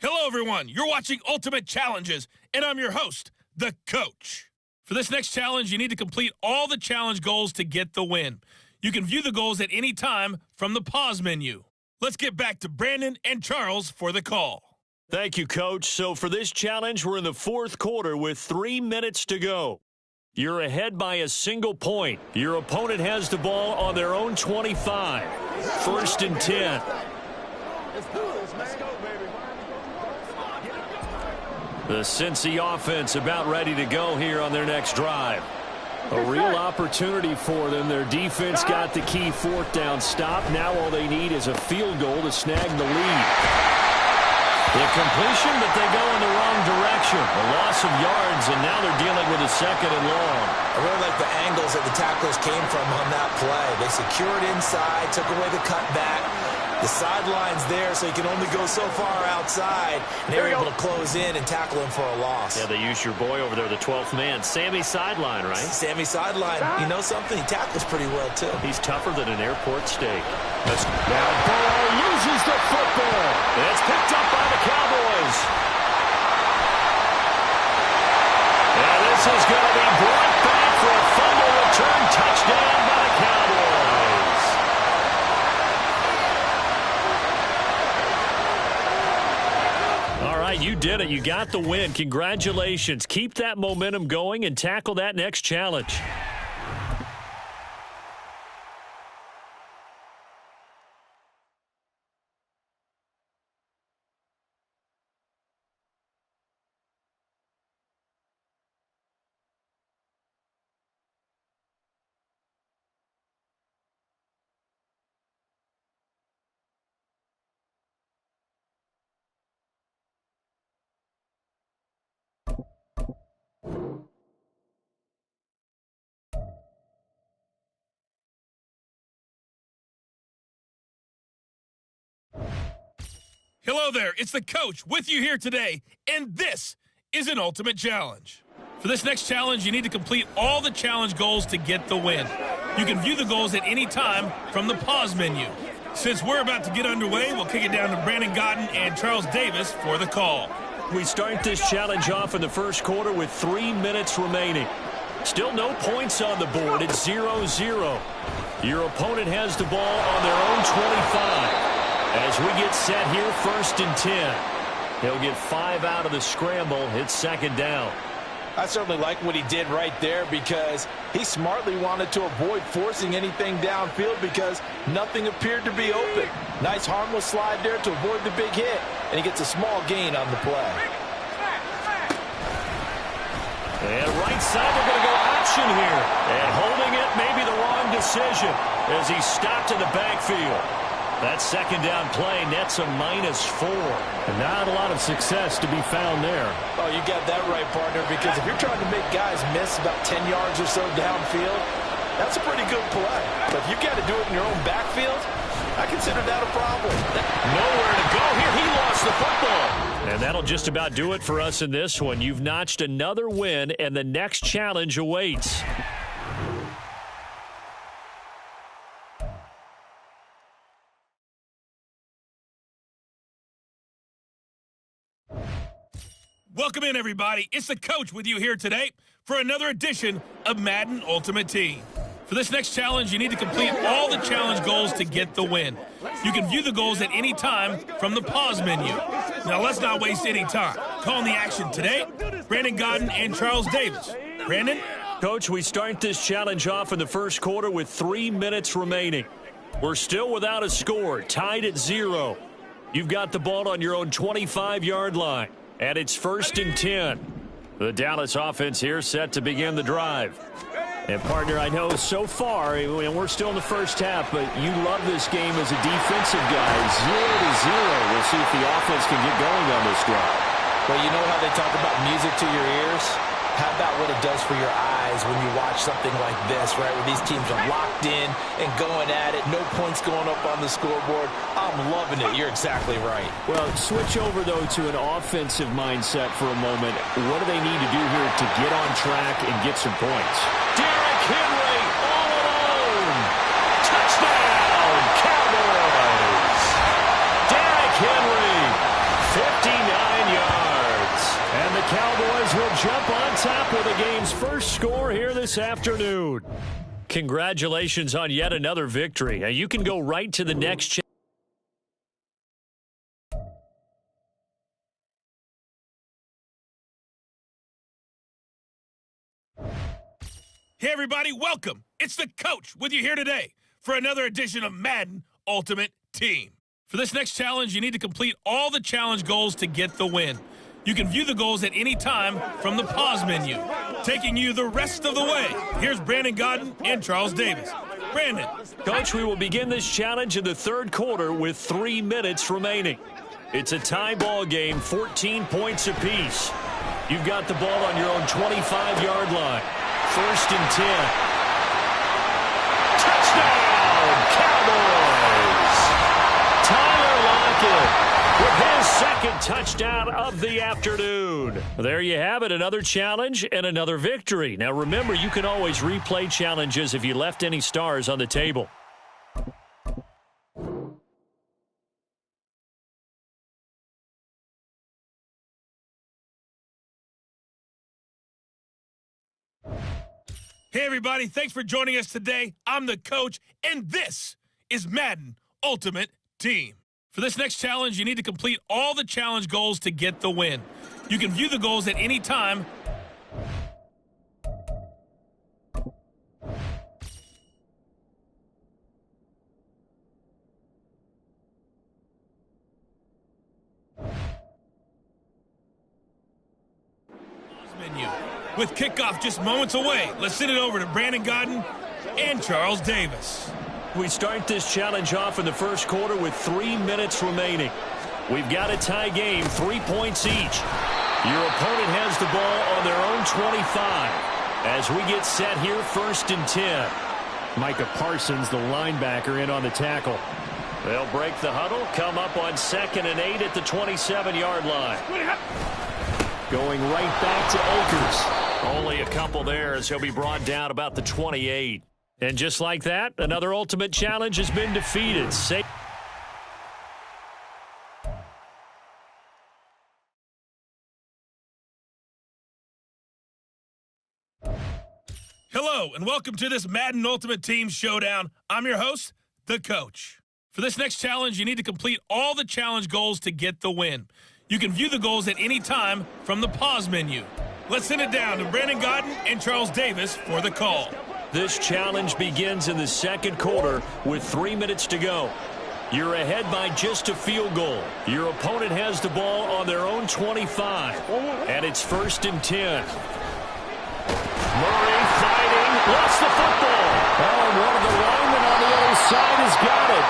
Hello, everyone. You're watching Ultimate Challenges, and I'm your host, the Coach. For this next challenge, you need to complete all the challenge goals to get the win. You can view the goals at any time from the pause menu. Let's get back to Brandon and Charles for the call. Thank you, Coach. So for this challenge, we're in the fourth quarter with 3 minutes to go. You're ahead by a single point. Your opponent has the ball on their own 25. 1st and 10. Let's go, baby. The Cincy offense about ready to go here on their next drive. A real opportunity for them. Their defense got the key 4th down stop. Now all they need is a field goal to snag the lead. The completion, but they go in the wrong direction. A loss of yards, and now they're dealing with a 2nd and long. I really like the angles that the tacklers came from on that play. They secured inside, took away the cutback. The sideline's there, so you can only go so far outside. And they were able to close in and tackle him for a loss. Yeah, they used your boy over there, the 12th man. Sammy Sideline, right? Sammy Sideline. You know something? He tackles pretty well, too. He's tougher than an airport steak. Now Burrow loses the football. It's picked up by the Cowboys. And this is going to be brought back for a fumble return touchdown by the Cowboys. You did it. You got the win. Congratulations. Keep that momentum going and tackle that next challenge. Hello there, it's the Coach with you here today, and this is an Ultimate Challenge. For this next challenge, you need to complete all the challenge goals to get the win. You can view the goals at any time from the pause menu. Since we're about to get underway, we'll kick it down to Brandon Godden and Charles Davis for the call. We start this challenge off in the first quarter with 3 minutes remaining. Still no points on the board. It's 0-0. Your opponent has the ball on their own 25. As we get set here, 1st and 10. He'll get 5 out of the scramble. It's 2nd down. I certainly like what he did right there because he smartly wanted to avoid forcing anything downfield because nothing appeared to be open. Nice harmless slide there to avoid the big hit, and he gets a small gain on the play. And right side, they're going to go option here. And holding it may be the wrong decision as he's stopped in the backfield. That 2nd down play nets a -4. And not a lot of success to be found there. Oh, you got that right, partner, because if you're trying to make guys miss about 10 yards or so downfield, that's a pretty good play. But if you got to do it in your own backfield, I consider that a problem. Nowhere to go here. He lost the football. And that'll just about do it for us in this one. You've notched another win, and the next challenge awaits. Welcome in, everybody. It's the Coach with you here today for another edition of Madden Ultimate Team. For this next challenge, you need to complete all the challenge goals to get the win. You can view the goals at any time from the pause menu. Now, let's not waste any time. Calling the action today, Brandon Godden and Charles Davis. Brandon? Coach, we start this challenge off in the first quarter with 3 minutes remaining. We're still without a score, tied at 0. You've got the ball on your own 25-yard line. And it's 1st and 10. The Dallas offense here set to begin the drive. And, partner, I know so far, and we're still in the first half, but you love this game as a defensive guy. 0-0. We'll see if the offense can get going on this drive. Well, you know how they talk about music to your ears? How about what it does for your eyes when you watch something like this, right, where these teams are locked in and going at it, no points going up on the scoreboard. I'm loving it. You're exactly right. Well, switch over, though, to an offensive mindset for a moment. What do they need to do here to get on track and get some points? Derrick Henry all alone. Touchdown, Cowboys. Derrick Henry, 59 yards. And the Cowboys will jump on top with the game's first score here this afternoon. Congratulations on yet another victory. Now you can go right to the next Hey, everybody, welcome. It's the coach with you here today for another edition of Madden Ultimate Team. For this next challenge, you need to complete all the challenge goals to get the win. You can view the goals at any time from the pause menu. Taking you the rest of the way, here's Brandon Godden and Charles Davis. Brandon. Coach, we will begin this challenge in the third quarter with 3 minutes remaining. It's a tie ball game, 14 points apiece. You've got the ball on your own 25-yard line. First and 10. Touchdown, Cowboys! Tyler Lockett with his second touchdown of the afternoon. There you have it, another challenge and another victory. Now remember, you can always replay challenges if you left any stars on the table. Hey, everybody, thanks for joining us today. I'm the coach, and this is Madden Ultimate Team. For this next challenge, you need to complete all the challenge goals to get the win. You can view the goals at any time. Menu. With kickoff just moments away, let's send it over to Brandon Godden and Charles Davis. We start this challenge off in the first quarter with 3 minutes remaining. We've got a tie game, 3 points each. Your opponent has the ball on their own 25. As we get set here, first and 10. Micah Parsons, the linebacker, in on the tackle. They'll break the huddle, come up on 2nd and 8 at the 27-yard line. Going right back to Akers. Only a couple there as he'll be brought down about the 28. And just like that, another ultimate challenge has been defeated. Hello, and welcome to this Madden Ultimate Team Showdown. I'm your host, the coach. For this next challenge, you need to complete all the challenge goals to get the win. You can view the goals at any time from the pause menu. Let's send it down to Brandon Godden and Charles Davis for the call. This challenge begins in the second quarter with 3 minutes to go. You're ahead by just a field goal. Your opponent has the ball on their own 25. And it's first and 10. Murray fighting, lost the football. Oh, and one of the linemen on the other side has got it.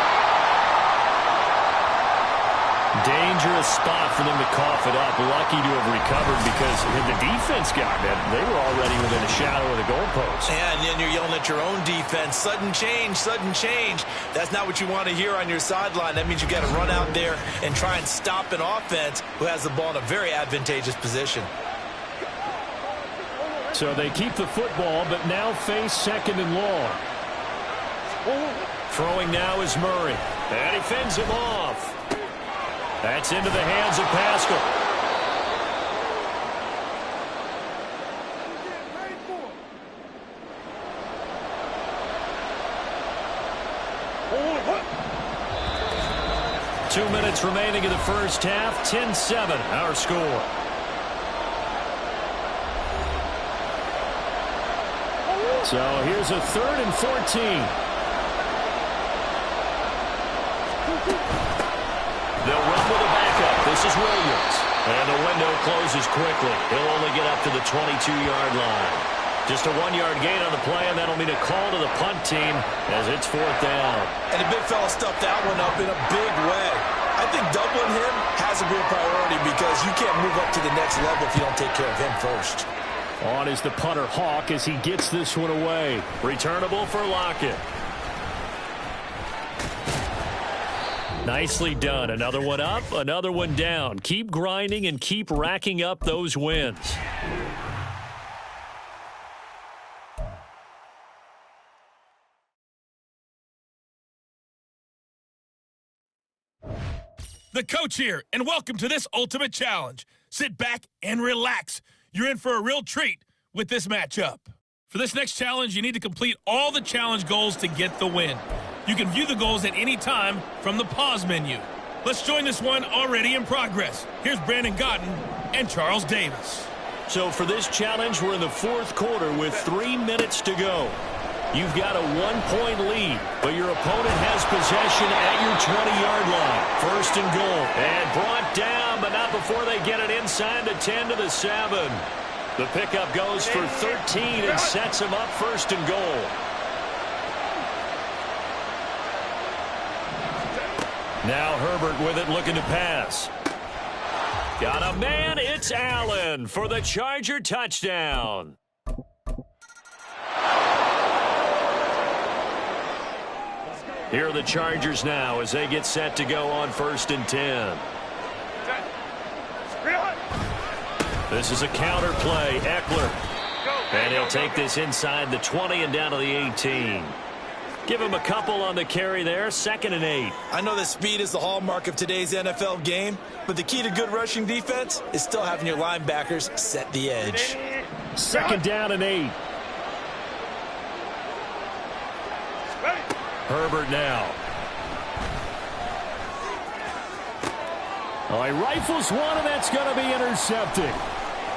Dangerous spot for them to cough it up. Lucky to have recovered because had the defense gotten it, they were already within a shadow of the goalpost. Yeah, and then you're yelling at your own defense. Sudden change, sudden change. That's not what you want to hear on your sideline. That means you got to run out there and try and stop an offense who has the ball in a very advantageous position. So they keep the football, but now face 2nd and long. Throwing now is Murray. And he fends him off. That's into the hands of Pascal. Two minutes remaining in the first half. 10-7, our score. So here's a 3rd and 14. They'll run with a backup. This is Williams. And the window closes quickly. He'll only get up to the 22-yard line. Just a 1-yard gain on the play, and that'll mean a call to the punt team as it's 4th down. And the big fella stuffed that one up in a big way. I think doubling him has a real priority because you can't move up to the next level if you don't take care of him first. On is the punter, Hawk, as he gets this one away. Returnable for Lockett. Nicely done. Another one up, another one down. Keep grinding and keep racking up those wins. The coach here, and welcome to this ultimate challenge. Sit back and relax. You're in for a real treat with this matchup. For this next challenge, you need to complete all the challenge goals to get the win. You can view the goals at any time from the pause menu. Let's join this one already in progress. Here's Brandon Gotten and Charles Davis. So for this challenge, we're in the fourth quarter with 3 minutes to go. You've got a 1-point lead, but your opponent has possession at your 20-yard line. First and goal. And brought down, but not before they get it inside the 10 to the 7. The pickup goes for 13 and sets him up first and goal. Now Herbert with it, looking to pass. Got a man, it's Allen for the Charger touchdown. Here are the Chargers now as they get set to go on first and 10. This is a counter play, Eckler. And he'll take this inside the 20 and down to the 18. Give him a couple on the carry there, 2nd and 8. I know that speed is the hallmark of today's NFL game, but the key to good rushing defense is still having your linebackers set the edge. 2nd down and 8. Herbert now. Oh, he rifles one, and that's going to be intercepted.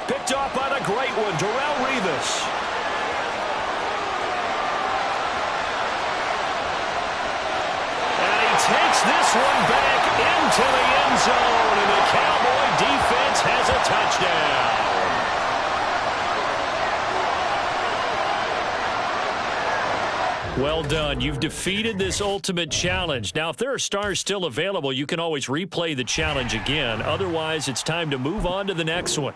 Picked off by the great one, Darrelle Revis. And he takes this one back into the end zone, and the Cowboy defense has a touchdown. Well done. You've defeated this ultimate challenge. Now, if there are stars still available, you can always replay the challenge again. Otherwise, it's time to move on to the next one.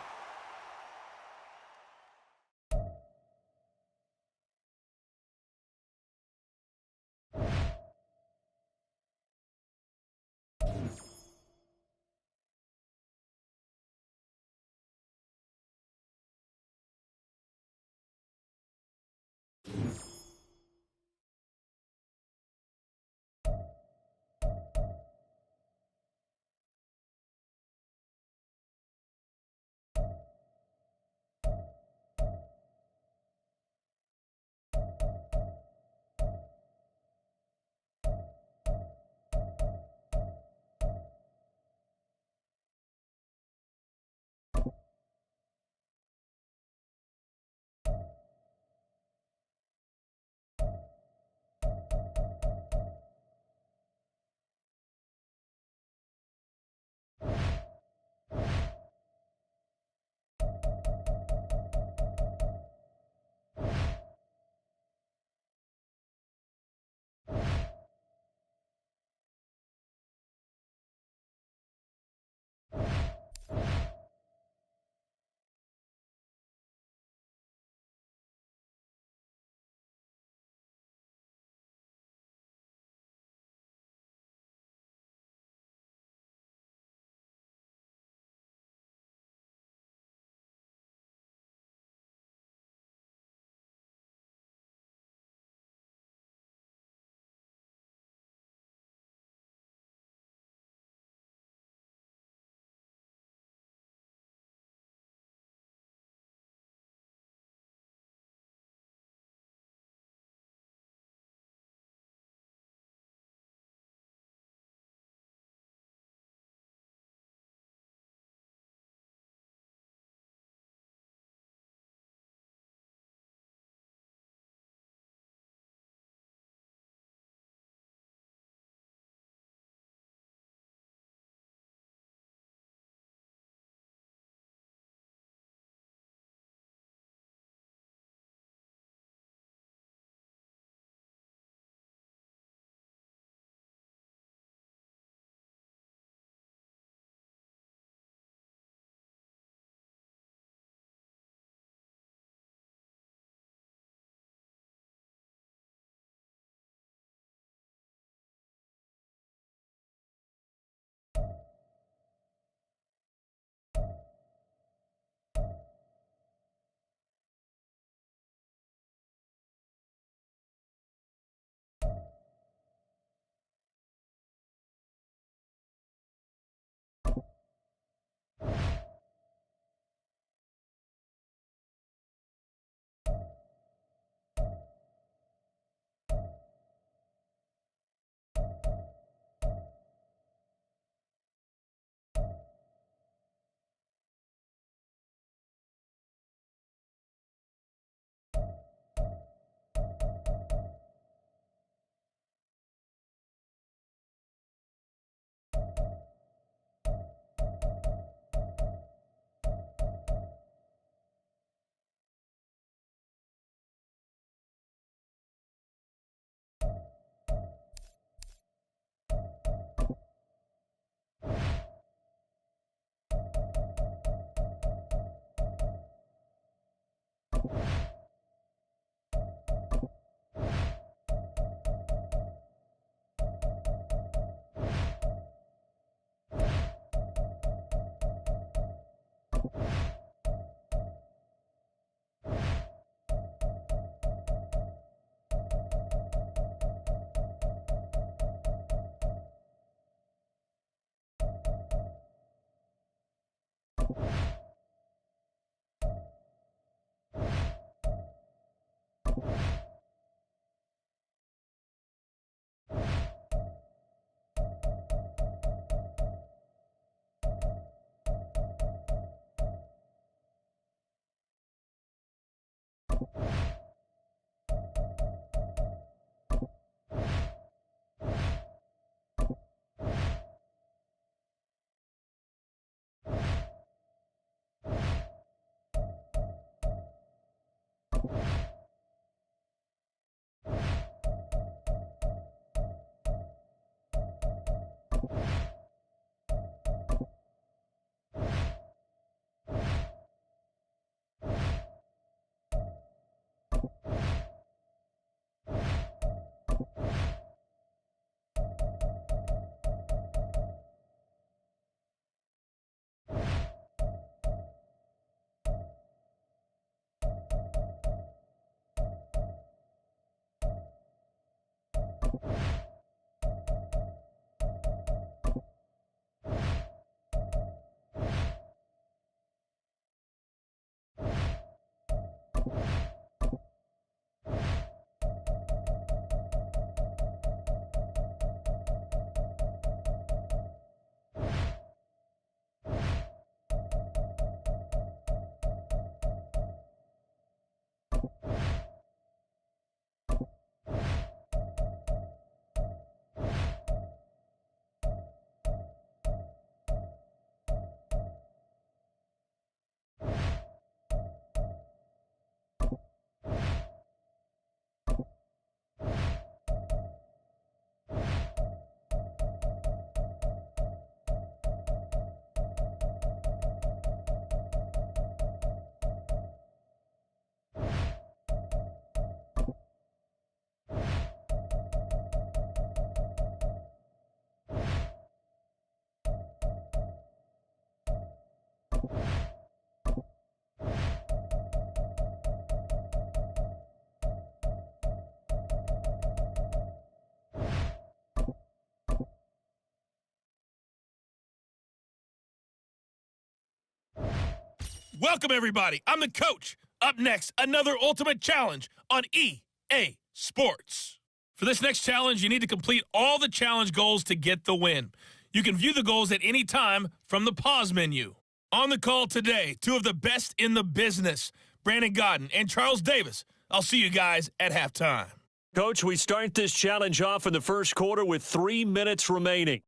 Welcome, everybody. I'm the coach. Up next, another Ultimate Challenge on EA Sports. For this next challenge, you need to complete all the challenge goals to get the win. You can view the goals at any time from the pause menu. On the call today, two of the best in the business, Brandon Godden and Charles Davis. I'll see you guys at halftime. Coach, we start this challenge off in the first quarter with 3 minutes remaining.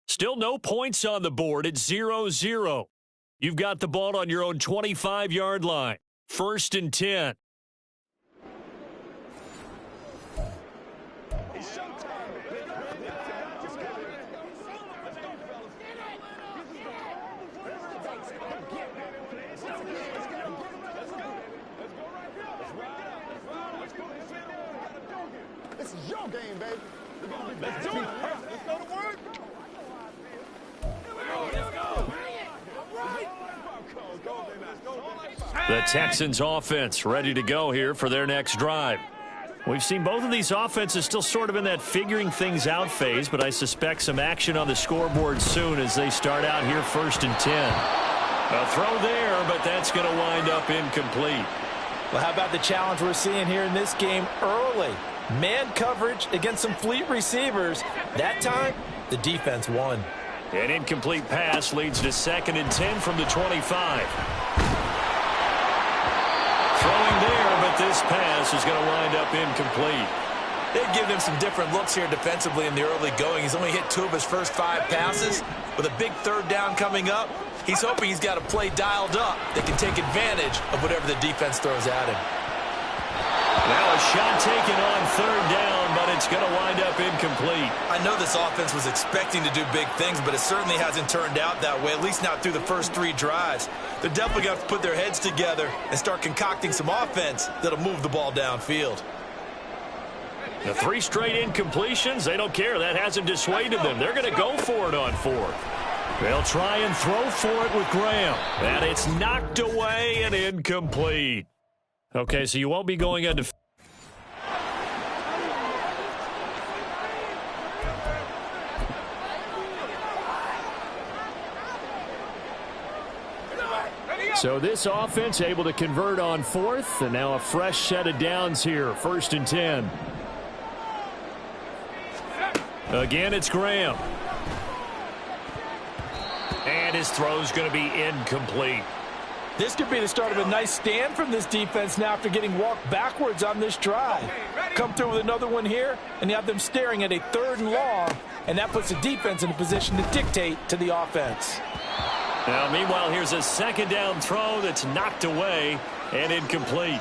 Still no points on the board. It's 0-0. You've got the ball on your own 25-yard line. 1st and 10. This is your game, baby. Let's do it. Let's go to work. The Texans offense ready to go here for their next drive. We've seen both of these offenses still sort of in that figuring things out phase, but I suspect some action on the scoreboard soon as they start out here 1st and 10. A throw there, but that's going to wind up incomplete. Well, how about the challenge we're seeing here in this game early? Man coverage against some fleet receivers. That time, the defense won. An incomplete pass leads to 2nd and 10 from the 25. Throwing there, but this pass is going to wind up incomplete. They've given him some different looks here defensively in the early going. He's only hit 2 of his first 5 passes. With a big 3rd down coming up, he's hoping he's got a play dialed up that can take advantage of whatever the defense throws at him. Now a shot taken on 3rd down, but it's going to wind up incomplete. I know this offense was expecting to do big things, but it certainly hasn't turned out that way, at least not through the first 3 drives. They're definitely going to have to put their heads together and start concocting some offense that'll move the ball downfield. The 3 straight incompletions, they don't care. That hasn't dissuaded them. They're going to go for it on 4th. They'll try and throw for it with Graham. And it's knocked away and incomplete. Okay, so you won't be going into... So this offense able to convert on 4th, and now a fresh set of downs here, 1st and 10. Again, it's Graham. And his throw's going to be incomplete. This could be the start of a nice stand from this defense now after getting walked backwards on this drive. Come through with another one here, and you have them staring at a 3rd and long, and that puts the defense in a position to dictate to the offense. Now, meanwhile, here's a 2nd down throw that's knocked away and incomplete.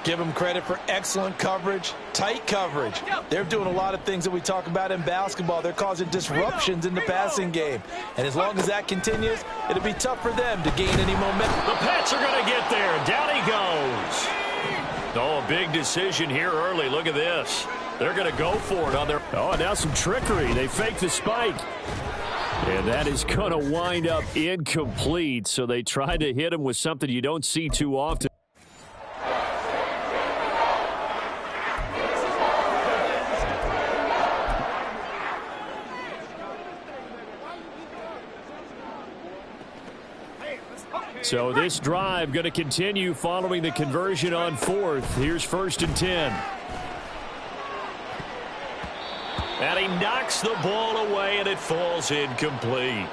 Give them credit for excellent coverage, tight coverage. They're doing a lot of things that we talk about in basketball. They're causing disruptions in the passing game. And as long as that continues, it'll be tough for them to gain any momentum. The Pats are going to get there. Down he goes. Oh, a big decision here early. Look at this. They're going to go for it on their... Oh, now some trickery. They fake the spike. And that is going to wind up incomplete. So they tried to hit him with something you don't see too often. So this drive going to continue following the conversion on 4th. Here's 1st and 10. And he knocks the ball away, and it falls incomplete.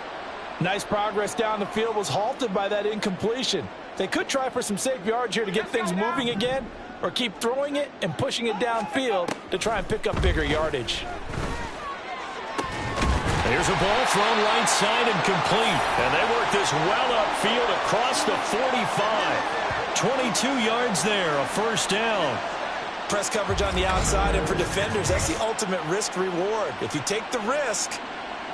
Nice progress down the field was halted by that incompletion. They could try for some safe yards here to get things moving again, or keep throwing it and pushing it downfield to try and pick up bigger yardage. Here's a ball thrown right side and complete. And they work this well upfield across the 45. 22 yards there, a 1st down. Press coverage on the outside, and for defenders, that's the ultimate risk-reward. If you take the risk,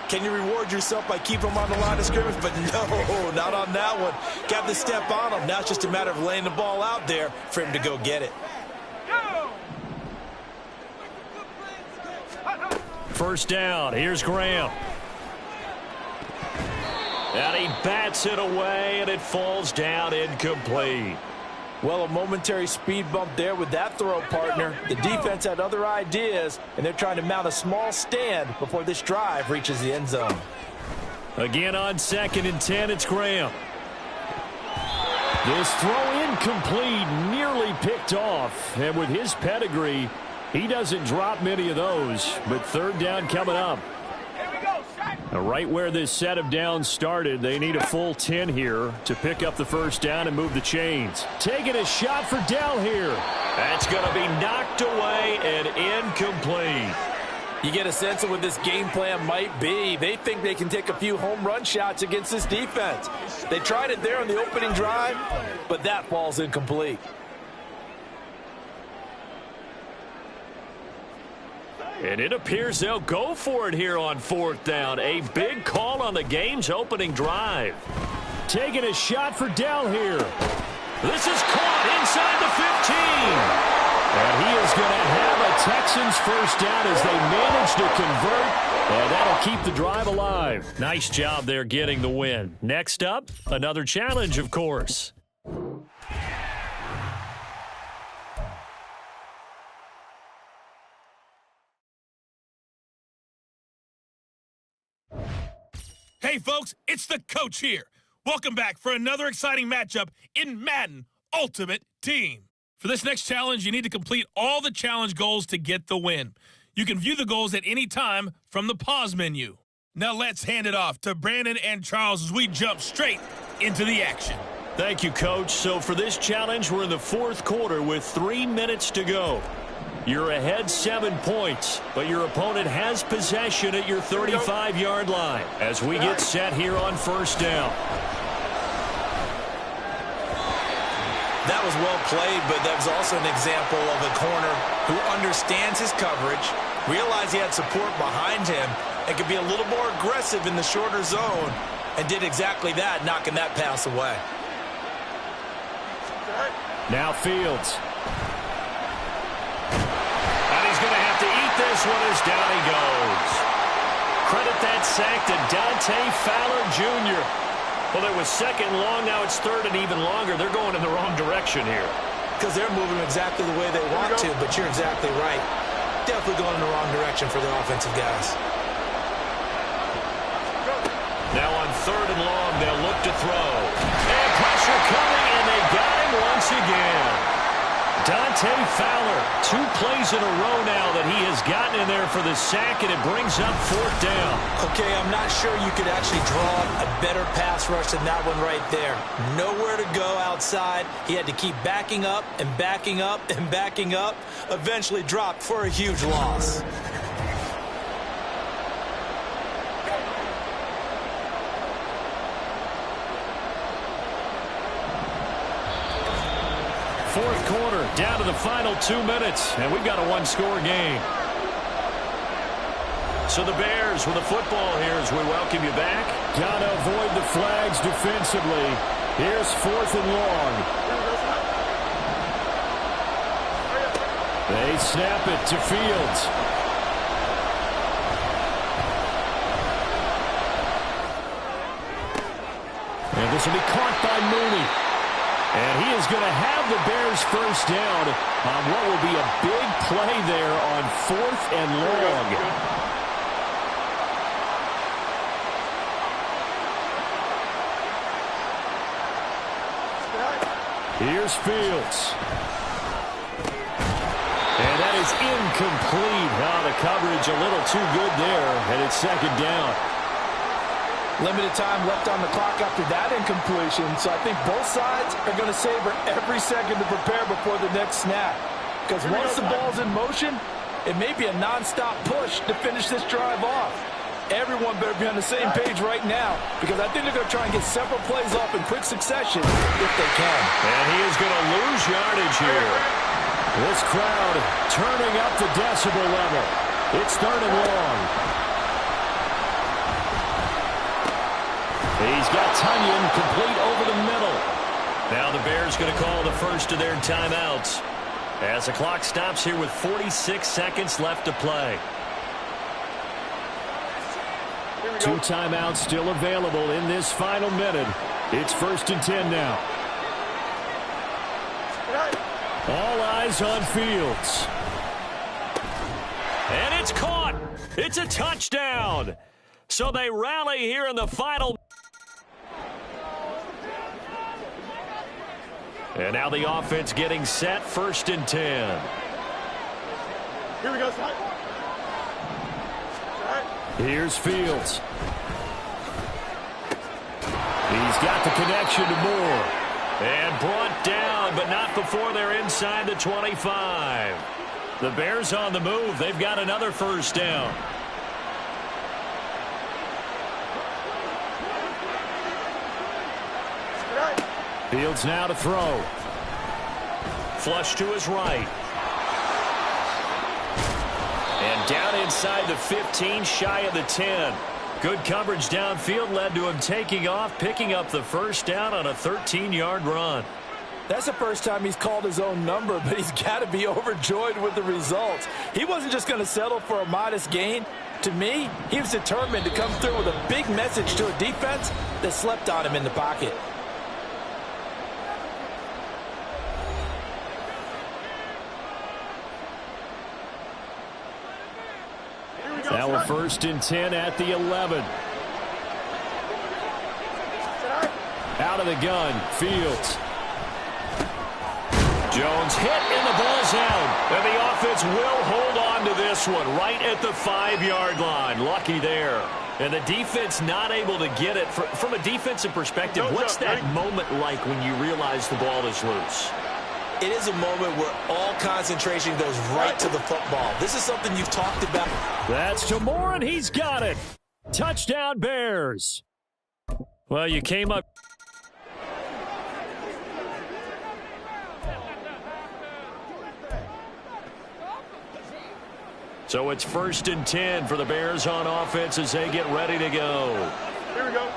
can you reward yourself by keeping them on the line of scrimmage? But no, not on that one. Got to step on him. Now it's just a matter of laying the ball out there for him to go get it. 1st down. Here's Graham. And he bats it away, and it falls down incomplete. Well, a momentary speed bump there with that throw, partner. The defense had other ideas, and they're trying to mount a small stand before this drive reaches the end zone. Again on 2nd and 10, it's Graham. This throw incomplete, nearly picked off. And with his pedigree, he doesn't drop many of those. But third down coming up. Right where this set of downs started, they need a full 10 here to pick up the first down and move the chains. Taking a shot for Dell here. That's going to be knocked away and incomplete. You get a sense of what this game plan might be. They think they can take a few home run shots against this defense. They tried it there on the opening drive, but that falls incomplete. And it appears they'll go for it here on fourth down. A big call on the game's opening drive. Taking a shot for Dell here. This is caught inside the 15. And he is going to have a Texans first down as they manage to convert. And that'll keep the drive alive. Nice job there getting the win. Next up, another challenge, of course. Hey, folks, it's the coach here. Welcome back for another exciting matchup in Madden Ultimate Team. For this next challenge, you need to complete all the challenge goals to get the win. You can view the goals at any time from the pause menu. Now let's hand it off to Brandon and Charles as we jump straight into the action. Thank you, Coach. So for this challenge, we're in the fourth quarter with 3 minutes to go. You're ahead 7 points, but your opponent has possession at your 35-yard line as we get set here on first down. That was well played, but that was also an example of a corner who understands his coverage, realized he had support behind him, and could be a little more aggressive in the shorter zone, and did exactly that, knocking that pass away. Now Fields. Going to have to eat this one as down he goes. Credit that sack to Dante Fowler Jr. Well, it was second and long. Now it's third and even longer. They're going in the wrong direction here. Because they're moving exactly the way they want to, but you're exactly right. Definitely going in the wrong direction for the offensive guys. Now on third and long, they'll look to throw. And pressure coming, and they got him once again. Dante Fowler, 2 plays in a row now that he has gotten in there for the sack, and it brings up fourth down. Okay, I'm not sure you could actually draw a better pass rush than that one right there. Nowhere to go outside. He had to keep backing up and backing up and backing up. Eventually dropped for a huge loss. Fourth quarter, down to the final 2 minutes, and we've got a one-score game. So the Bears with the football here as we welcome you back. Got to avoid the flags defensively. Here's fourth and long. They snap it to Fields. And this will be caught by Mooney. And he is going to have the Bears first down on what will be a big play there on fourth and long. Here's Fields. And that is incomplete. The coverage a little too good there, and it's second down. Limited time left on the clock after that incompletion, so I think both sides are going to savor every second to prepare before the next snap. Because once the ball's in motion, it may be a nonstop push to finish this drive off. Everyone better be on the same page right now, because I think they're going to try and get several plays off in quick succession if they can. And he is going to lose yardage here. This crowd turning up the decibel level. It's third and long. He's got Tunyon complete over the middle. Now the Bears going to call the first of their timeouts as the clock stops here with 46 seconds left to play. 2 timeouts still available in this final minute. It's 1st and 10 now. All eyes on Fields. And it's caught. It's a touchdown. So they rally here in the final. And now the offense getting set, 1st and 10. Here we go, son. Here's Fields. He's got the connection to Moore. And brought down, but not before they're inside the 25. The Bears on the move. They've got another 1st down. Fields now to throw. Flush to his right. And down inside the 15, shy of the 10. Good coverage downfield led to him taking off, picking up the 1st down on a 13-yard run. That's the first time he's called his own number, but he's got to be overjoyed with the results. He wasn't just going to settle for a modest gain. To me, he was determined to come through with a big message to a defense that slept on him in the pocket. Now we're 1st and 10 at the 11. Out of the gun, Fields. Jones hit and the ball's out. And the offense will hold on to this one right at the 5-yard line. Lucky there. And the defense not able to get it. From a defensive perspective, what's that moment like when you realize the ball is loose? It is a moment where all concentration goes right to the football. This is something you've talked about. That's to Moore, and he's got it. Touchdown, Bears. Well, you came up. So it's 1st and 10 for the Bears on offense as they get ready to go. Here we go.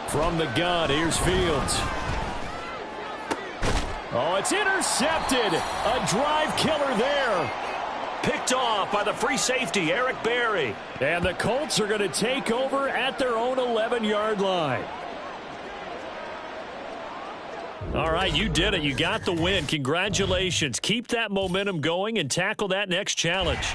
From the gun, here's Fields. Oh, it's intercepted. A drive killer there. Picked off by the free safety, Eric Berry. And the Colts are going to take over at their own 11-yard line. All right, you did it. You got the win. Congratulations. Keep that momentum going and tackle that next challenge.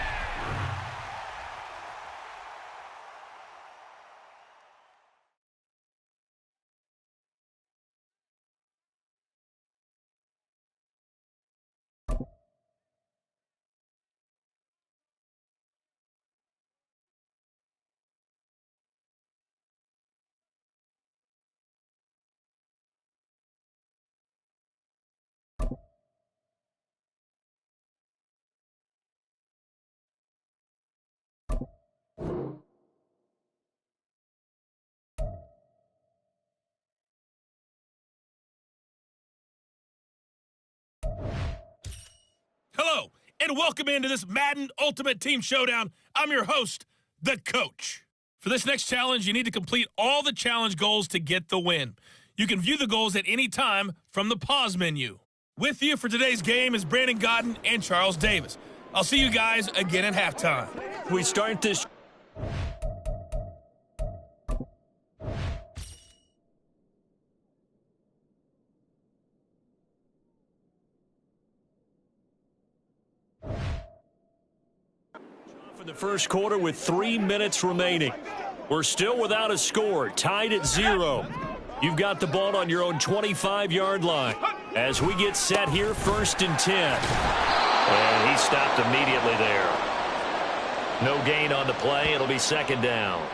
Hello, and welcome into this Madden Ultimate Team Showdown. I'm your host, the Coach. For this next challenge, you need to complete all the challenge goals to get the win. You can view the goals at any time from the pause menu. With you for today's game is Brandon Godden and Charles Davis. I'll see you guys again at halftime. We start this. In the first quarter with 3 minutes remaining. We're still without a score, tied at 0. You've got the ball on your own 25-yard line. As we get set here, 1st and 10. And he stopped immediately there. No gain on the play. It'll be 2nd down.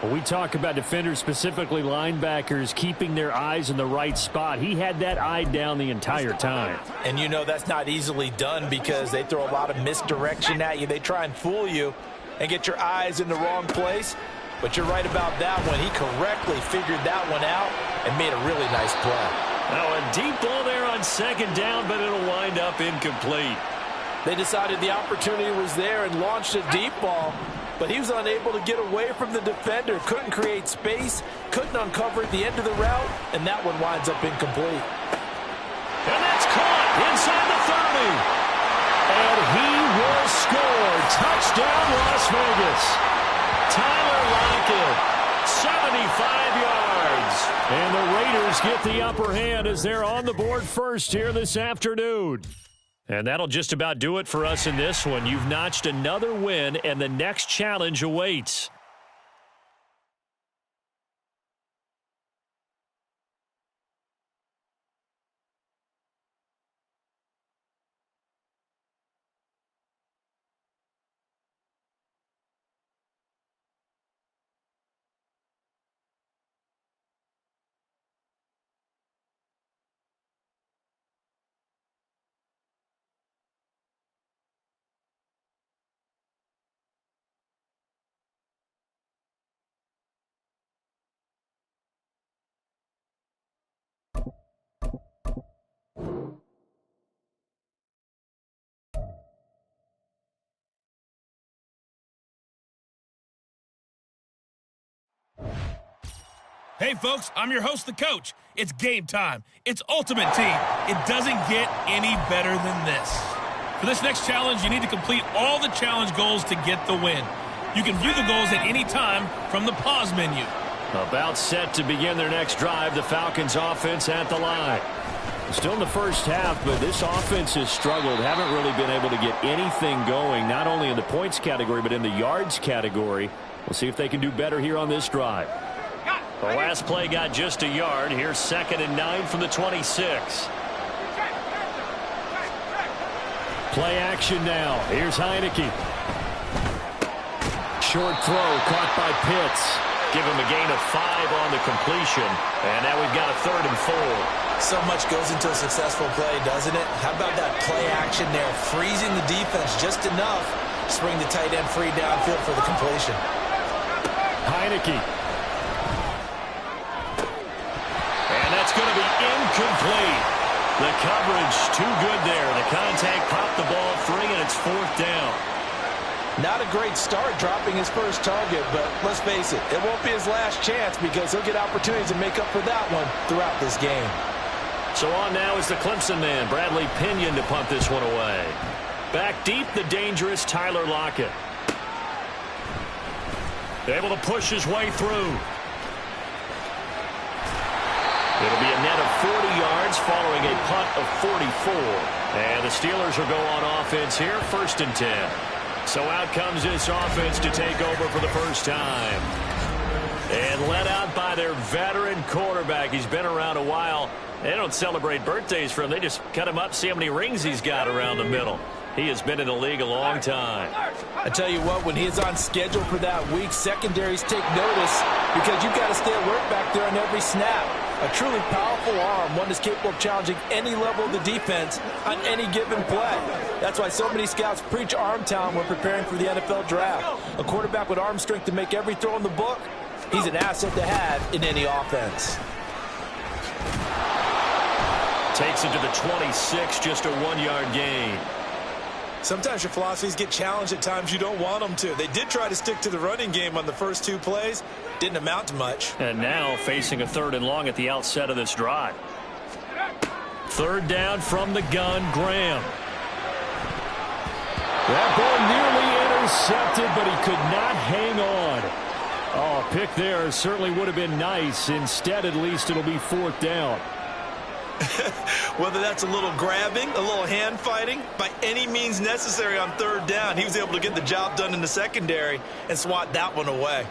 When we talk about defenders, specifically linebackers, keeping their eyes in the right spot. He had that eye down the entire time. And you know that's not easily done because they throw a lot of misdirection at you. They try and fool you and get your eyes in the wrong place. But you're right about that one. He correctly figured that one out and made a really nice play. Now a deep ball there on 2nd down, but it'll wind up incomplete. They decided the opportunity was there and launched a deep ball. But he was unable to get away from the defender, couldn't create space, couldn't uncover at the end of the route, and that one winds up incomplete. And that's caught inside the 30. And he will score. Touchdown, Las Vegas. Tyler Lockett, 75 yards. And the Raiders get the upper hand as they're on the board first here this afternoon. And that'll just about do it for us in this one. You've notched another win, and the next challenge awaits. Hey, folks, I'm your host, the coach. It's game time. It's Ultimate Team. It doesn't get any better than this. For this next challenge, you need to complete all the challenge goals to get the win. You can view the goals at any time from the pause menu. About set to begin their next drive, the Falcons offense at the line. Still in the first half, but this offense has struggled. Haven't really been able to get anything going, not only in the points category, but in the yards category. We'll see if they can do better here on this drive. The last play got just a yard. Here's 2nd and 9 from the 26. Play action now. Here's Heineke. Short throw caught by Pitts. Give him a gain of 5 on the completion. And now we've got a 3rd and 4. So much goes into a successful play, doesn't it? How about that play action there? Freezing the defense just enough to bring the tight end free downfield for the completion. Heineke. And that's going to be incomplete. The coverage too good there. The contact popped the ball free, and it's 4th down. Not a great start dropping his first target, but let's face it, it won't be his last chance because he'll get opportunities to make up for that one throughout this game. So on now is the Clemson man, Bradley Pinion, to punt this one away. Back deep, the dangerous Tyler Lockett. Able to push his way through. It'll be a net of 40 yards following a punt of 44. And the Steelers will go on offense here, 1st and 10. So out comes this offense to take over for the first time. And led out by their veteran quarterback. He's been around a while. They don't celebrate birthdays for him. They just cut him up, see how many rings he's got around the middle. He has been in the league a long time. I tell you what, when he is on schedule for that week, secondaries take notice because you've got to stay alert back there on every snap. A truly powerful arm, one that's capable of challenging any level of the defense on any given play. That's why so many scouts preach arm talent when preparing for the NFL draft. A quarterback with arm strength to make every throw in the book, he's an asset to have in any offense. Takes it to the 26, just a 1-yard gain. Sometimes your philosophies get challenged at times you don't want them to. They did try to stick to the running game on the first 2 plays. Didn't amount to much. And now facing a 3rd and long at the outset of this drive. 3rd down from the gun, Graham. That ball nearly intercepted, but he could not hang on. Oh, a pick there certainly would have been nice. Instead, at least, it'll be 4th down. Whether that's a little grabbing, a little hand fighting, by any means necessary on 3rd down, he was able to get the job done in the secondary and swat that one away.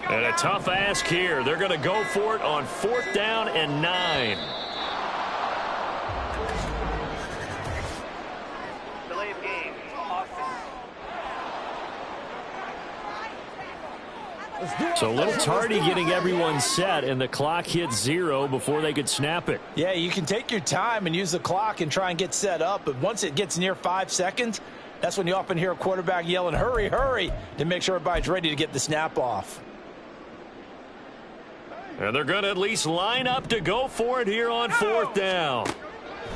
And a tough ask here. They're going to go for it on 4th down and 9. Delay of game. So a little tardy getting everyone set, and the clock hits 0 before they could snap it. Yeah, you can take your time and use the clock and try and get set up, but once it gets near 5 seconds, that's when you often hear a quarterback yelling, hurry, hurry, to make sure everybody's ready to get the snap off. And they're going to at least line up to go for it here on 4th down.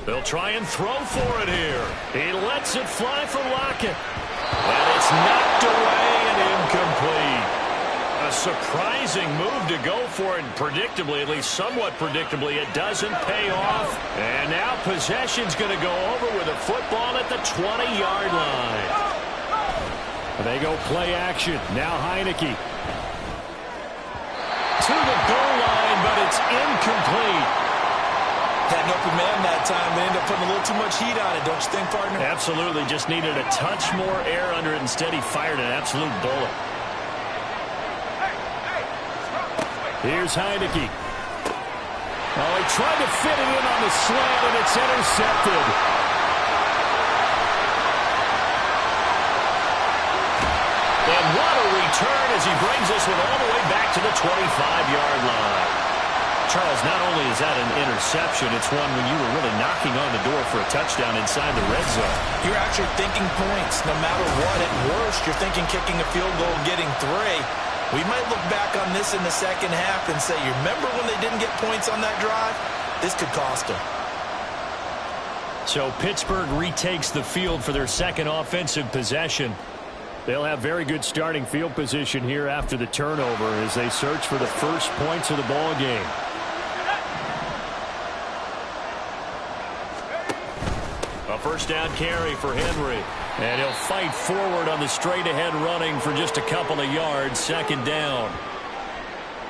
They'll try and throw for it here. He lets it fly for Lockett. And it's knocked away and incomplete. A surprising move to go for it. Predictably, at least somewhat predictably, it doesn't pay off. And now possession's going to go over with a football at the 20-yard line. They go play action. Now Heineke. To the goal line, but it's incomplete. Had an open man that time. They ended up putting a little too much heat on it, don't you think, partner? Absolutely. Just needed a touch more air under it. Instead, he fired an absolute bullet. Here's Heineke. Oh, he tried to fit it in on the slant, and it's intercepted. And what a return as he brings this one all the way back to the 25-yard line. Charles, not only is that an interception, it's one when you were really knocking on the door for a touchdown inside the red zone. You're actually thinking points no matter what. At worst, you're thinking kicking a field goal, getting 3. We might look back on this in the second half and say, you remember when they didn't get points on that drive? This could cost them. So Pittsburgh retakes the field for their second offensive possession. They'll have very good starting field position here after the turnover as they search for the first points of the ball game. A first down carry for Henry. And he'll fight forward on the straight-ahead running for just a couple of yards. Second down.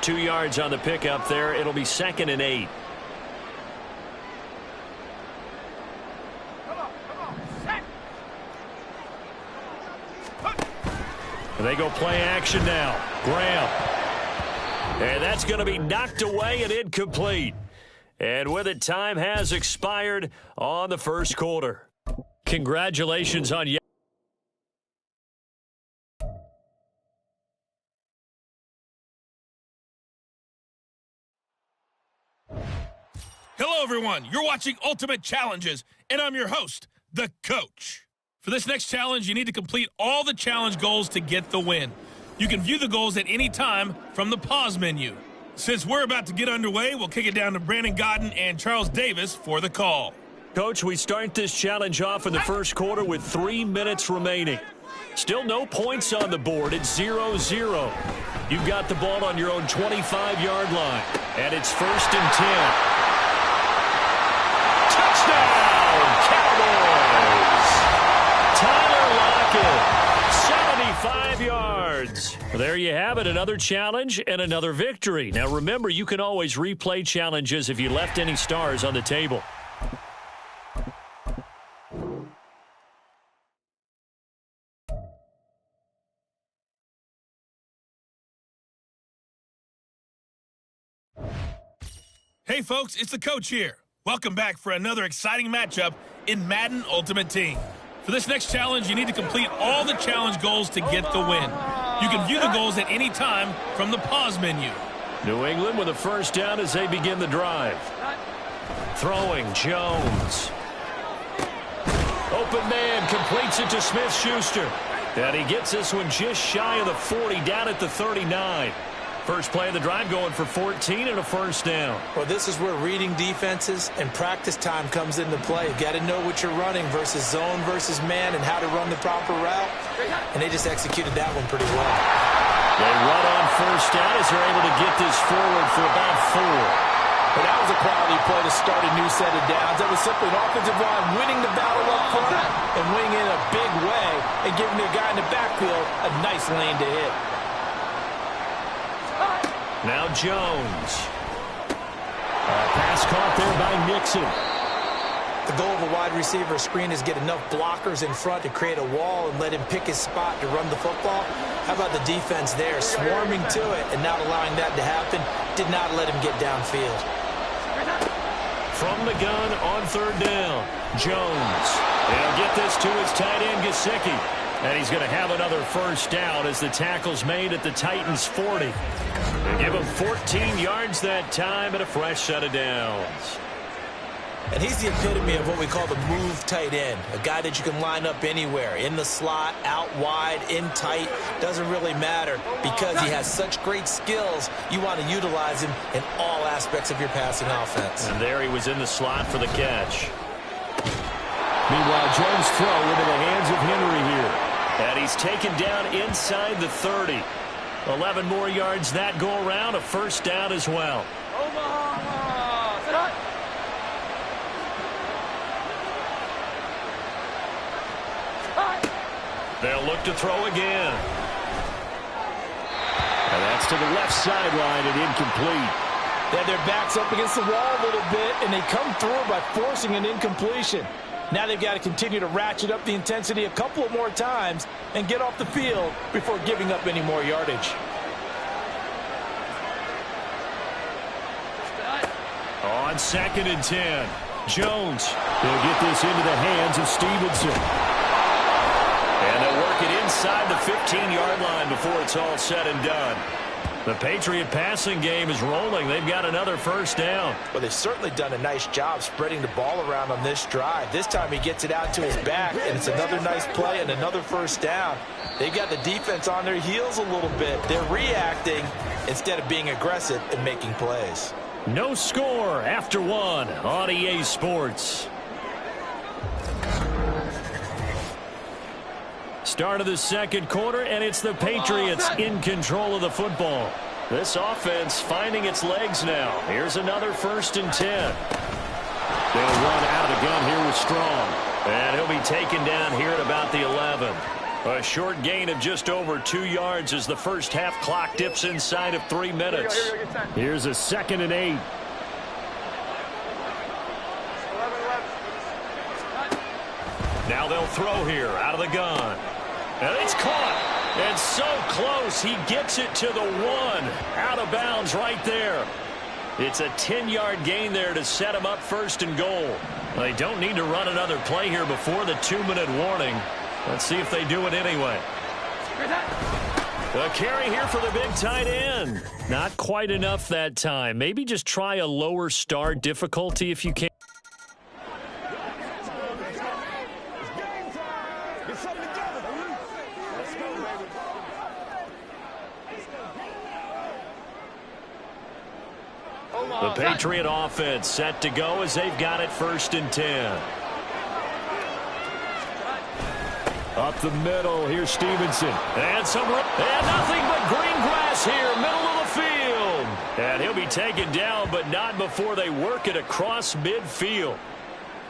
2 yards on the pickup there. It'll be 2nd and 8. They go play action now. Graham. And that's going to be knocked away and incomplete. And with it, time has expired on the first quarter. Congratulations on you. Hello, everyone. You're watching Ultimate Challenges, and I'm your host, the Coach. For this next challenge, you need to complete all the challenge goals to get the win. You can view the goals at any time from the pause menu. Since we're about to get underway, we'll kick it down to Brandon Godden and Charles Davis for the call. Coach, we start this challenge off in the first quarter with 3 minutes remaining. Still no points on the board. It's 0-0. You've got the ball on your own 25-yard line, and it's 1st and 10. Touchdown, Cowboys! Tyler Lockett, 75 yards. There you have it, another challenge and another victory. Now remember, you can always replay challenges if you left any stars on the table. Hey, folks, it's the Coach here. Welcome back for another exciting matchup in Madden Ultimate Team. For this next challenge, you need to complete all the challenge goals to get the win. You can view the goals at any time from the pause menu. New England with a first down as they begin the drive. Throwing, Jones. Open man, completes it to Smith-Schuster. And he gets this one just shy of the 40, down at the 39. First play of the drive going for 14 and a first down. Well, this is where reading defenses and practice time comes into play. You've got to know what you're running versus zone versus man and how to run the proper route. And they just executed that one pretty well. They run on first down as they're able to get this forward for about 4. But that was a quality play to start a new set of downs. That was simply an offensive line winning the battle up front and winning in a big way and giving their guy in the backfield a nice lane to hit. Now Jones. Pass caught there by Nixon. The goal of a wide receiver screen is get enough blockers in front to create a wall and let him pick his spot to run the football. How about the defense there, swarming to it and not allowing that to happen? Did not let him get downfield. From the gun on third down, Jones. He'll get this to his tight end, Gesicki. And he's going to have another first down as the tackle's made at the Titans' 40. They give him 14 yards that time and a fresh set of downs. And he's the epitome of what we call the move tight end, a guy that you can line up anywhere, in the slot, out wide, in tight, doesn't really matter because he has such great skills. You want to utilize him in all aspects of your passing offense. And there he was in the slot for the catch. Meanwhile, Jones' throw into the hands of Henry here. And he's taken down inside the 30. 11 more yards that go around, a first down as well. They'll look to throw again. And that's to the left sideline and incomplete. They have their backs up against the wall a little bit, and they come through by forcing an incompletion. Now they've got to continue to ratchet up the intensity a couple of more times and get off the field before giving up any more yardage. On 2nd and 10, Jones. He'll get this into the hands of Stevenson. And they'll work it inside the 15-yard line before it's all said and done. The Patriot passing game is rolling. They've got another first down. Well, they've certainly done a nice job spreading the ball around on this drive. This time he gets it out to his back, and it's another nice play and another first down. They've got the defense on their heels a little bit. They're reacting instead of being aggressive and making plays. No score after one on EA Sports. Start of the second quarter, and it's the Patriots in control of the football. This offense finding its legs now. Here's another 1st and 10. They'll run out of the gun here with Strong. And he'll be taken down here at about the 11. A short gain of just over 2 yards as the first half clock dips inside of 3 minutes. Here's a 2nd and 8. Now they'll throw here out of the gun. And it's caught. And so close, he gets it to the 1. Out of bounds right there. It's a 10-yard gain there to set him up 1st and goal. They don't need to run another play here before the 2-minute warning. Let's see if they do it anyway. A carry here for the big tight end. Not quite enough that time. Maybe just try a lower start difficulty if you can. The Patriot offense set to go as they've got it 1st and 10. Up the middle, here's Stevenson. And nothing but green grass here, middle of the field. And he'll be taken down, but not before they work it across midfield.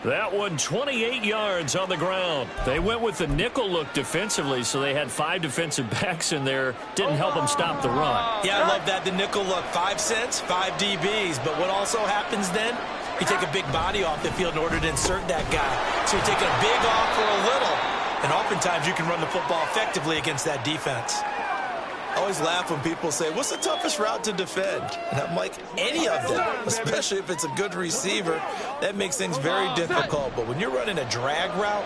That one 28 yards on the ground. They went with the nickel look defensively, so they had 5 defensive backs in there. Didn't help them stop the run. Yeah, I love that, the nickel look. 5 cents, 5 DBs. But what also happens then, you take a big body off the field in order to insert that guy. So you're taking a big off for a little. And oftentimes you can run the football effectively against that defense. I always laugh when people say, what's the toughest route to defend? And I'm like, any of them, especially if it's a good receiver. That makes things very difficult. But when you're running a drag route,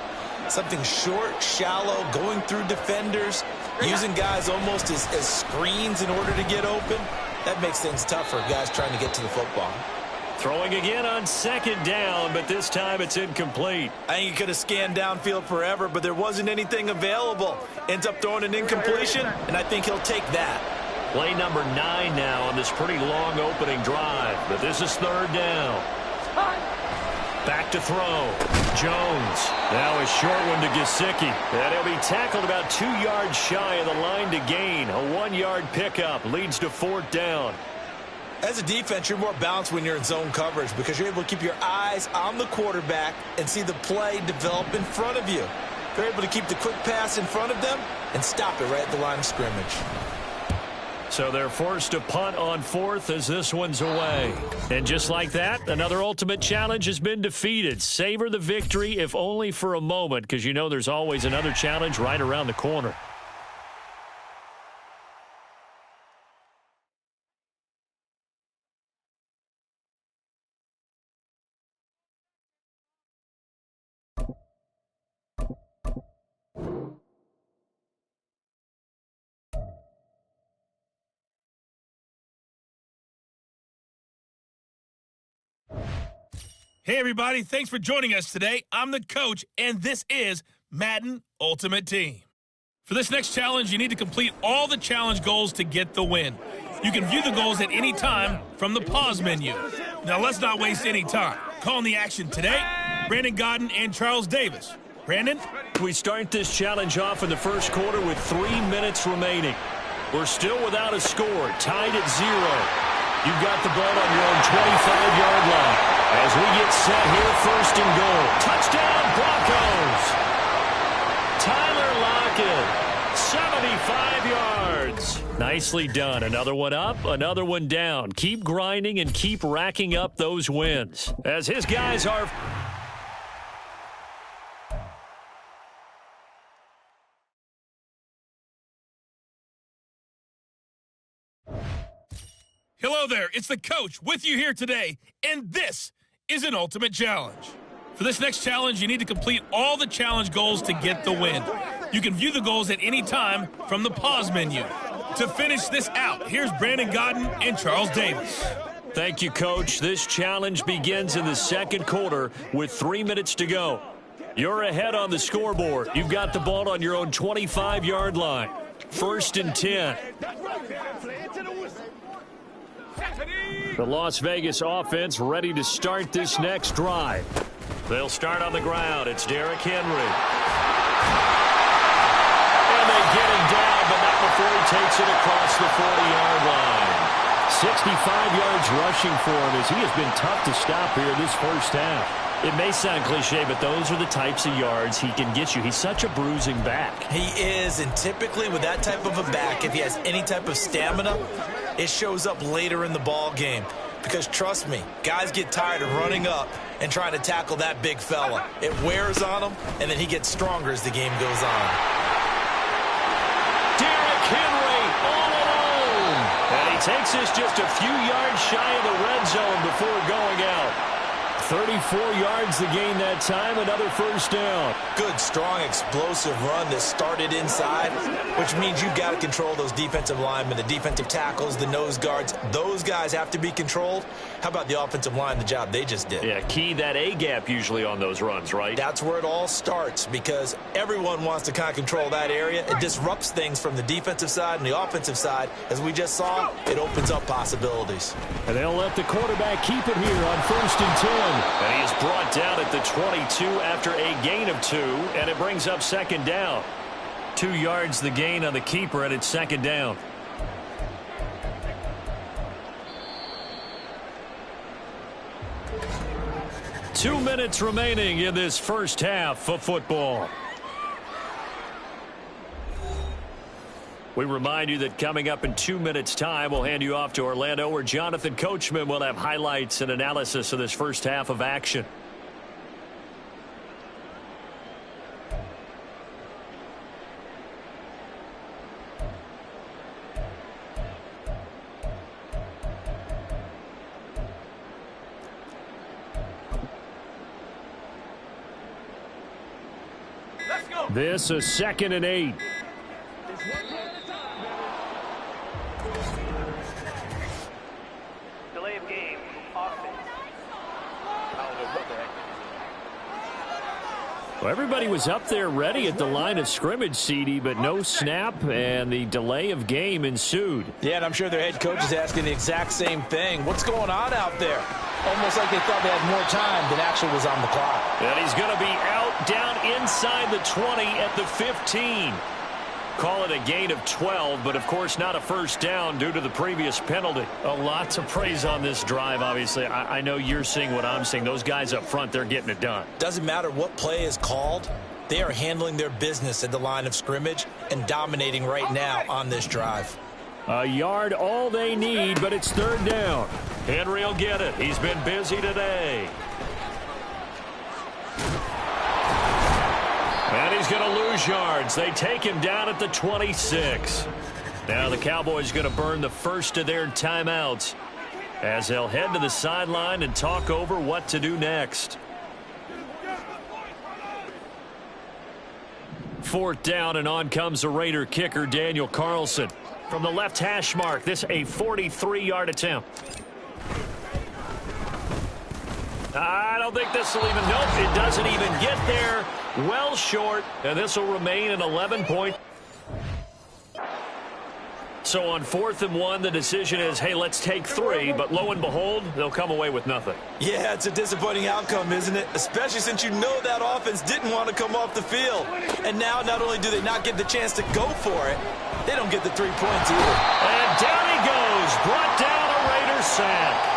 something short, shallow, going through defenders, using guys almost as screens in order to get open, that makes things tough for guys trying to get to the football. Throwing again on 2nd down, but this time it's incomplete. I think he could have scanned downfield forever, but there wasn't anything available. Ends up throwing an incompletion, and I think he'll take that. Play number 9 now on this pretty long opening drive, but this is 3rd down. Back to throw. Jones. Now a short one to Gesicki. And he'll be tackled about 2 yards shy of the line to gain. A 1-yard pickup leads to 4th down. As a defense, you're more balanced when you're in zone coverage because you're able to keep your eyes on the quarterback and see the play develop in front of you. You're able to keep the quick pass in front of them and stop it right at the line of scrimmage. So they're forced to punt on 4th as this one's away. And just like that, another ultimate challenge has been defeated. Savor the victory, if only for a moment, because you know there's always another challenge right around the corner. Hey, everybody. Thanks for joining us today. I'm the coach, and this is Madden Ultimate Team. For this next challenge, you need to complete all the challenge goals to get the win. You can view the goals at any time from the pause menu. Now, let's not waste any time. Calling the action today, Brandon Godden and Charles Davis. Brandon? We start this challenge off in the first quarter with 3 minutes remaining. We're still without a score, tied at 0. You've got the ball on your own 25-yard line. As we get set here, 1st and goal. Touchdown, Broncos. Tyler Lockett, 75 yards. Nicely done. Another one up, another one down. Keep grinding and keep racking up those wins. As his guys are... Hello there, it's the coach with you here today, and this is an ultimate challenge. For this next challenge, you need to complete all the challenge goals to get the win. You can view the goals at any time from the pause menu. To finish this out, here's Brandon Godden and Charles Davis. Thank you, Coach. This challenge begins in the second quarter with 3 minutes to go. You're ahead on the scoreboard. You've got the ball on your own 25-yard line. 1st and 10. The Las Vegas offense ready to start this next drive. They'll start on the ground. It's Derrick Henry. And they get him down, but not before he takes it across the 40-yard line. 65 yards rushing for him as he has been tough to stop here this first half. It may sound cliche, but those are the types of yards he can get you. He's such a bruising back. He is, and typically with that type of a back, if he has any type of stamina, it shows up later in the ball game. Because trust me, guys get tired of running up and trying to tackle that big fella. It wears on him, and then he gets stronger as the game goes on. Derrick Henry all alone. And he takes this just a few yards shy of the red zone before going out. 34 yards to gain that time, another first down. Good, strong, explosive run that started inside, which means you've got to control those defensive linemen, the defensive tackles, the nose guards. Those guys have to be controlled. How about the offensive line, the job they just did? Yeah, key that A-gap usually on those runs, right? That's where it all starts because everyone wants to kind of control that area. It disrupts things from the defensive side and the offensive side. As we just saw, it opens up possibilities. And they'll let the quarterback keep it here on 1st and 10. And he is brought down at the 22 after a gain of 2, and it brings up 2nd down. 2 yards the gain on the keeper, and it's 2nd down. Two minutes remaining in this first half of football. We remind you that coming up in 2 minutes' time, we'll hand you off to Orlando, where Jonathan Coachman will have highlights and analysis of this first half of action. This is 2nd and 8. Delay of game, offense. Well, everybody was up there ready at the line of scrimmage, CD, but no snap, and the delay of game ensued. Yeah, and I'm sure their head coach is asking the exact same thing. What's going on out there? Almost like they thought they had more time than actually was on the clock. And he's going to be out down inside the 20 at the 15. Call it a gain of 12, but of course not a first down due to the previous penalty. A lot to praise on this drive, obviously. I know you're seeing what I'm seeing. Those guys up front, they're getting it done. Doesn't matter what play is called. They are handling their business at the line of scrimmage and dominating right now on this drive. A yard all they need, but it's 3rd down. Henry will get it. He's been busy today. And he's going to lose yards. They take him down at the 26. Now the Cowboys going to burn the first of their timeouts as they'll head to the sideline and talk over what to do next. 4th down, and on comes the Raider kicker, Daniel Carlson. From the left hash mark, this a 43-yard attempt. I don't think this will even, nope, it doesn't even get there. Well short, and this will remain an 11-point. So on 4th and 1, the decision is, hey, let's take 3, but lo and behold, they'll come away with nothing. Yeah, it's a disappointing outcome, isn't it? Especially since you know that offense didn't want to come off the field. And now not only do they not get the chance to go for it, they don't get the 3 points either. And down he goes, brought down a Raider sack.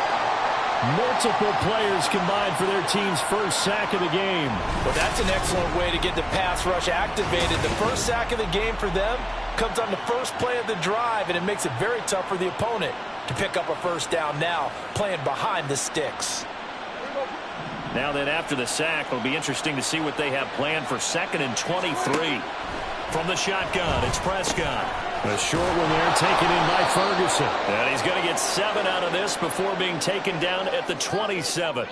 Multiple players combined for their team's first sack of the game. Well, that's an excellent way to get the pass rush activated. The first sack of the game for them comes on the first play of the drive, and it makes it very tough for the opponent to pick up a first down now, playing behind the sticks. Now then, after the sack, it'll be interesting to see what they have planned for 2nd and 23. From the shotgun, it's Prescott. A short one there, taken in by Ferguson. And he's going to get 7 out of this before being taken down at the 27.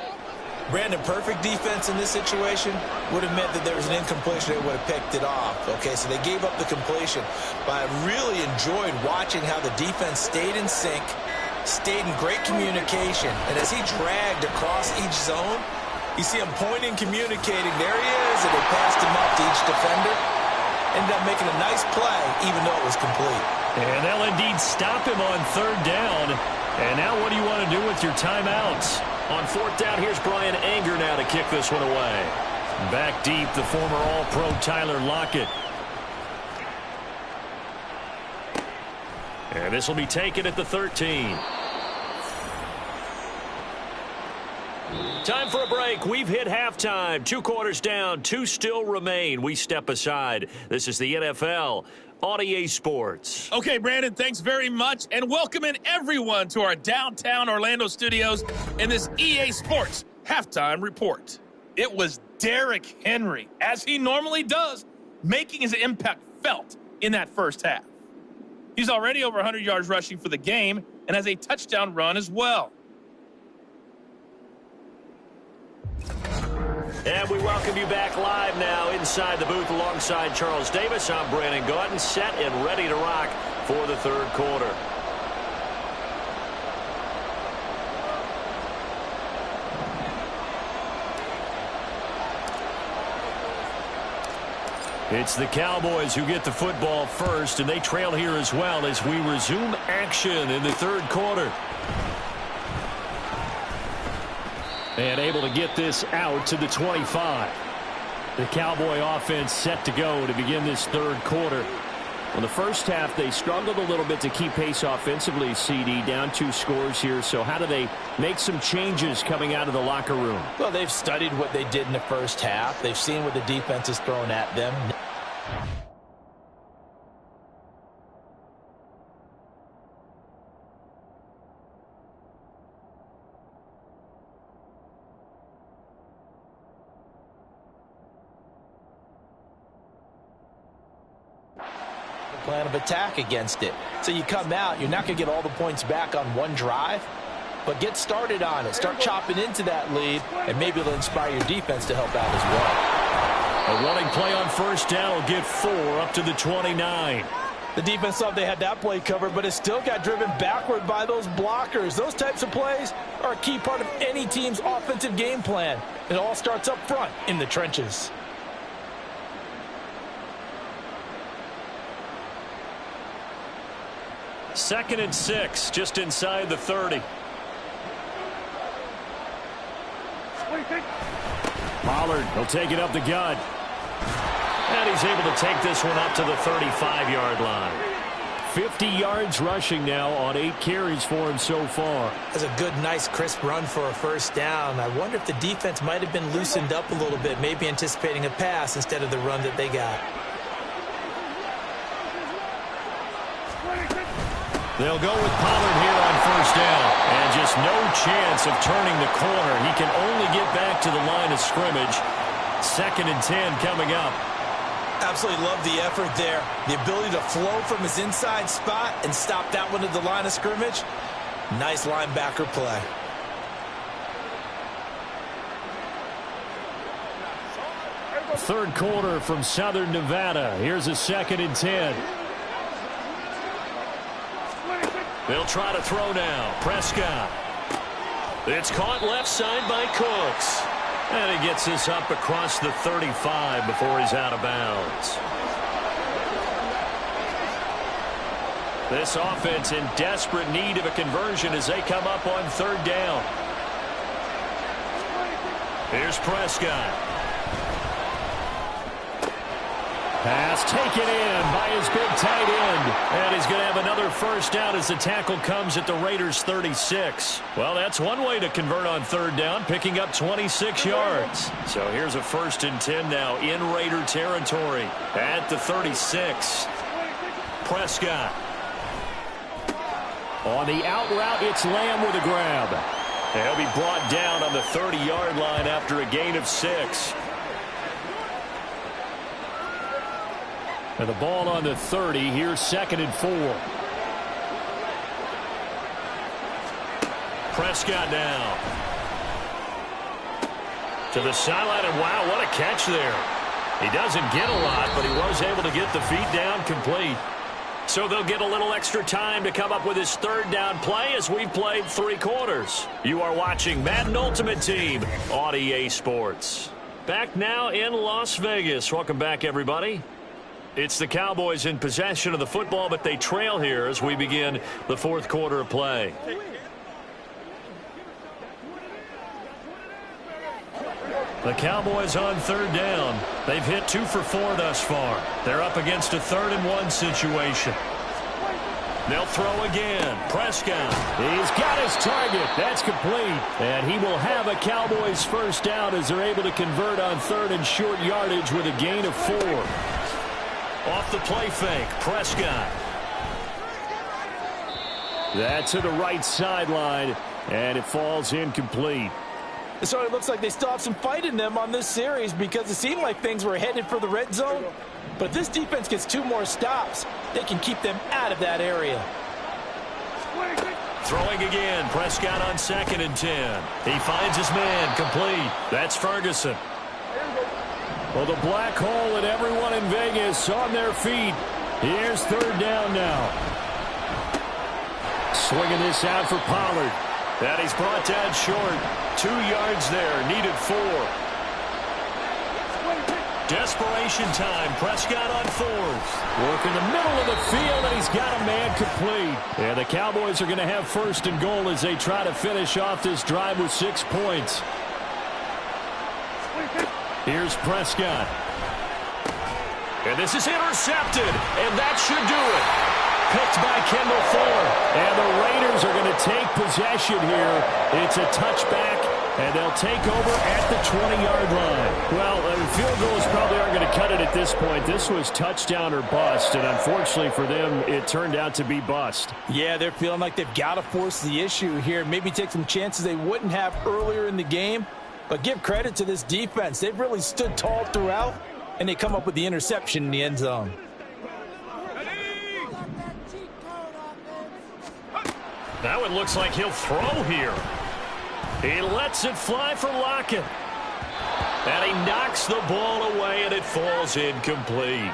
Brandon, perfect defense in this situation would have meant that there was an incompletion. They would have picked it off. Okay, so they gave up the completion. But I really enjoyed watching how the defense stayed in sync, stayed in great communication. And as he dragged across each zone, you see him pointing, communicating. There he is, and they passed him up to each defender. Ended up making a nice play, even though it was complete. And they'll indeed stop him on third down. And now what do you want to do with your timeouts? On fourth down, here's Brian Anger now to kick this one away. Back deep, the former All-Pro Tyler Lockett. And this will be taken at the 13. Time for a break. We've hit halftime. 2 quarters down. 2 still remain. We step aside. This is the NFL on EA Sports. Okay, Brandon, thanks very much. And welcome in everyone to our downtown Orlando studios in this EA Sports halftime report. It was Derrick Henry, as he normally does, making his impact felt in that first half. He's already over 100 yards rushing for the game and has a touchdown run as well. And we welcome you back live now inside the booth alongside Charles Davis. I'm Brandon Gaudin, set and ready to rock for the third quarter. It's the Cowboys who get the football first, and they trail here as well as we resume action in the third quarter. And able to get this out to the 25. The Cowboy offense set to go to begin this third quarter. In the first half, they struggled a little bit to keep pace offensively, CD, down 2 scores here. So how do they make some changes coming out of the locker room? Well, they've studied what they did in the first half. They've seen what the defense has thrown at them. Plan of attack against it. So you come out, you're not going to get all the points back on one drive, but get started on it. Start chopping into that lead, and maybe it'll inspire your defense to help out as well. A running play on first down will get 4 up to the 29. The defense thought they had that play covered, but it still got driven backward by those blockers. Those types of plays are a key part of any team's offensive game plan. It all starts up front in the trenches. Second and 6, just inside the 30. Pollard will take it up the gut. And he's able to take this one up to the 35-yard line. 50 yards rushing now on 8 carries for him so far. That's a good, nice, crisp run for a first down. I wonder if the defense might have been loosened up a little bit, maybe anticipating a pass instead of the run that they got. They'll go with Pollard here on first down. And just no chance of turning the corner. He can only get back to the line of scrimmage. 2nd and 10 coming up. Absolutely love the effort there. The ability to flow from his inside spot and stop that one at the line of scrimmage. Nice linebacker play. Third quarter from Southern Nevada. Here's a 2nd and 10. They'll try to throw now. Prescott. It's caught left side by Cooks. And he gets this up across the 35 before he's out of bounds. This offense in desperate need of a conversion as they come up on third down. Here's Prescott. Pass taken in by his big tight end. And he's going to have another first down as the tackle comes at the Raiders' 36. Well, that's one way to convert on third down, picking up 26 yards. So here's a 1st and 10 now in Raider territory at the 36. Prescott. On the out route, it's Lamb with a grab. He'll be brought down on the 30-yard line after a gain of 6. And the ball on the 30. Here's 2nd and 4. Prescott now. To the sideline, and wow, what a catch there. He doesn't get a lot, but he was able to get the feet down complete. So they'll get a little extra time to come up with his third down play as we've played 3 quarters. You are watching Madden Ultimate Team on EA Sports. Back now in Las Vegas. Welcome back, everybody. It's the Cowboys in possession of the football, but they trail here as we begin the 4th quarter of play. The Cowboys on 3rd down. They've hit 2 for 4 thus far. They're up against a 3rd and 1 situation. They'll throw again. Prescott. He's got his target. That's complete. And he will have a Cowboys first down as they're able to convert on 3rd and short yardage with a gain of 4. Off the play fake. Prescott. That's to the right sideline, and it falls incomplete. So it looks like they still have some fight in them on this series because it seemed like things were headed for the red zone. But if this defense gets 2 more stops, they can keep them out of that area. Throwing again. Prescott on 2nd and 10. He finds his man. Complete. That's Ferguson. Well, the black hole and everyone in Vegas on their feet. Here's 3rd down now. Swinging this out for Pollard. That he's brought down short. 2 yards there. Needed 4. Desperation time. Prescott on 4th. Work in the middle of the field, and he's got a man complete. And the Cowboys are going to have 1st and goal as they try to finish off this drive with 6 points. Here's Prescott. And this is intercepted. And that should do it. Picked by Kendall Fuller. And the Raiders are going to take possession here. It's a touchback, and they'll take over at the 20-yard line. Well, field goals probably aren't going to cut it at this point. This was touchdown or bust, and unfortunately for them, it turned out to be bust. Yeah, they're feeling like they've got to force the issue here. Maybe take some chances they wouldn't have earlier in the game. But give credit to this defense. They've really stood tall throughout, and they come up with the interception in the end zone. Now it looks like he'll throw here. He lets it fly for Lockett. And he knocks the ball away, and it falls incomplete.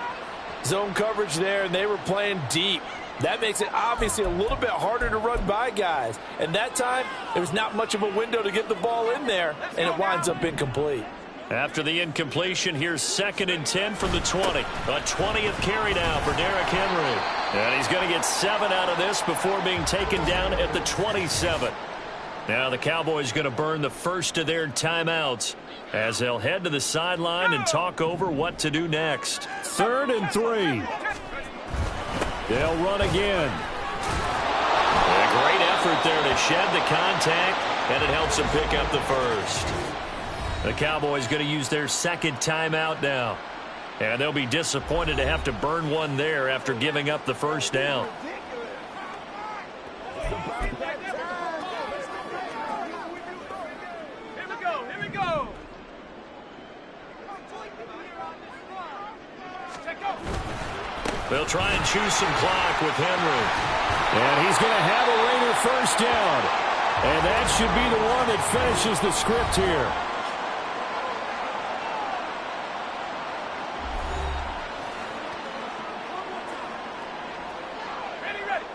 Zone coverage there, and they were playing deep. That makes it obviously a little bit harder to run by guys. And that time, there was not much of a window to get the ball in there, and it winds up incomplete. After the incompletion, here's 2nd and 10 from the 20. A 20th carry now for Derrick Henry. And he's going to get 7 out of this before being taken down at the 27. Now the Cowboys going to burn the first of their timeouts as they'll head to the sideline and talk over what to do next. 3rd and 3. They'll run again. A great effort there to shed the contact, and it helps them pick up the first. The Cowboys going to use their 2nd timeout now. And they'll be disappointed to have to burn one there after giving up the first down. Here we go. They'll try and choose some clock with Henry. And he's going to have a Raider first down. And that should be the one that finishes the script here.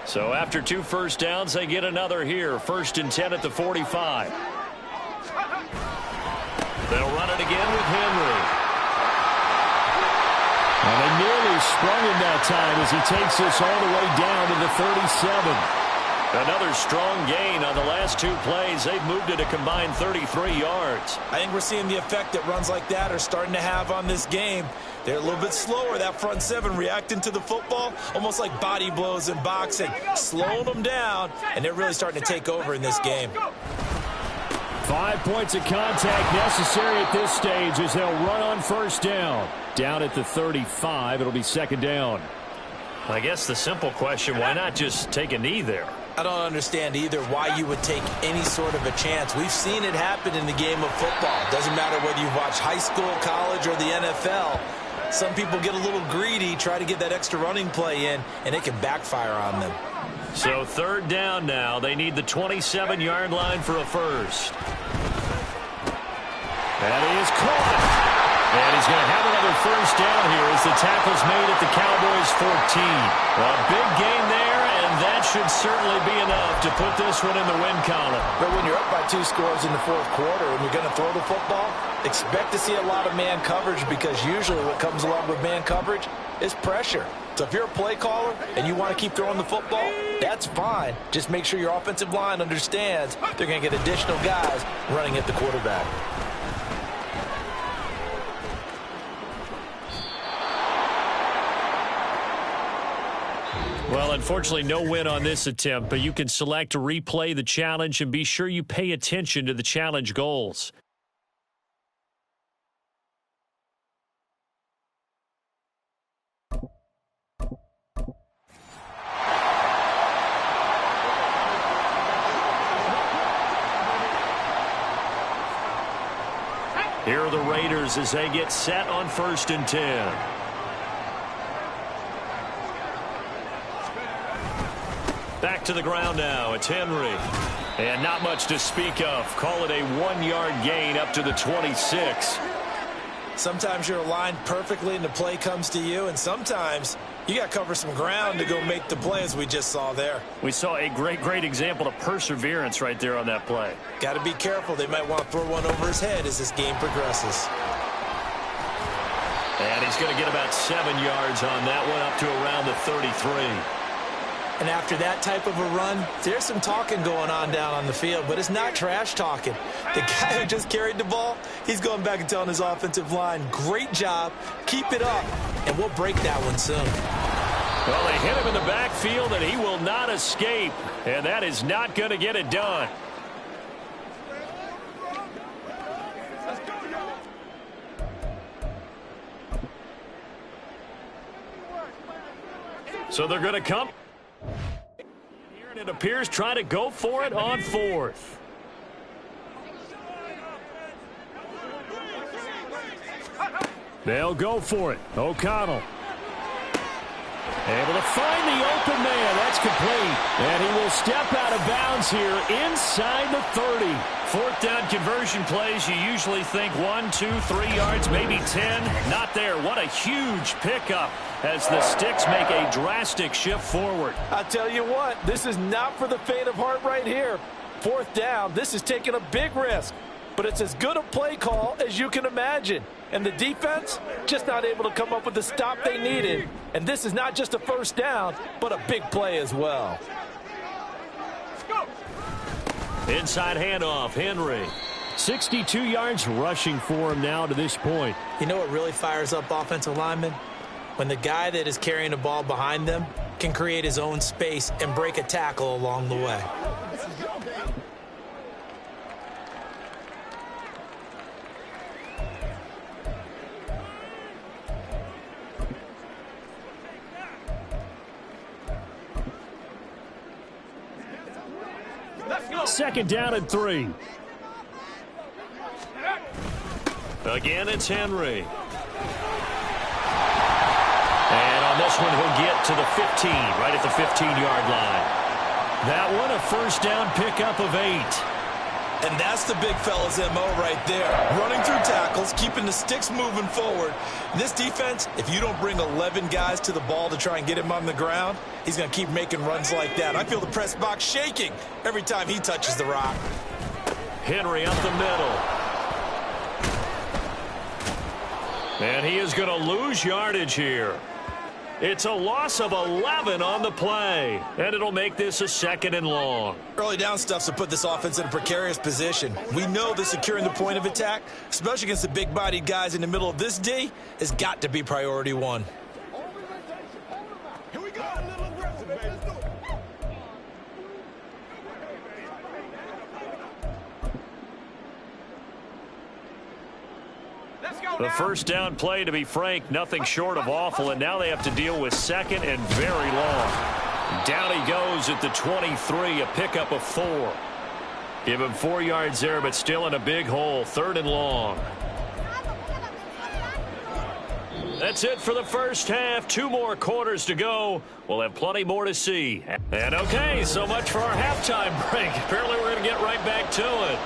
So after 2 first downs, they get another here. 1st and 10 at the 45. They'll run it again with Henry. And they nearly sprung him that time as he takes this all the way down to the 37. Another strong gain on the last 2 plays. They've moved it a combined 33 yards. I think we're seeing the effect that runs like that are starting to have on this game. They're a little bit slower, that front 7, reacting to the football, almost like body blows in boxing, slowing them down, and they're really starting to take over in this game. 5 points of contact necessary at this stage as they'll run on first down. Down at the 35, it'll be 2nd down. I guess the simple question, why not just take a knee there? I don't understand either why you would take any sort of a chance. We've seen it happen in the game of football. Doesn't matter whether you've watched high school, college, or the NFL. Some people get a little greedy, try to get that extra running play in, and it can backfire on them. So 3rd down now. They need the 27-yard line for a first. And he is caught. And he's going to have another first down here as the tackle's made at the Cowboys' 14. A big gain there, and that should certainly be enough to put this one in the win column. But when you're up by 2 scores in the fourth quarter and you're going to throw the football, expect to see a lot of man coverage, because usually what comes along with man coverage is pressure. So if you're a play caller and you want to keep throwing the football, that's fine. Just make sure your offensive line understands they're going to get additional guys running at the quarterback. Well, unfortunately, no win on this attempt, but you can select to replay the challenge and be sure you pay attention to the challenge goals. Here are the Raiders as they get set on 1st and 10. Back to the ground now. It's Henry. And not much to speak of. Call it a 1-yard gain up to the 26. Sometimes you're aligned perfectly and the play comes to you, and sometimes you got to cover some ground to go make the play, as we just saw there. We saw a great example of perseverance right there on that play. Got to be careful. They might want to throw one over his head as this game progresses. And he's going to get about 7 yards on that one, up to around the 33. And after that type of a run, there's some talking going on down on the field, but it's not trash talking. The guy who just carried the ball, he's going back and telling his offensive line, great job, keep it up, and we'll break that one soon. Well, they hit him in the backfield, and he will not escape, and that is not going to get it done. So they're going to come. Here, and it appears trying to go for it on 4th. They'll go for it. O'Connell. Able to find the open man. That's complete. And he will step out of bounds here inside the 30. 4th down conversion plays, you usually think 1, 2, 3 yards, maybe 10. Not there. What a huge pickup as the Sticks make a drastic shift forward. I tell you what, this is not for the faint of heart right here. 4th down, this is taking a big risk. But it's as good a play call as you can imagine. And the defense just not able to come up with the stop they needed. And this is not just a first down, but a big play as well. Inside handoff, Henry. 62 yards rushing for him now to this point. You know what really fires up offensive linemen? When the guy that is carrying the ball behind them can create his own space and break a tackle along the way. Second down and 3. Again, it's Henry. And on this one, he'll get to the 15, right at the 15-yard line. That one, a first down pickup of 8. And that's the big fella's MO right there. Running through tackles, keeping the sticks moving forward. This defense, if you don't bring 11 guys to the ball to try and get him on the ground, he's going to keep making runs like that. I feel the press box shaking every time he touches the rock. Henry up the middle. And he is going to lose yardage here. It's a loss of 11 on the play, and it'll make this a 2nd and long. Early down stuff's to put this offense in a precarious position. We know that securing the point of attack, especially against the big-bodied guys in the middle of this D, has got to be priority 1. Here we go. A little aggressive, baby. Let's do it. The first down play, to be frank, nothing short of awful, and now they have to deal with 2nd and very long. Down he goes at the 23, a pickup of 4. Give him 4 yards there, but still in a big hole. 3rd and long. That's it for the first half. 2 more quarters to go. We'll have plenty more to see. And okay, so much for our halftime break. Apparently we're going to get right back to it.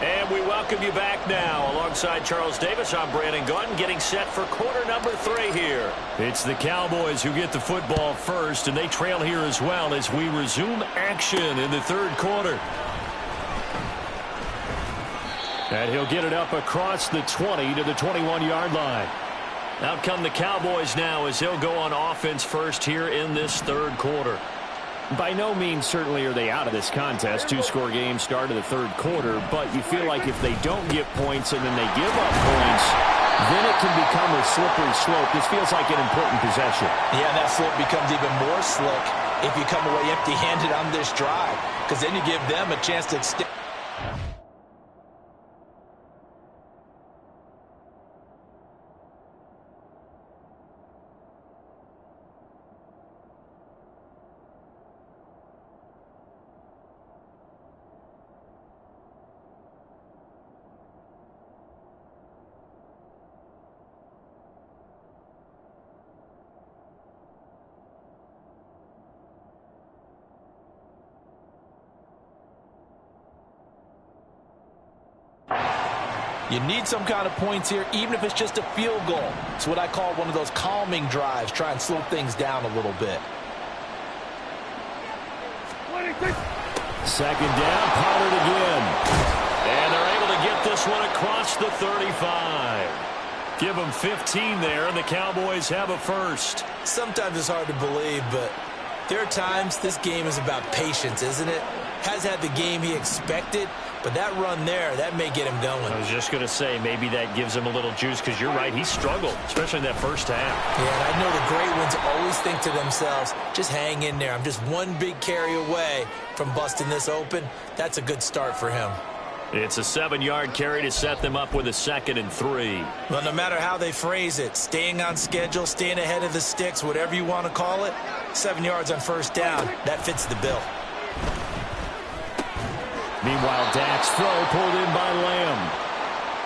And we welcome you back now. Alongside Charles Davis, I'm Brandon Gordon, getting set for quarter number 3 here. It's the Cowboys who get the football first, and they trail here as well as we resume action in the third quarter. And he'll get it up across the 20 to the 21-yard line. Out come the Cowboys now as they'll go on offense first here in this third quarter. By no means certainly are they out of this contest. 2-score game start of the third quarter, but you feel like if they don't get points and then they give up points, then it can become a slippery slope. This feels like an important possession. Yeah, and that slope becomes even more slick if you come away empty-handed on this drive, because then you give them a chance to extend. You need some kind of points here, even if it's just a field goal. It's what I call one of those calming drives. Try and slow things down a little bit. Second down, Pollard again. And they're able to get this one across the 35. Give them 15 there, and the Cowboys have a first. Sometimes it's hard to believe, but there are times this game is about patience, isn't it? Has had the game he expected, but that run there, that may get him going. I was just going to say, maybe that gives him a little juice, because you're right, he struggled, especially in that first half. Yeah, and I know the great ones always think to themselves, just hang in there. I'm just one big carry away from busting this open. That's a good start for him. It's a 7-yard carry to set them up with a 2nd and 3. Well, no matter how they phrase it, staying on schedule, staying ahead of the sticks, whatever you want to call it, 7 yards on first down, that fits the bill. Meanwhile, Dak's throw pulled in by Lamb.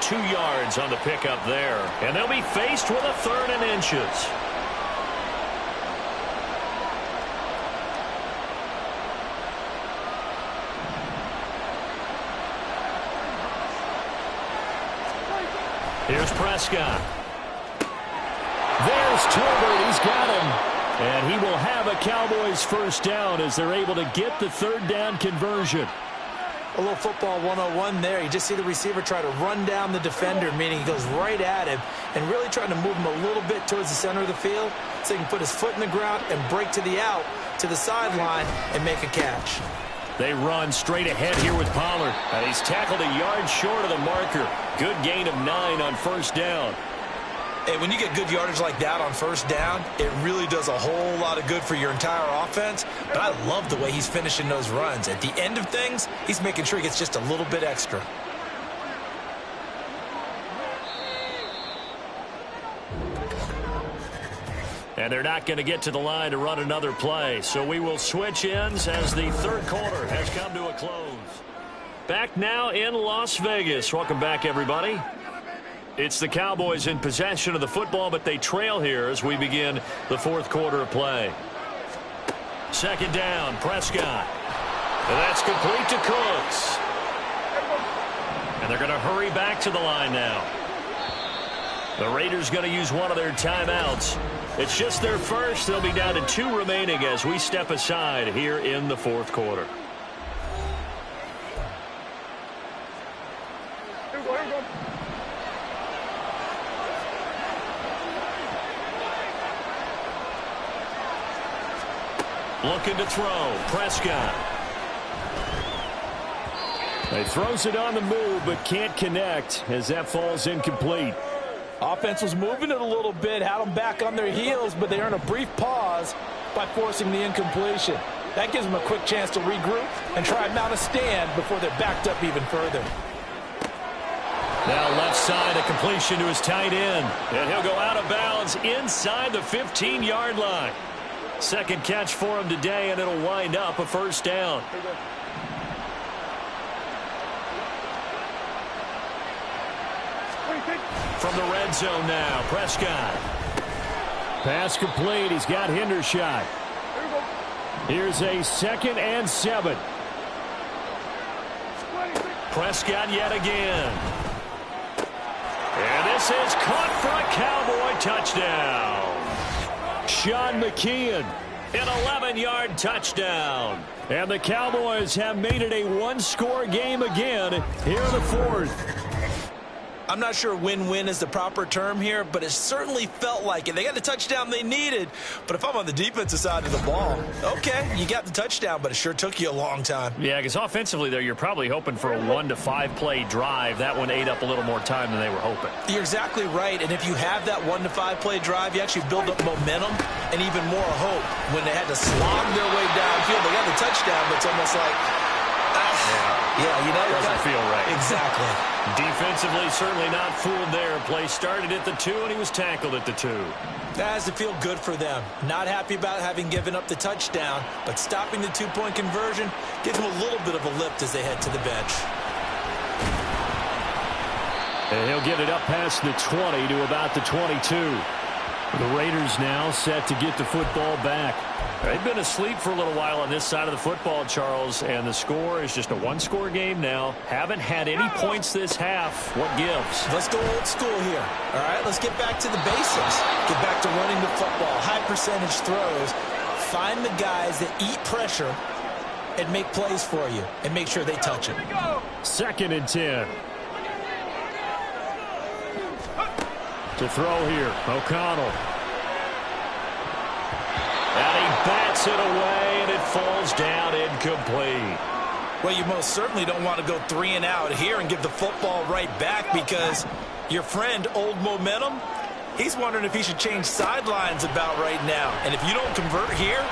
2 yards on the pickup there. And they'll be faced with a 3rd and inches. Here's Prescott. There's Tolbert. He's got him. And he will have a Cowboys first down as they're able to get the 3rd down conversion. A little football 101 there. You just see the receiver try to run down the defender, meaning he goes right at him and really trying to move him a little bit towards the center of the field so he can put his foot in the ground and break to the out, to the sideline, and make a catch. They run straight ahead here with Pollard. And he's tackled a yard short of the marker. Good gain of 9 on first down. Hey, when you get good yardage like that on first down, it really does a whole lot of good for your entire offense. But I love the way he's finishing those runs. At the end of things, he's making sure he gets just a little bit extra. And they're not going to get to the line to run another play. So we will switch ends as the third quarter has come to a close. Back now in Las Vegas. Welcome back, everybody. It's the Cowboys in possession of the football, but they trail here as we begin the fourth quarter of play. Second down, Prescott. And that's complete to Cooks. And they're going to hurry back to the line now. The Raiders going to use one of their timeouts. It's just their first. They'll be down to 2 remaining as we step aside here in the fourth quarter. Looking to throw, Prescott. He throws it on the move, but can't connect as that falls incomplete. Offense was moving it a little bit, had them back on their heels, but they earn a brief pause by forcing the incompletion. That gives them a quick chance to regroup and try and mount a stand before they're backed up even further. Now left side, a completion to his tight end. And he'll go out of bounds inside the 15-yard line. Second catch for him today, and it'll wind up a first down. From the red zone now, Prescott. Pass complete. He's got Hendershot. Here's a 2nd and 7. Prescott yet again. And this is caught for a Cowboy touchdown. Sean McKeon, an 11-yard touchdown. And the Cowboys have made it a one-score game again here in the fourth. I'm not sure win-win is the proper term here, but it certainly felt like it. They got the touchdown they needed, but if I'm on the defensive side of the ball, okay, you got the touchdown, but it sure took you a long time. Yeah, because offensively, there, you're probably hoping for a 1 to 5 play drive. That one ate up a little more time than they were hoping. You're exactly right, and if you have that 1 to 5 play drive, you actually build up momentum and even more hope. When they had to slog their way downfield, they got the touchdown, but it's almost like, yeah, you know, doesn't feel right. Exactly. Defensively, certainly not fooled there. Play started at the 2, and he was tackled at the 2. That has to feel good for them. Not happy about having given up the touchdown, but stopping the 2-point conversion gives them a little bit of a lift as they head to the bench. And he'll get it up past the 20 to about the 22. The Raiders now set to get the football back. They've been asleep for a little while on this side of the football, Charles, and the score is just a one-score game now. Haven't had any points this half. What gives? Let's go old school here. All right, let's get back to the basics. Get back to running the football, high percentage throws. Find the guys that eat pressure and make plays for you and make sure they touch it. 2nd and 10. To throw here, O'Connell. And he bats it away, and it falls down incomplete. Well, you most certainly don't want to go 3 and out here and give the football right back because your friend, Old Momentum, he's wondering if he should change sidelines about right now. And if you don't convert here,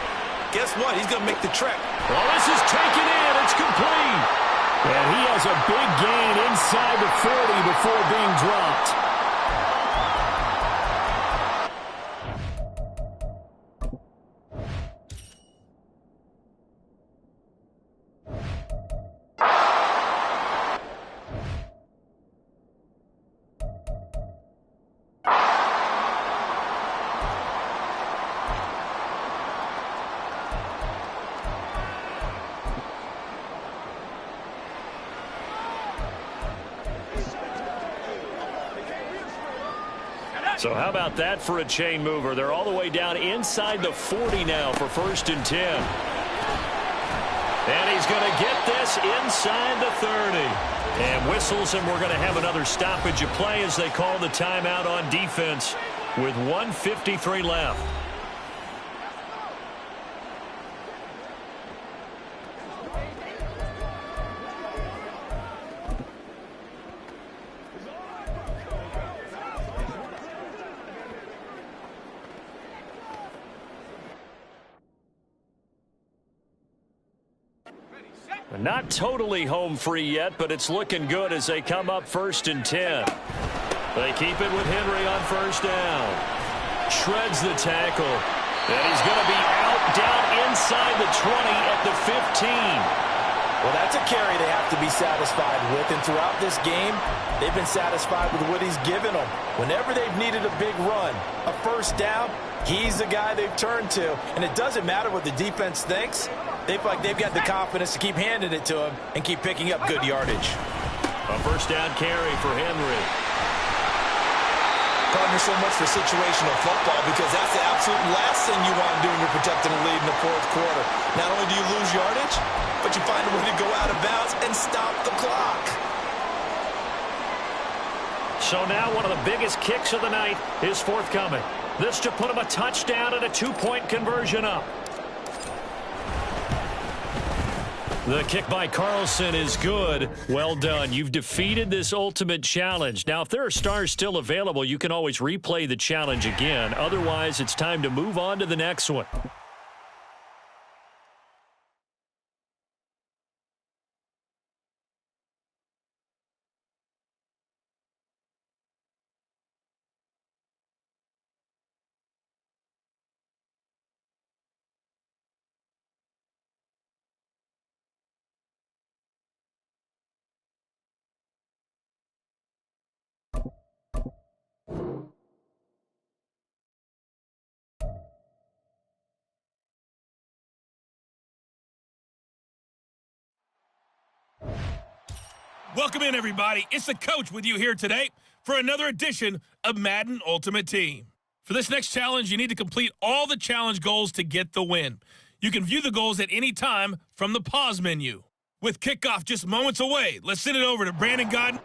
guess what? He's going to make the trek. Well, this is taken in. It's complete. And he has a big gain inside the 40 before being dropped. So how about that for a chain mover? They're all the way down inside the 40 now for 1st and 10. And he's going to get this inside the 30. And whistles, and we're going to have another stoppage of play as they call the timeout on defense with 1:53 left. Not totally home free yet, but it's looking good as they come up 1st and 10. They keep it with Henry on 1st down. Shreds the tackle. And he's going to be out down inside the 20 at the 15. Well, that's a carry they have to be satisfied with. And throughout this game, they've been satisfied with what he's given them. Whenever they've needed a big run, a 1st down, he's the guy they've turned to. And it doesn't matter what the defense thinks. They feel like they've got the confidence to keep handing it to him and keep picking up good yardage. A 1st down carry for Henry. Partner, so much for situational football because that's the absolute last thing you want to do when you're protecting a lead in the 4th quarter. Not only do you lose yardage, but you find a way to go out of bounds and stop the clock. So now one of the biggest kicks of the night is forthcoming. This to put him a touchdown and a 2-point conversion up. The kick by Carlson is good. Well done. You've defeated this ultimate challenge. Now, if there are stars still available, you can always replay the challenge again. Otherwise, it's time to move on to the next one. Welcome in, everybody. It's the coach with you here today for another edition of Madden Ultimate Team. For this next challenge, you need to complete all the challenge goals to get the win. You can view the goals at any time from the pause menu. With kickoff just moments away, let's send it over to Brandon Godden.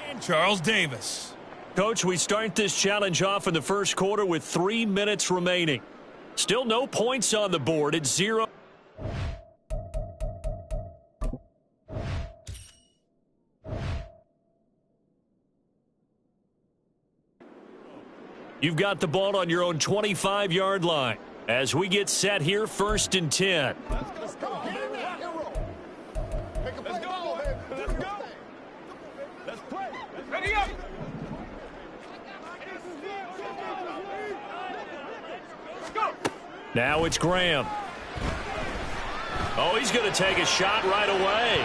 And Charles Davis. Coach, we start this challenge off in the first quarter with 3 minutes remaining. Still no points on the board. It's 0. You've got the ball on your own 25-yard line. As we get set here, 1st and 10. Let's go. Let's go. Let's go. Let's play. Ready up. Let's go. Now it's Graham. Oh, he's going to take a shot right away.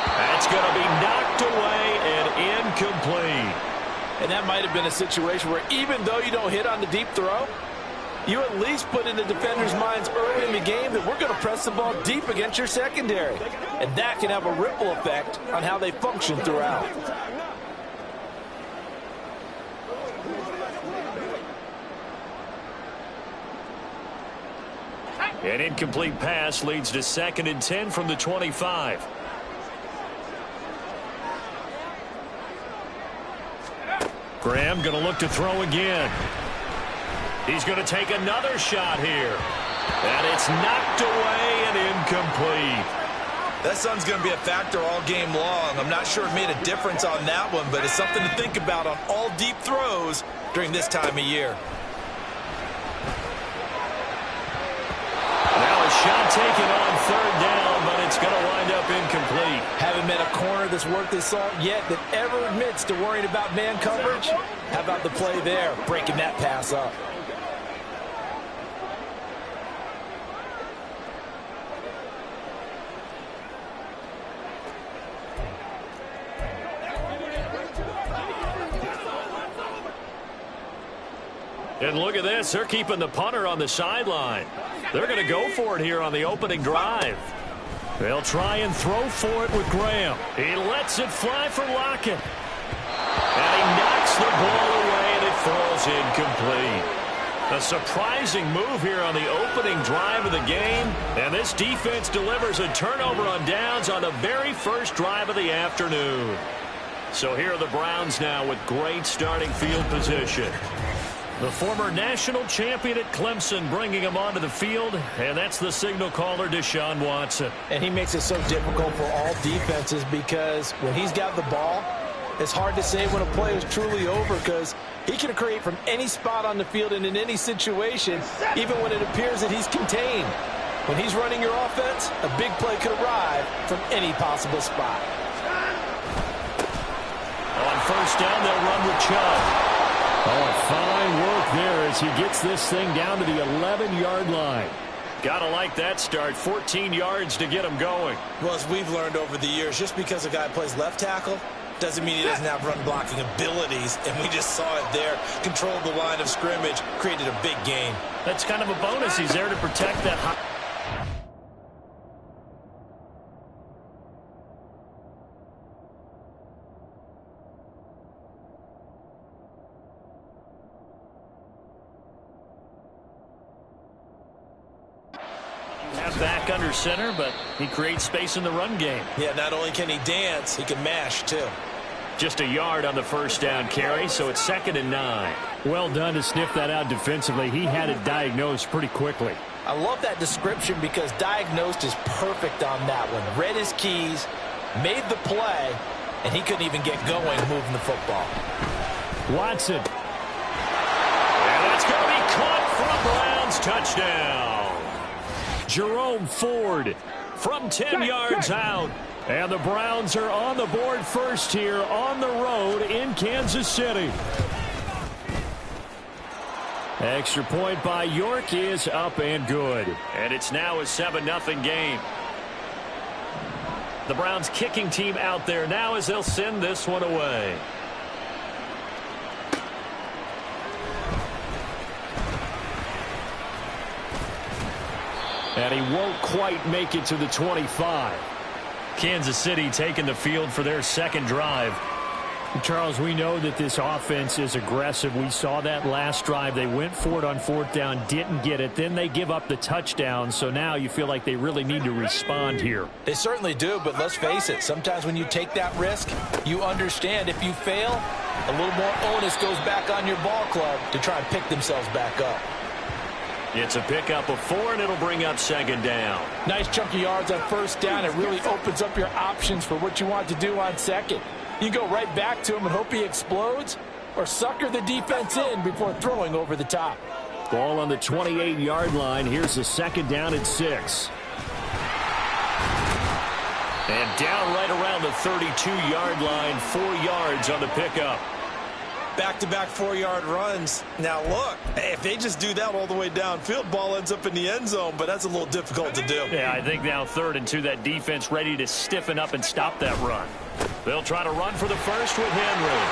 That's going to be knocked away and incomplete. And that might have been a situation where even though you don't hit on the deep throw, you at least put in the defenders' minds early in the game that we're going to press the ball deep against your secondary. And that can have a ripple effect on how they function throughout. An incomplete pass leads to 2nd and 10 from the 25. Graham going to look to throw again. He's going to take another shot here. And it's knocked away and incomplete. That sun's going to be a factor all game long. I'm not sure it made a difference on that one, but it's something to think about on all deep throws during this time of year. Now a shot taken on 3rd down, but it's going to wind up incomplete. Haven't met a corner that's worth his salt yet that ever admits to worrying about man coverage. How about the play there, breaking that pass up? And look at this. They're keeping the punter on the sideline. They're going to go for it here on the opening drive. They'll try and throw for it with Graham. He lets it fly for Lockett. And he knocks the ball away, and it falls incomplete. A surprising move here on the opening drive of the game. And this defense delivers a turnover on downs on the very first drive of the afternoon. So here are the Browns now with great starting field position. The former national champion at Clemson bringing him onto the field, and that's the signal caller, Deshaun Watson. And he makes it so difficult for all defenses because when he's got the ball, it's hard to say when a play is truly over because he can create from any spot on the field and in any situation, even when it appears that he's contained. When he's running your offense, a big play could arrive from any possible spot. On 1st down, they'll run with Chubb. Oh, fine work there as he gets this thing down to the 11-yard line. Gotta like that start. 14 yards to get him going. Well, as we've learned over the years, just because a guy plays left tackle Doesn't mean he doesn't have run-blocking abilities, and we just saw it there. Controlled the line of scrimmage, created a big gain. That's kind of a bonus. He's there to protect that high. Back under center, but he creates space in the run game. Yeah, not only can he dance, he can mash, too. Just a yard on the first down carry, so it's 2nd and 9. Well done to sniff that out defensively. He had it diagnosed pretty quickly. I love that description because diagnosed is perfect on that one. Read his keys, made the play, and he couldn't even get going moving the football. Watson. And that's going to be caught for a Browns touchdown. Jerome Ford from 10 yards out. And the Browns are on the board first here on the road in Kansas City. Extra point by York is up and good. And it's now a 7-0 game. The Browns kicking team out there now as they'll send this one away. And he won't quite make it to the 25. Kansas City taking the field for their second drive. Charles, we know that this offense is aggressive. We saw that last drive. They went for it on 4th down, didn't get it. Then they give up the touchdown. So now you feel like they really need to respond here. They certainly do, but let's face it. Sometimes when you take that risk, you understand if you fail, a little more onus goes back on your ball club to try and pick themselves back up. It's a pickup of 4, and it'll bring up 2nd down. Nice chunky yards on 1st down. It really opens up your options for what you want to do on 2nd. You go right back to him and hope he explodes, or sucker the defense in before throwing over the top. Ball on the 28-yard line. Here's the 2nd down and 6. And down right around the 32-yard line, 4 yards on the pickup. Back-to-back 4-yard runs. Now, look, if they just do that all the way downfield, ball ends up in the end zone, but that's a little difficult to do. Yeah, I think now 3rd and 2, that defense ready to stiffen up and stop that run. They'll try to run for the first with Henry.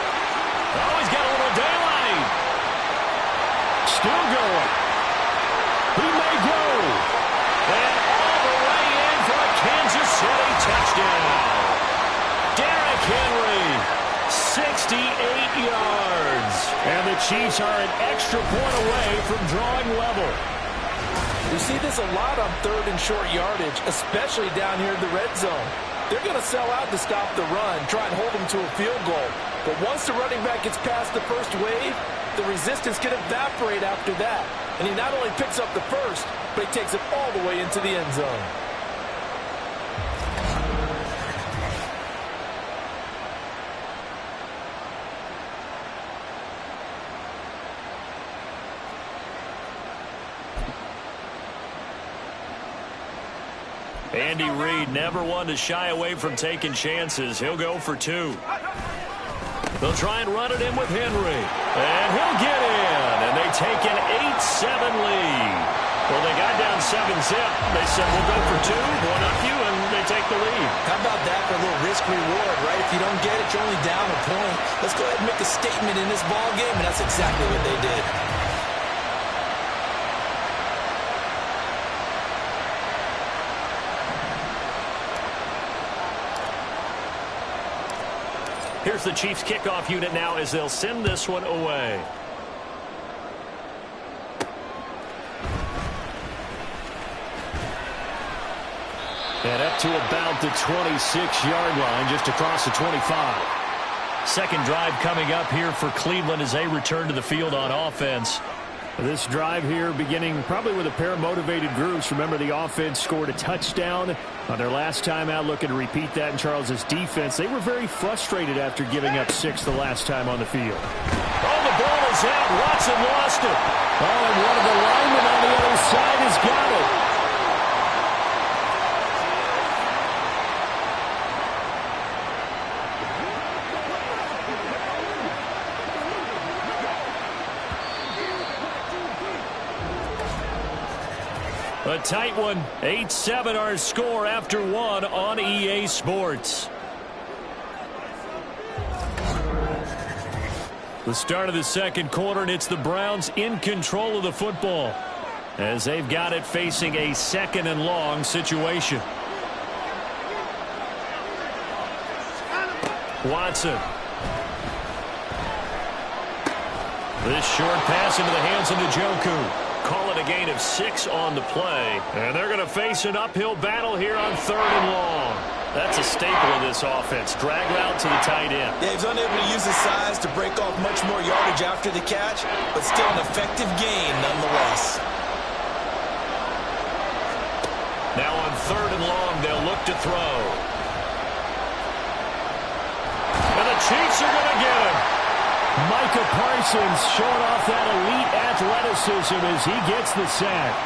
Oh, he's got a little daylight. Still going. He may go. And all the way in for a Kansas City touchdown. Derrick Henry, 68 yards. And the Chiefs are an extra point away from drawing level. We see this a lot on 3rd and short yardage, especially down here in the red zone. They're going to sell out to stop the run, try and hold them to a field goal. But once the running back gets past the first wave, the resistance can evaporate after that. And he not only picks up the first, but he takes it all the way into the end zone. Andy Reid never one to shy away from taking chances. He'll go for 2. They'll try and run it in with Henry. And he'll get in. And they take an 8-7 lead. Well, they got down 7-zip. They said, we'll go for 2, one up you, and they take the lead. How about that for a little risk-reward, right? If you don't get it, you're only down a point. Let's go ahead and make a statement in this ball game, and that's exactly what they did. Here's the Chiefs kickoff unit now as they'll send this one away. And up to about the 26-yard line, just across the 25. Second drive coming up here for Cleveland as they return to the field on offense. This drive here beginning probably with a pair of motivated groups. Remember, the offense scored a touchdown on their last time out, looking to repeat that in Charles's defense. They were very frustrated after giving up 6 the last time on the field. Oh, the ball is out. Watson lost it. Oh, and one of the linemen on the other side has got it. A tight one. 8-7 our score after 1 on EA Sports. The start of the second quarter, and it's the Browns in control of the football as they've got it facing a second and long situation. Watson. This short pass into the hands of Njoku. Call it a gain of 6 on the play. And they're going to face an uphill battle here on 3rd and long. That's a staple of this offense. Drag route to the tight end. Yeah, he's unable to use his size to break off much more yardage after the catch, but still an effective gain nonetheless. Now on 3rd and long, they'll look to throw. And the Chiefs are going to get him. Micah Parsons showing off that elite athleticism as he gets the sack.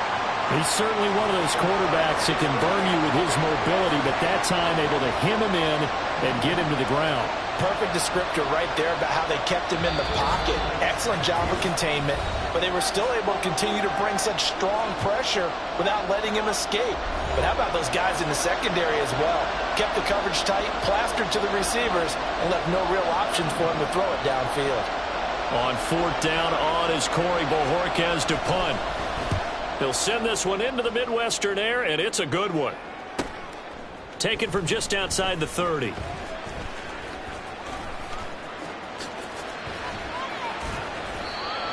He's certainly one of those quarterbacks that can burn you with his mobility, but that time able to hem him in and get him to the ground. Perfect descriptor right there about how they kept him in the pocket. Excellent job of containment, but they were still able to continue to bring such strong pressure without letting him escape. But how about those guys in the secondary as well? Kept the coverage tight, plastered to the receivers, and left no real options for him to throw it downfield. On 4th down on is Corey Bojorquez to punt. He'll send this one into the Midwestern air, and it's a good one. Taken from just outside the 30.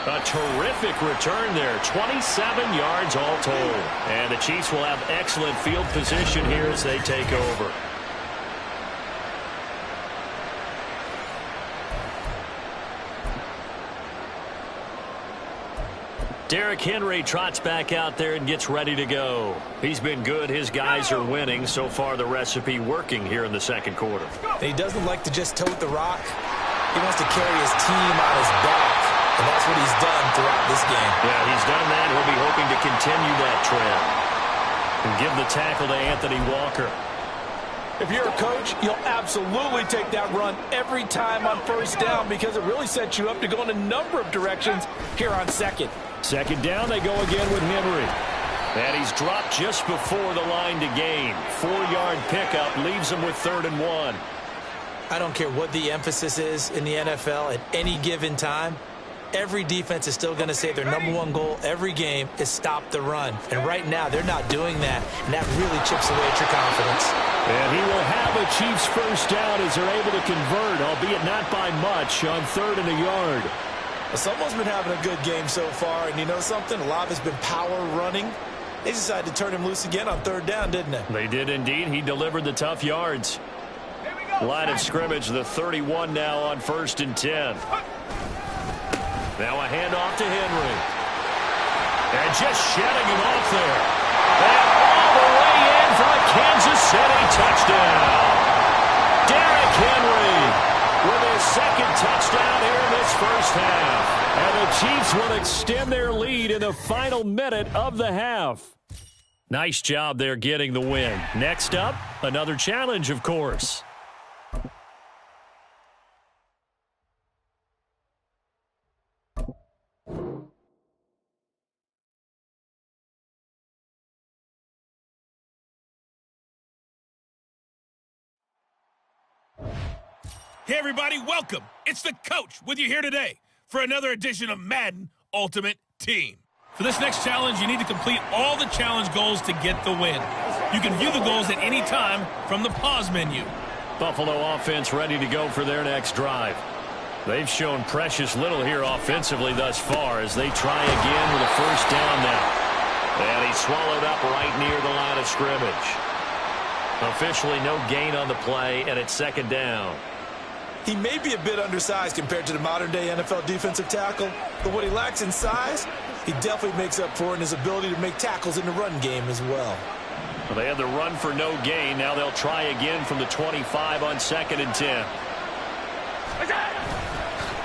A terrific return there. 27 yards all told. And the Chiefs will have excellent field position here as they take over. Derrick Henry trots back out there and gets ready to go. He's been good. His guys are winning. So far, the recipe working here in the second quarter. He doesn't like to just tote the rock. He wants to carry his team on his back, and that's what he's done throughout this game. Yeah, he's done that. He'll be hoping to continue that trend. And give the tackle to Anthony Walker. If you're a coach, you'll absolutely take that run every time on 1st down because it really sets you up to go in a number of directions here on 2nd. 2nd down, they go again with Henry. And he's dropped just before the line to gain. 4-yard pickup leaves him with 3rd and 1. I don't care what the emphasis is in the NFL at any given time. Every defense is still going to say their #1 goal every game is stop the run. And right now, they're not doing that, and that really chips away at your confidence. And he will have a Chiefs 1st down as they're able to convert, albeit not by much, on 3rd and a yard. Someone's been having a good game so far, and you know something? A lot of it's been power running. They decided to turn him loose again on 3rd down, didn't they? They did indeed. He delivered the tough yards. Line of scrimmage, the 31 now on 1st and 10. Now a handoff to Henry. And just shedding him off there. And all the way in for a Kansas City touchdown. Derrick Henry with his 2nd touchdown here in this 1st half. And the Chiefs will extend their lead in the final minute of the half. Nice job there getting the win. Next up, another challenge, of course. Hey, everybody, welcome. It's the coach with you here today for another edition of Madden Ultimate Team. For this next challenge, you need to complete all the challenge goals to get the win. You can view the goals at any time from the pause menu. Buffalo offense ready to go for their next drive. They've shown precious little here offensively thus far as they try again with a 1st down now. And he's swallowed up right near the line of scrimmage. Officially no gain on the play, and it's 2nd down. He may be a bit undersized compared to the modern-day NFL defensive tackle, but what he lacks in size, he definitely makes up for in his ability to make tackles in the run game as well. Well, they had the run for no gain. Now they'll try again from the 25 on 2nd and 10.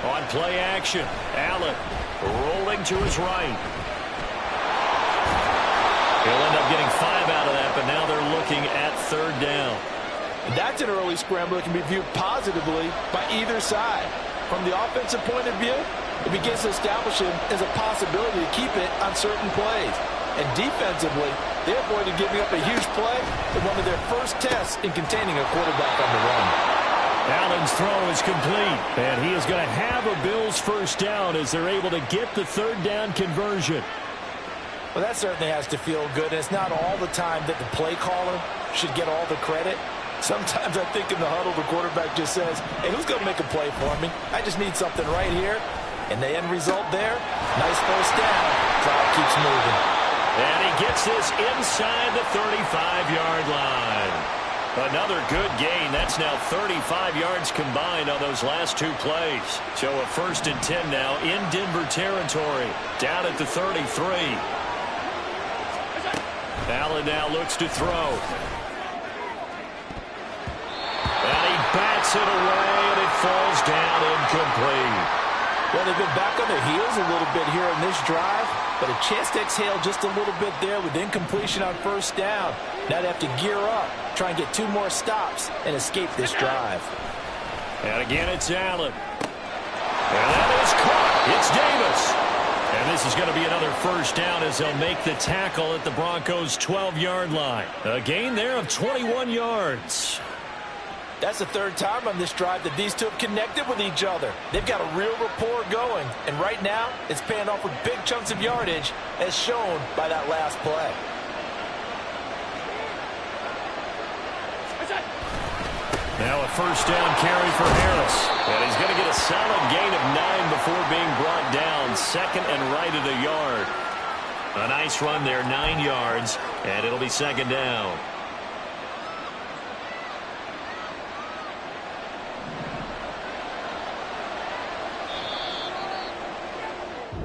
On play action, Allen rolling to his right. He'll end up getting 5 out of that, but now they're looking at 3rd down. And that's an early scramble that can be viewed positively by either side. From the offensive point of view, it begins to establish him as a possibility to keep it on certain plays. And defensively, they avoided giving up a huge play in one of their first tests in containing a quarterback on the run. Allen's throw is complete, and he is going to have a Bills first down as they're able to get the third down conversion. Well, that certainly has to feel good. And it's not all the time that the play caller should get all the credit. Sometimes I think in the huddle, the quarterback just says, hey, who's going to make a play for me? I just need something right here. And the end result there, nice first down. Clock keeps moving. And he gets this inside the 35-yard line. Another good gain. That's now 35 yards combined on those last two plays. So a 1st and 10 now in Denver territory. Down at the 33. Allen now looks to throw. And he bats it away, and it falls down incomplete. Well, they've been back on their heels a little bit here in this drive, but a chance to exhale just a little bit there with incompletion on first down. Now they have to gear up, try and get 2 more stops, and escape this drive. And again, it's Allen. And that is caught. It's Davis. And this is going to be another first down as they'll make the tackle at the Broncos' 12-yard line. A gain there of 21 yards. That's the 3rd time on this drive that these two have connected with each other. They've got a real rapport going. And right now, it's paying off with big chunks of yardage, as shown by that last play. Now a first down carry for Harris. And he's going to get a solid gain of 9 before being brought down. 2nd and right at a yard. A nice run there, 9 yards. And it'll be 2nd down.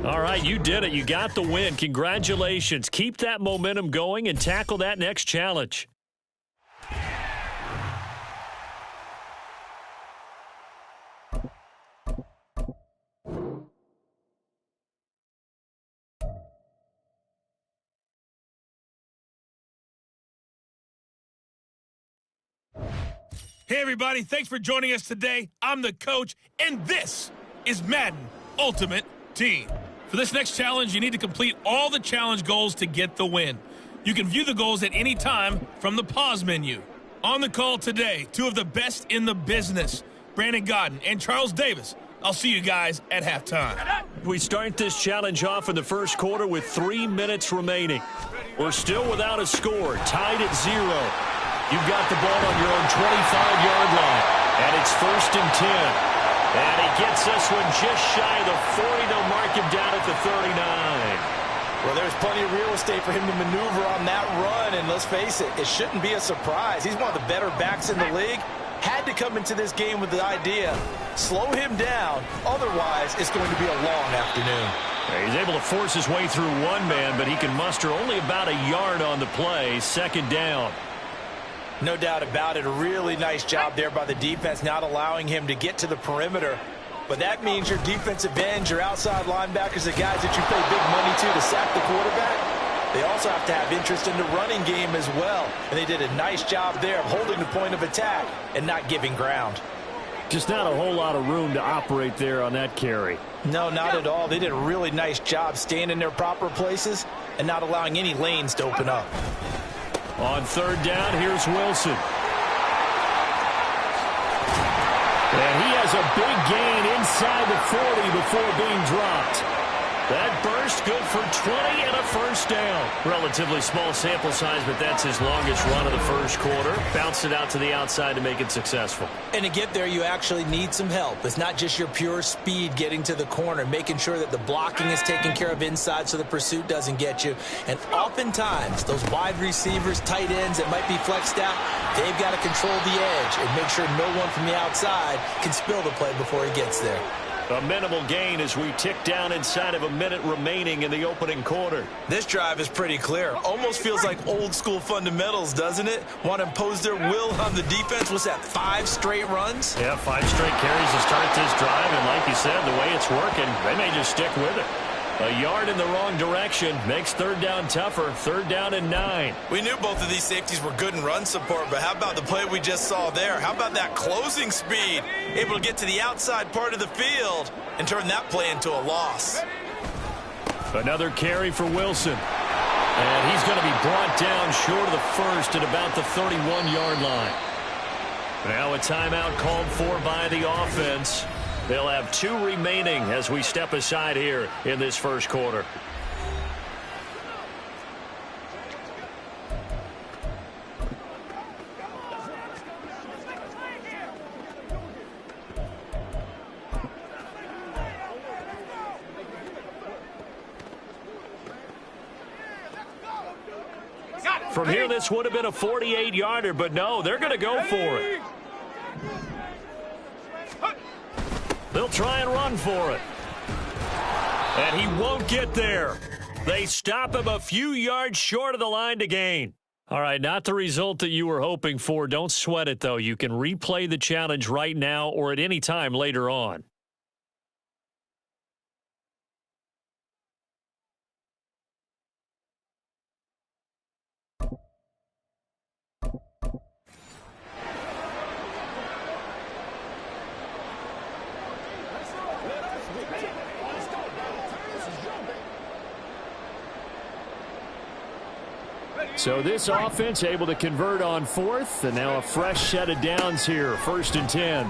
All right, you did it. You got the win. Congratulations. Keep that momentum going and tackle that next challenge. Hey, everybody. Thanks for joining us today. I'm the coach, and this is Madden Ultimate Team. For this next challenge, you need to complete all the challenge goals to get the win. You can view the goals at any time from the pause menu. On the call today, 2 of the best in the business, Brandon Godden and Charles Davis. I'll see you guys at halftime. We start this challenge off in the first quarter with 3 minutes remaining. We're still without a score, tied at 0. You've got the ball on your own 25-yard line, and it's 1st and 10. And he gets this one just shy of the 40. They'll mark him down at the 39. Well, there's plenty of real estate for him to maneuver on that run, and let's face it, it shouldn't be a surprise. He's one of the better backs in the league. Had to come into this game with the idea, slow him down, otherwise it's going to be a long afternoon. He's able to force his way through one man, but he can muster only about a yard on the play. 2nd down. No doubt about it. A really nice job there by the defense, not allowing him to get to the perimeter. But that means your defensive ends, your outside linebackers, the guys that you pay big money to sack the quarterback, they also have to have interest in the running game as well. And they did a nice job there of holding the point of attack and not giving ground. Just not a whole lot of room to operate there on that carry. No, not at all. They did a really nice job staying in their proper places and not allowing any lanes to open up. On 3rd down, here's Wilson. And he has a big gain inside the 40 before being dropped. That burst good for 20 and a first down. Relatively small sample size, but that's his longest run of the first quarter. Bounced it out to the outside to make it successful. And to get there, you actually need some help. It's not just your pure speed getting to the corner, making sure that the blocking is taken care of inside so the pursuit doesn't get you. And oftentimes, those wide receivers, tight ends that might be flexed out, they've got to control the edge and make sure no one from the outside can spill the play before he gets there. A minimal gain as we tick down inside of a minute remaining in the opening quarter. This drive is pretty clear. Almost feels like old school fundamentals, doesn't it? Want to impose their will on the defense. What's that, 5 straight runs? Yeah, 5 straight carries to start this drive. And like you said, the way it's working, they may just stick with it. A yard in the wrong direction makes 3rd down tougher. 3rd down and 9. We knew both of these safeties were good in run support, but how about the play we just saw there? How about that closing speed? Able to get to the outside part of the field and turn that play into a loss. Another carry for Wilson. And he's going to be brought down short of the first at about the 31-yard line. Now a timeout called for by the offense. They'll have 2 remaining as we step aside here in this first quarter. From here, this would have been a 48-yarder, but no, they're going to go for it. They'll try and run for it. And he won't get there. They stop him a few yards short of the line to gain. All right, not the result that you were hoping for. Don't sweat it, though. You can replay the challenge right now or at any time later on. So this offense able to convert on 4th, and now a fresh set of downs here, 1st and 10.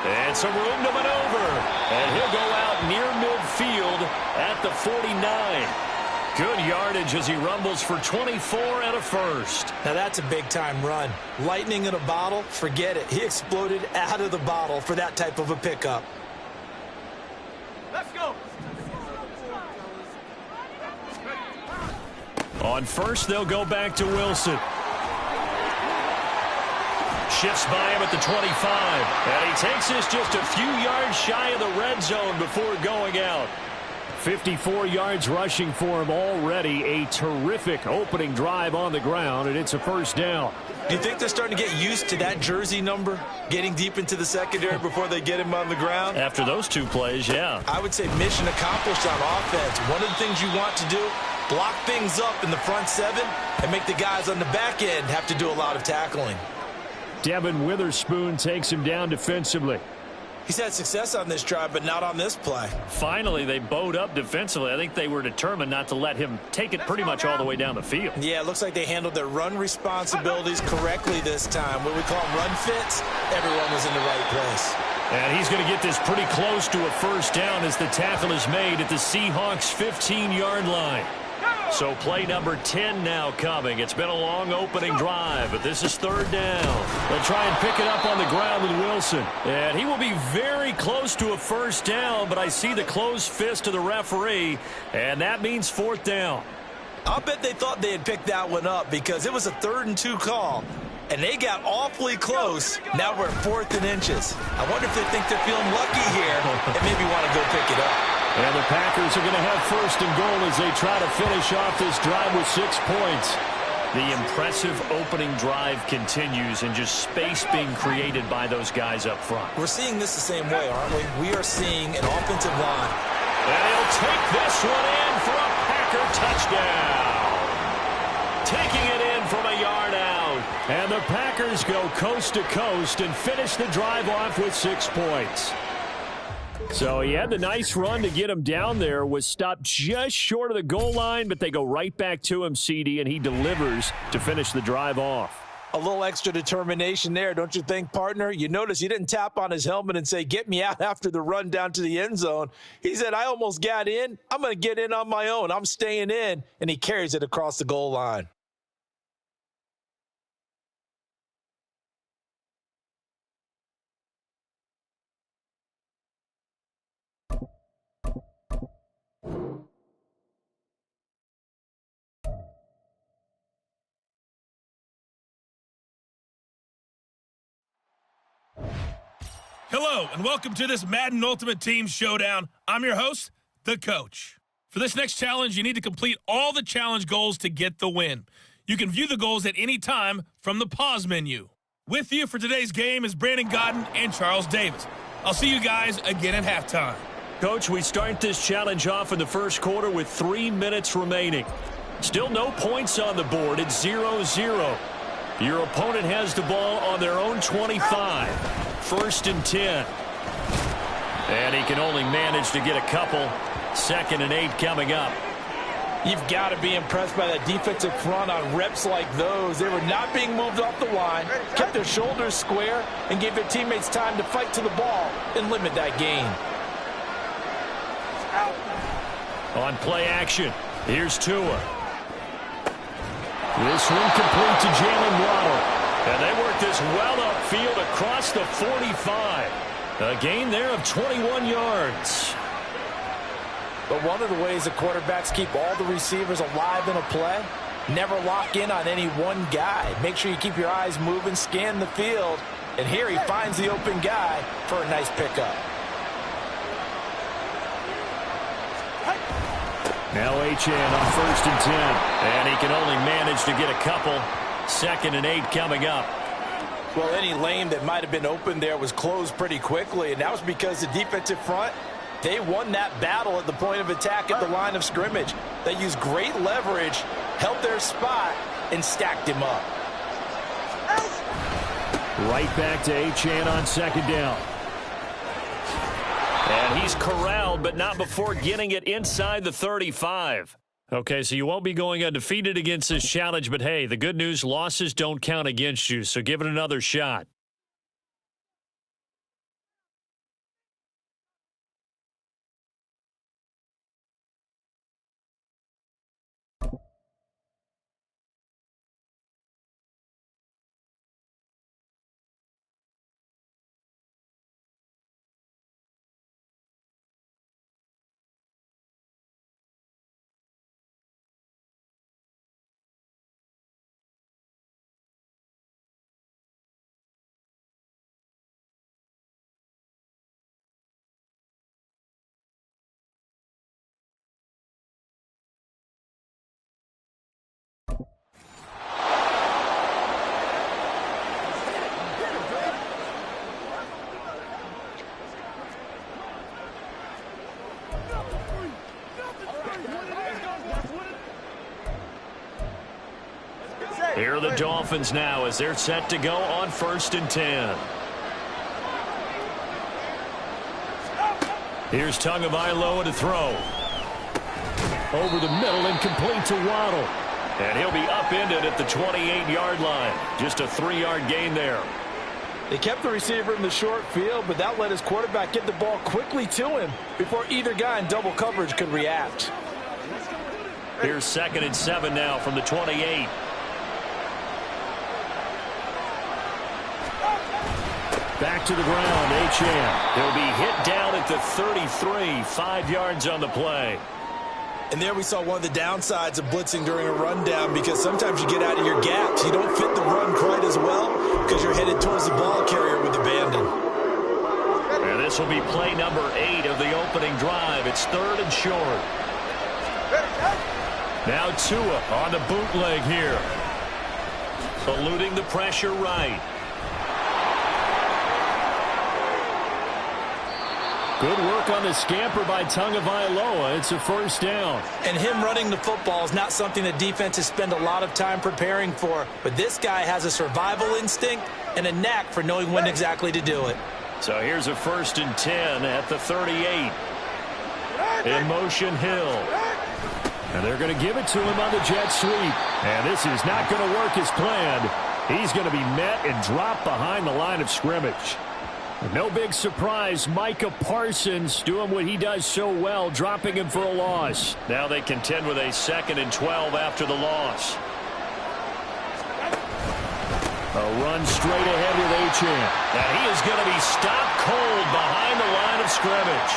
And some room to maneuver. And he'll go out near midfield at the 49. Good yardage as he rumbles for 24 and a first. Now that's a big-time run. Lightning in a bottle, forget it. He exploded out of the bottle for that type of a pickup. Let's go. On first, they'll go back to Wilson. Shifts by him at the 25. And he takes this just a few yards shy of the red zone before going out. 54 yards rushing for him already. A terrific opening drive on the ground, and it's a first down. Do you think they're starting to get used to that jersey number, getting deep into the secondary before they get him on the ground? After those 2 plays, yeah. I would say mission accomplished on offense. One of the things you want to do, block things up in the front 7 and make the guys on the back end have to do a lot of tackling. Devin Witherspoon takes him down defensively. He's had success on this drive, but not on this play. Finally, they bowed up defensively. I think they were determined not to let him take it pretty much all the way down the field. Yeah, it looks like they handled their run responsibilities correctly this time. What we call them run fits, everyone was in the right place. And he's going to get this pretty close to a first down as the tackle is made at the Seahawks' 15-yard line. So play number 10 now coming. It's been a long opening drive, but this is 3rd down. They'll try and pick it up on the ground with Wilson. And he will be very close to a first down, but I see the closed fist of the referee, and that means 4th down. I'll bet they thought they had picked that one up because it was a 3rd and 2 call, and they got awfully close. Now we're at 4th and inches. I wonder if they think they're feeling lucky here and maybe want to go pick it up. And the Packers are going to have 1st and goal as they try to finish off this drive with 6 points. The impressive opening drive continues and just space being created by those guys up front. We're seeing this the same way, aren't we? We are seeing an offensive line. And he'll take this one in for a Packer touchdown. Taking it in from a yard out. And the Packers go coast to coast and finish the drive off with 6 points. So he had the nice run to get him down there, was stopped just short of the goal line, but they go right back to him, CD, and he delivers to finish the drive off. A little extra determination there, don't you think, partner? You notice he didn't tap on his helmet and say, get me out after the run down to the end zone. He said, I almost got in. I'm going to get in on my own. I'm staying in, and he carries it across the goal line. Hello, and welcome to this Madden Ultimate Team Showdown. I'm your host, the Coach. For this next challenge, you need to complete all the challenge goals to get the win. You can view the goals at any time from the pause menu. With you for today's game is Brandon Godden and Charles Davis. I'll see you guys again at halftime. Coach, we start this challenge off in the first quarter with 3 minutes remaining. Still no points on the board. It's 0-0. Your opponent has the ball on their own 25. 1st and 10. And he can only manage to get a couple. 2nd and 8 coming up. You've got to be impressed by that defensive front on reps like those. They were not being moved off the line, kept their shoulders square, and gave their teammates time to fight to the ball and limit that gain. On play action, here's Tua. This one complete to Jalen Waddle. And they work this well upfield across the 45. A gain there of 21 yards. But one of the ways the quarterbacks keep all the receivers alive in a play, never lock in on any one guy. Make sure you keep your eyes moving, scan the field. And here he finds the open guy for a nice pickup. Now Achane on 1st and 10. And he can only manage to get a couple. 2nd and 8 coming up. Well, any lane that might have been open there was closed pretty quickly, and that was because the defensive front, they won that battle at the point of attack at the line of scrimmage. They used great leverage, held their spot, and stacked him up. Right back to Achane on 2nd down. And he's corralled, but not before getting it inside the 35. Okay, so you won't be going undefeated against this challenge, but hey, the good news, losses don't count against you, so give it another shot. Here are the Dolphins now as they're set to go on 1st and 10. Here's Tagovailoa to throw. Over the middle and complete to Waddle. And he'll be upended at the 28-yard line. Just a 3-yard gain there. They kept the receiver in the short field, but that let his quarterback get the ball quickly to him before either guy in double coverage could react. Here's 2nd and 7 now from the 28. Back to the ground, Achane. He'll be hit down at the 33, 5 yards on the play. And there we saw one of the downsides of blitzing during a rundown, because sometimes you get out of your gaps. You don't fit the run quite as well because you're headed towards the ball carrier with abandon. And this will be play number 8 of the opening drive. It's 3rd and short. Now Tua on the bootleg here. Eluding the pressure right. Good work on the scamper by Tagovailoa. It's a 1st down. And him running the football is not something that defenses spend a lot of time preparing for. But this guy has a survival instinct and a knack for knowing when exactly to do it. So here's a 1st and 10 at the 38. In motion, Hill. And they're going to give it to him on the jet sweep. And this is not going to work as planned. He's going to be met and dropped behind the line of scrimmage. No big surprise, Micah Parsons doing what he does so well, dropping him for a loss. Now they contend with a 2nd and 12 after the loss. A run straight ahead with Achane. And he is going to be stopped cold behind the line of scrimmage.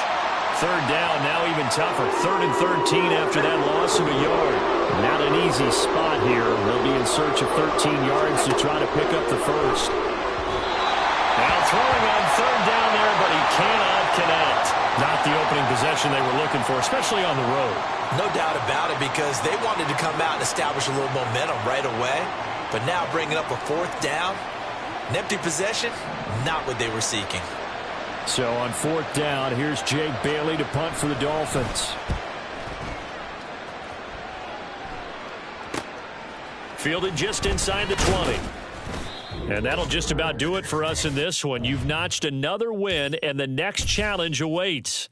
3rd down, now even tougher. 3rd and 13 after that loss of a yard. Not an easy spot here. They'll be in search of 13 yards to try to pick up the 1st. Now throwing on 3rd down there, but he cannot connect. Not the opening possession they were looking for, especially on the road. No doubt about it, because they wanted to come out and establish a little momentum right away. But now bringing up a 4th down, an empty possession, not what they were seeking. So on 4th down, here's Jake Bailey to punt for the Dolphins. Fielded just inside the 20. And that'll just about do it for us in this one. You've notched another win, and the next challenge awaits.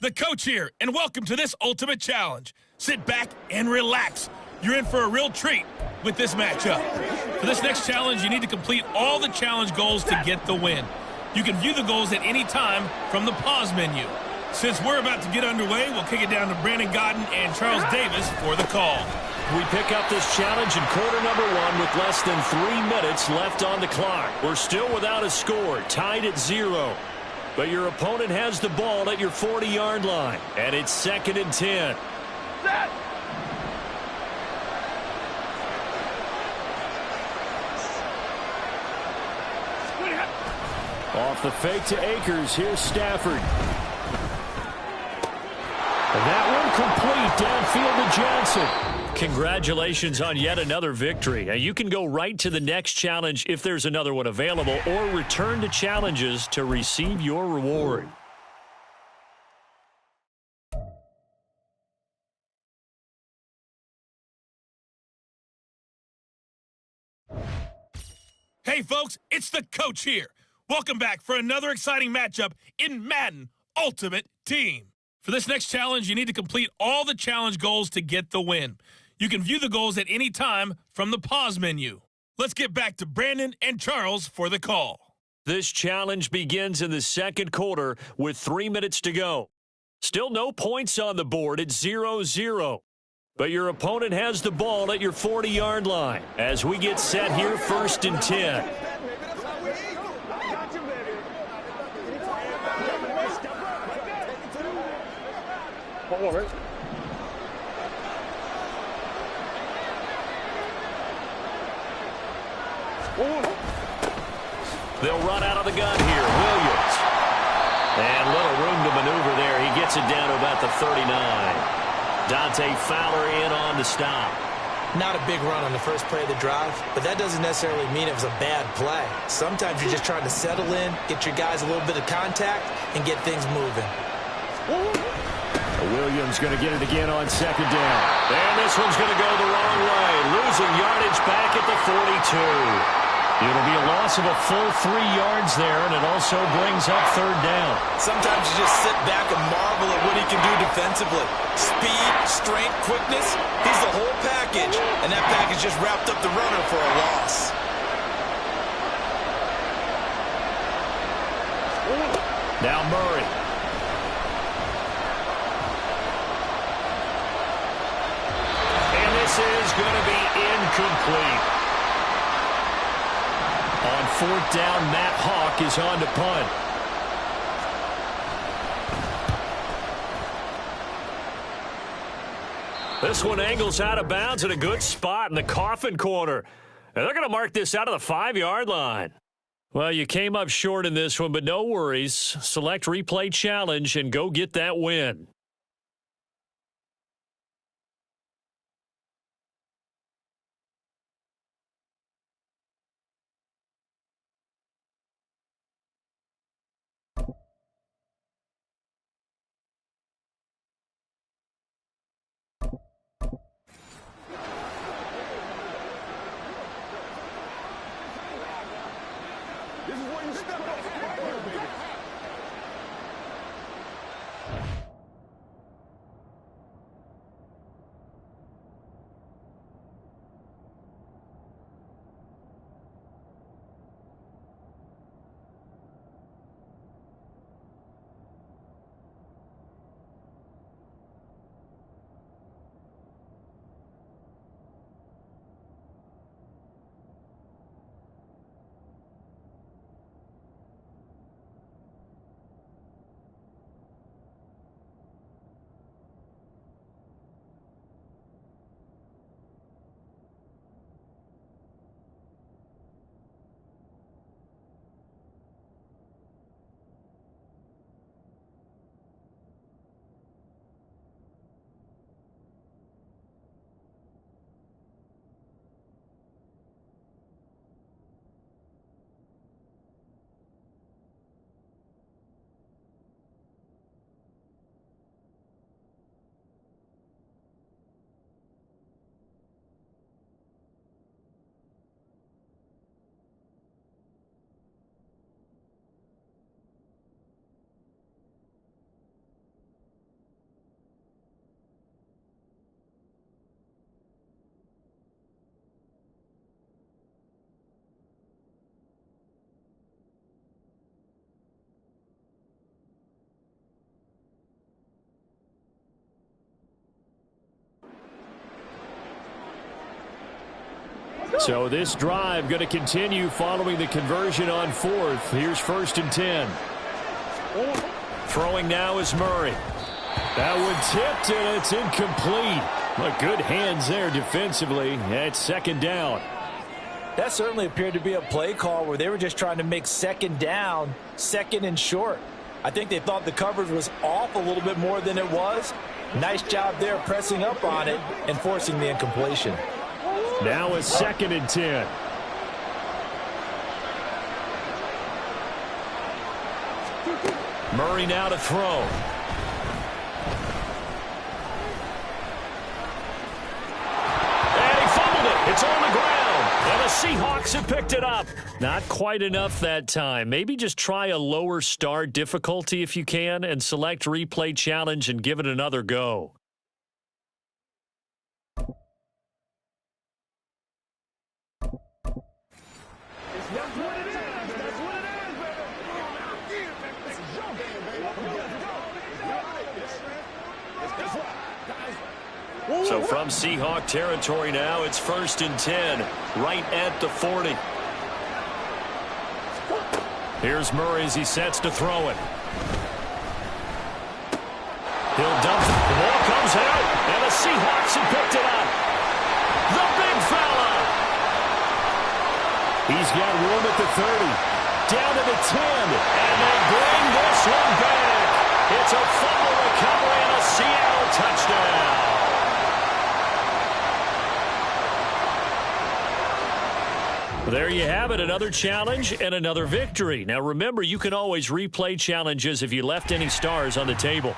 The coach here, and welcome to this Ultimate Challenge. Sit back and relax. You're in for a real treat with this matchup. For this next challenge, you need to complete all the challenge goals to get the win. You can view the goals at any time from the pause menu. Since we're about to get underway, we'll kick it down to Brandon Godden and Charles Davis for the call. We pick up this challenge in quarter number 1 with less than 3 minutes left on the clock. We're still without a score, tied at 0. But your opponent has the ball at your 40-yard line, and it's 2nd and 10. Set. Off the fake to Akers. Here's Stafford. And that one complete downfield to Johnson. Congratulations on yet another victory. Now, you can go right to the next challenge if there's another one available, or return to challenges to receive your reward. Hey, folks, it's the coach here. Welcome back for another exciting matchup in Madden Ultimate Team. For this next challenge, you need to complete all the challenge goals to get the win. You can view the goals at any time from the pause menu. Let's get back to Brandon and Charles for the call. This challenge begins in the 2nd quarter with 3 minutes to go. Still no points on the board at 0-0. But your opponent has the ball at your 40-yard line as we get set here 1st and 10. All right. They'll run out of the gun here. Williams. And little room to maneuver there. He gets it down to about the 39. Dante Fowler in on the stop. Not a big run on the first play of the drive, but that doesn't necessarily mean it was a bad play. Sometimes you're just trying to settle in, get your guys a little bit of contact, and get things moving. Williams going to get it again on 2nd down. And this one's going to go the wrong way. Losing yardage back at the 42. It'll be a loss of a full 3 yards there, and it also brings up 3rd down. Sometimes you just sit back and marvel at what he can do defensively. Speed, strength, quickness, he's the whole package. And that package just wrapped up the runner for a loss. Now Murray. And this is is going to be incomplete. On fourth down, Matt Hawk is on to punt. This one angles out of bounds at a good spot in the coffin corner. And they're going to mark this out of the 5-yard line. Well, you came up short in this one, but no worries. Select replay challenge and go get that win. This is where you step up. Right here, baby. So this drive going to continue following the conversion on fourth. Here's 1st and 10. Throwing now is Murray. That one tipped, and it's incomplete. But good hands there defensively at 2nd down. That certainly appeared to be a play call where they were just trying to make 2nd down, 2nd and short. I think they thought the coverage was off a little bit more than it was. Nice job there pressing up on it and forcing the incompletion. Now a 2nd and 10. Murray now to throw. And he fumbled it. It's on the ground. And the Seahawks have picked it up. Not quite enough that time. Maybe just try a lower start difficulty if you can and select replay challenge and give it another go. That's what it is. That's what it is, baby. This is your game, baby. Let's go. So from Seahawk territory now, it's 1st and 10, right at the 40. Here's Murray as he sets to throw it. He'll dump it. The ball comes out, and the Seahawks have picked it up. The big fella. He's got room at the 30. Down to the 10, and they bring this one back. It's a fumble recovery and a Seattle touchdown. There you have it, another challenge and another victory. Now remember, you can always replay challenges if you left any stars on the table.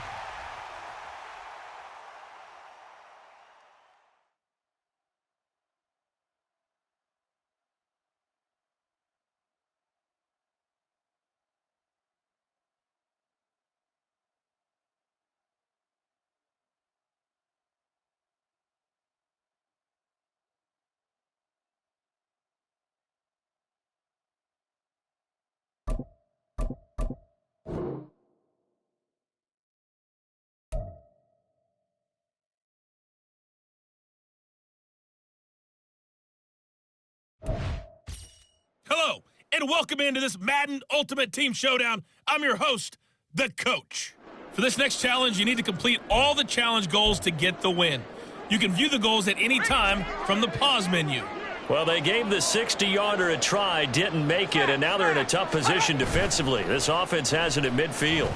Hello, and welcome into this Madden Ultimate Team Showdown. I'm your host, the Coach. For this next challenge, you need to complete all the challenge goals to get the win. You can view the goals at any time from the pause menu. Well, they gave the 60-yarder a try, didn't make it, and now they're in a tough position defensively. This offense has it at midfield.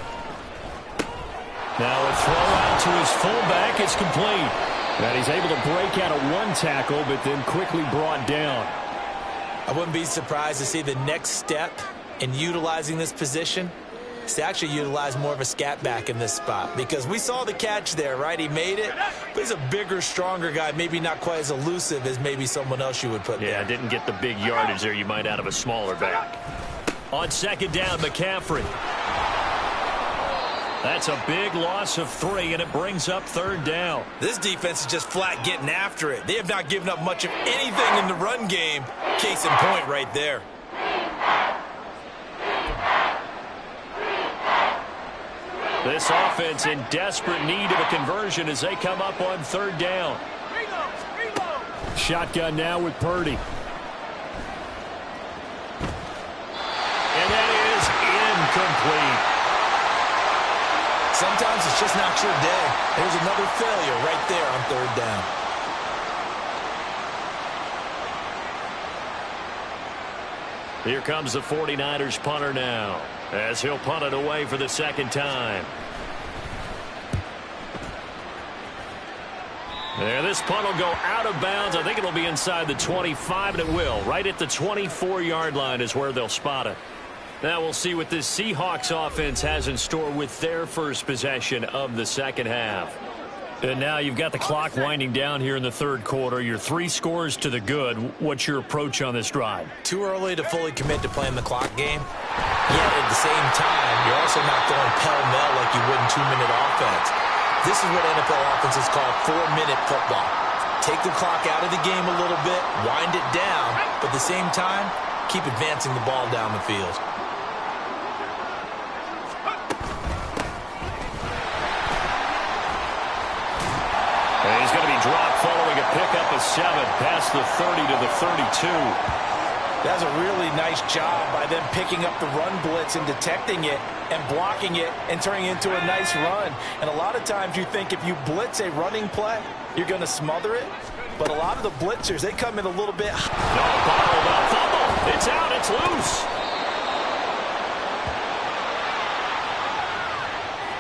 Now a throw out to his fullback is complete. And he's able to break out of one tackle, but then quickly brought down. I wouldn't be surprised to see the next step in utilizing this position is to actually utilize more of a scat back in this spot, because we saw the catch there, right? He made it, but he's a bigger, stronger guy, maybe not quite as elusive as maybe someone else you would put there. Yeah, didn't get the big yardage there you might out of a smaller back. On second down, McCaffrey. That's a big loss of 3, and it brings up third down. This defense is just flat getting after it. They have not given up much of anything in the run game. Case in point right there. This offense in desperate need of a conversion as they come up on third down. Shotgun now with Purdy. And that is incomplete. Sometimes it's just not your day. There's another failure right there on third down. Here comes the 49ers punter now, as he'll punt it away for the second time. There, this punt will go out of bounds. I think it'll be inside the 25, and it will. Right at the 24-yard line is where they'll spot it. Now we'll see what this Seahawks offense has in store with their first possession of the second half. And now you've got the clock winding down here in the third quarter. Your 3 scores to the good. What's your approach on this drive? Too early to fully commit to playing the clock game. Yet at the same time, you're also not going pell-mell like you would in 2-minute offense. This is what NFL offenses call 4-minute football. Take the clock out of the game a little bit, wind it down, but at the same time, keep advancing the ball down the field. And he's going to be dropped following a pickup of 7 past the 30 to the 32. That's a really nice job by them picking up the run blitz and detecting it and blocking it and turning it into a nice run. And a lot of times you think if you blitz a running play, you're going to smother it. But a lot of the blitzers, they come in a little bit. No, fumble. It's out. It's loose.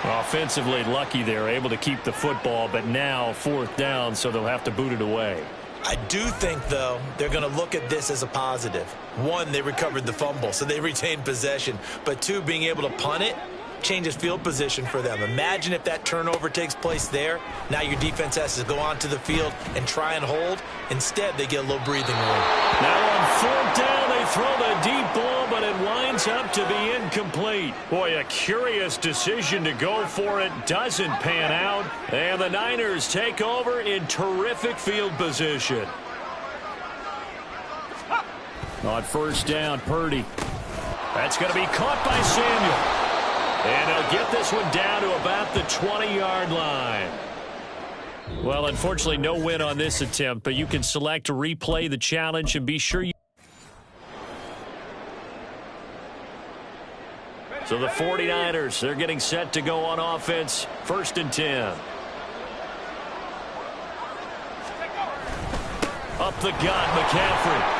Offensively lucky they're able to keep the football, but now fourth down, so they'll have to boot it away. I do think, though, they're going to look at this as a positive. 1, they recovered the fumble, so they retained possession. But 2, being able to punt it changes field position for them. Imagine if that turnover takes place there. Now your defense has to go onto the field and try and hold. Instead, they get a little breathing room. Now on fourth down, they throw the deep ball, but it winds up to be incomplete. Boy, a curious decision to go for it. Doesn't pan out. And the Niners take over in terrific field position. On first down, Purdy. That's going to be caught by Samuel. And they'll get this one down to about the 20-yard line. Well, unfortunately, no win on this attempt, but you can select to replay the challenge and be sure you... So the 49ers, they're getting set to go on offense. 1st and 10. Up the gut, McCaffrey.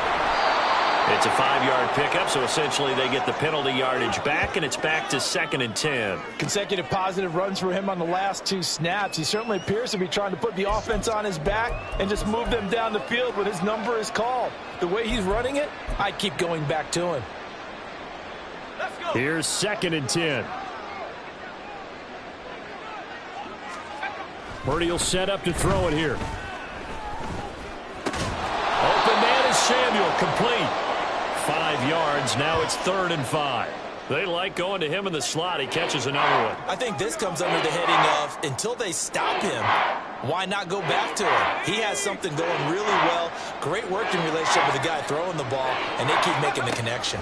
It's a 5-yard pickup, so essentially they get the penalty yardage back, and it's back to 2nd and 10. Consecutive positive runs for him on the last 2 snaps. He certainly appears to be trying to put the offense on his back and just move them down the field when his number is called. The way he's running it, I keep going back to him. Here's 2nd and 10. Purdy will set up to throw it here. Open man is Samuel, complete. 5 yards, now it's 3rd and 5. They like going to him in the slot. He catches another one. I think this comes under the heading of, until they stop him, why not go back to him? He has something going really well. Great working relationship with the guy throwing the ball, and they keep making the connection.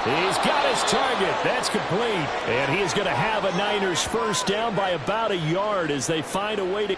He's got his target. That's complete. And he is going to have a Niners first down by about a yard as they find a way to...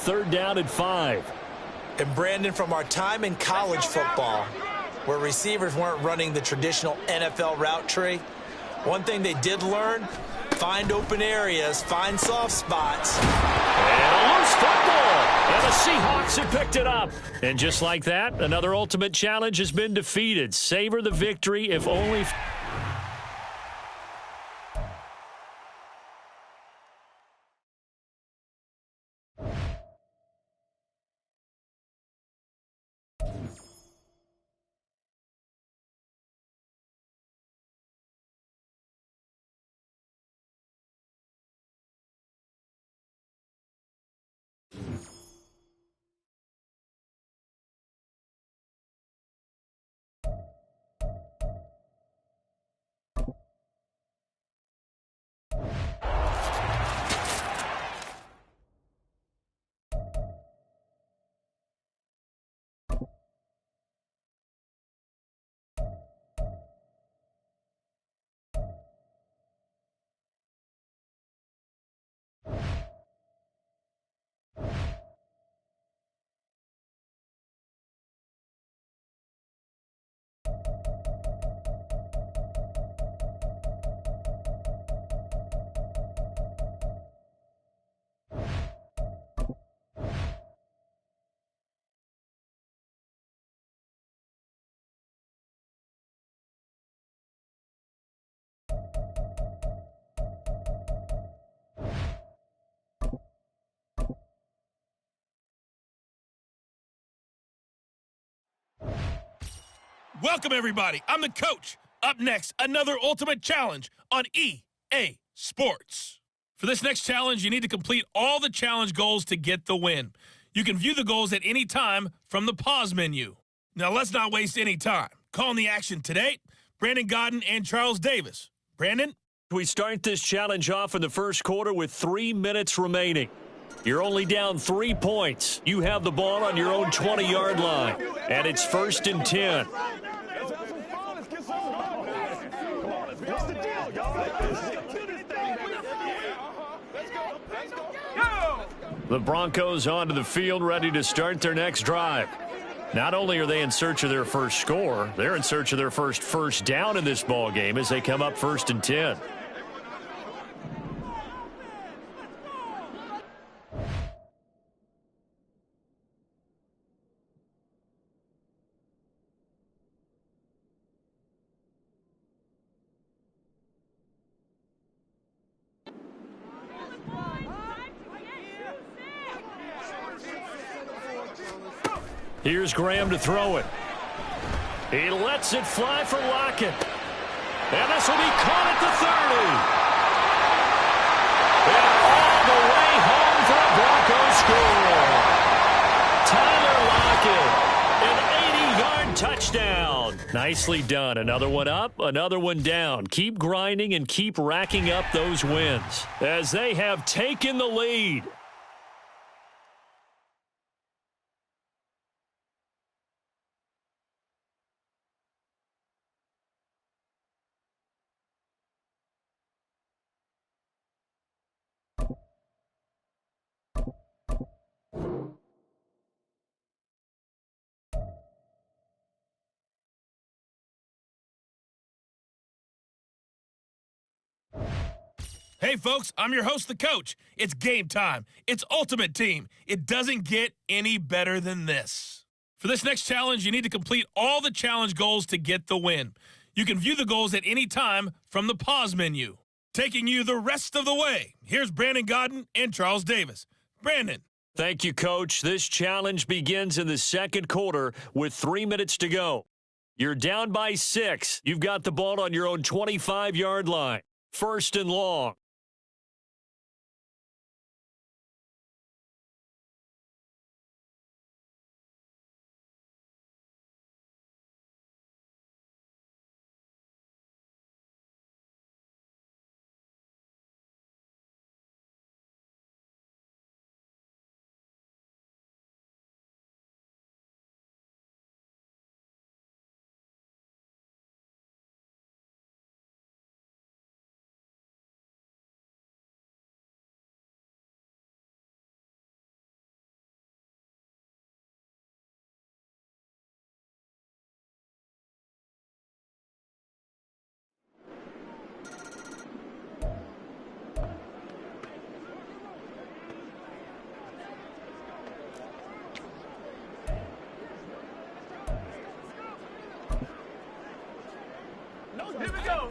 3rd down and 5. And Brandon, from our time in college football, where receivers weren't running the traditional NFL route tree, one thing they did learn, find open areas, find soft spots. And a loose football. And the Seahawks have picked it up. And just like that, another ultimate challenge has been defeated. Savor the victory, if only... Welcome, everybody. I'm the coach. Up next, another ultimate challenge on EA Sports. For this next challenge, you need to complete all the challenge goals to get the win. You can view the goals at any time from the pause menu. Now, let's not waste any time. Calling the action today, Brandon Godden and Charles Davis. Brandon? We start this challenge off in the first quarter with 3 minutes remaining. You're only down 3 points. You have the ball on your own 20-yard line, and it's 1st and 10. What's the deal, y'all? The Broncos onto the field, ready to start their next drive. Not only are they in search of their first score, they're in search of their first down in this ball game as they come up 1st and 10. Here's Graham to throw it. He lets it fly for Lockett. And this will be caught at the 30. And all the way home for a Broncos score. Tyler Lockett, an 80-yard touchdown. Nicely done. Another one up, another one down. Keep grinding and keep racking up those wins as they have taken the lead. Hey, folks, I'm your host, the coach. It's game time. It's Ultimate Team. It doesn't get any better than this. For this next challenge, you need to complete all the challenge goals to get the win. You can view the goals at any time from the pause menu. Taking you the rest of the way, here's Brandon Godden and Charles Davis. Brandon. Thank you, Coach. This challenge begins in the second quarter with 3 minutes to go. You're down by 6. You've got the ball on your own 25-yard line. 1st and long.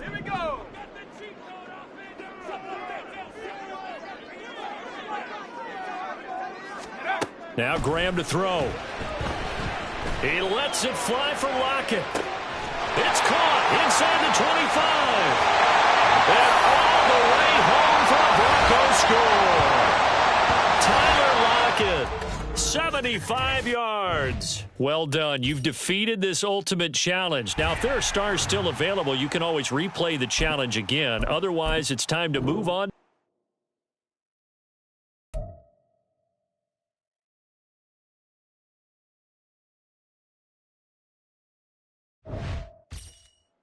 Here we go. Now Graham to throw. He lets it fly for Lockett. It's caught inside the 25. And all the way home for a Bronco score. Tyler Lockett, 75 yards. Well done. You've defeated this ultimate challenge. Now, if there are stars still available, you can always replay the challenge again. Otherwise, it's time to move on.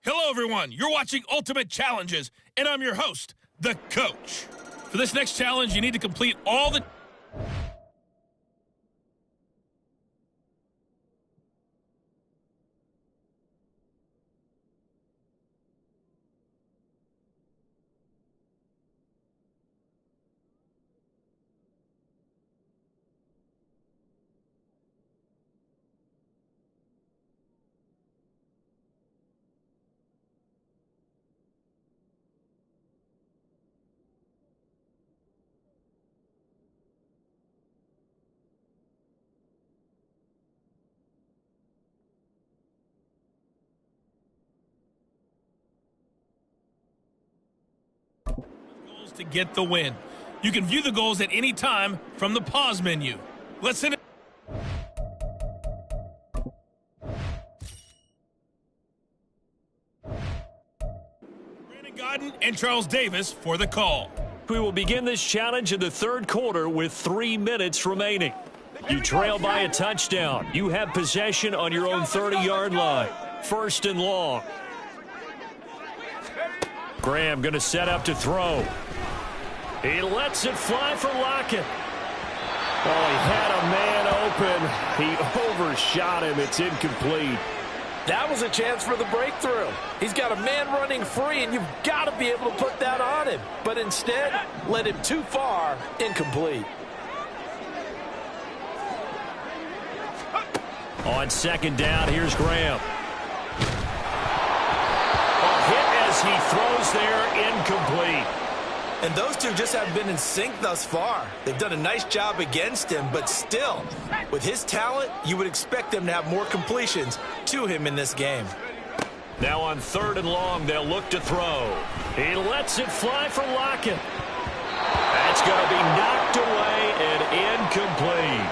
Hello, everyone. You're watching Ultimate Challenges, and I'm your host, the Coach. For this next challenge, you need to complete all the... to get the win. You can view the goals at any time from the pause menu. Let's send it. Brandon Godden and Charles Davis for the call. We will begin this challenge in the third quarter with 3 minutes remaining. You trail by a touchdown. You have possession on your own 30-yard line. First and long. Graham going to set up to throw. He lets it fly for Lockett. Oh, he had a man open. He overshot him. It's incomplete. That was a chance for the breakthrough. He's got a man running free, and you've got to be able to put that on him. But instead, led him too far, incomplete. On second down, here's Graham. A hit as he throws there, incomplete. And those two just haven't been in sync thus far. They've done a nice job against him, but still, with his talent, you would expect them to have more completions to him in this game. Now on third and long, they'll look to throw. He lets it fly for Lockett. That's going to be knocked away and incomplete.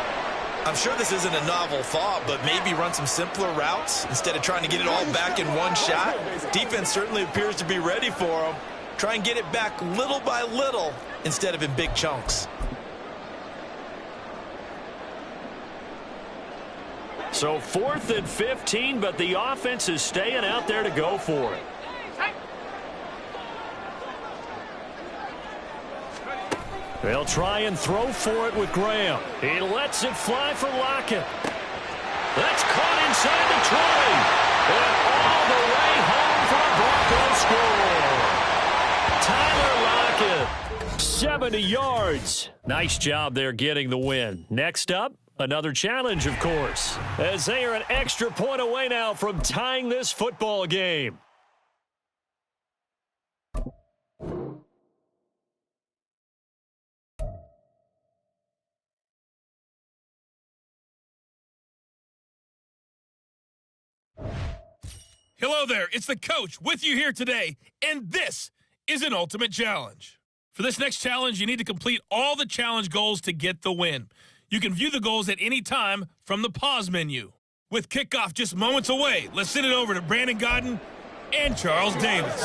I'm sure this isn't a novel thought, but maybe run some simpler routes instead of trying to get it all back in one shot. Defense certainly appears to be ready for him. Try and get it back little by little instead of in big chunks. So 4th and 15, but the offense is staying out there to go for it. They'll try and throw for it with Graham. He lets it fly for Lockett. That's caught inside the 20. And all the way home for a Bronco score. Tyler Lockett, 70 yards. Nice job there getting the win. Next up, another challenge, of course, as they are an extra point away now from tying this football game. Hello there, it's the Coach with you here today, and this is an Ultimate Challenge. For this next challenge, you need to complete all the challenge goals to get the win. You can view the goals at any time from the pause menu. With kickoff just moments away, let's send it over to Brandon Godden and Charles Davis.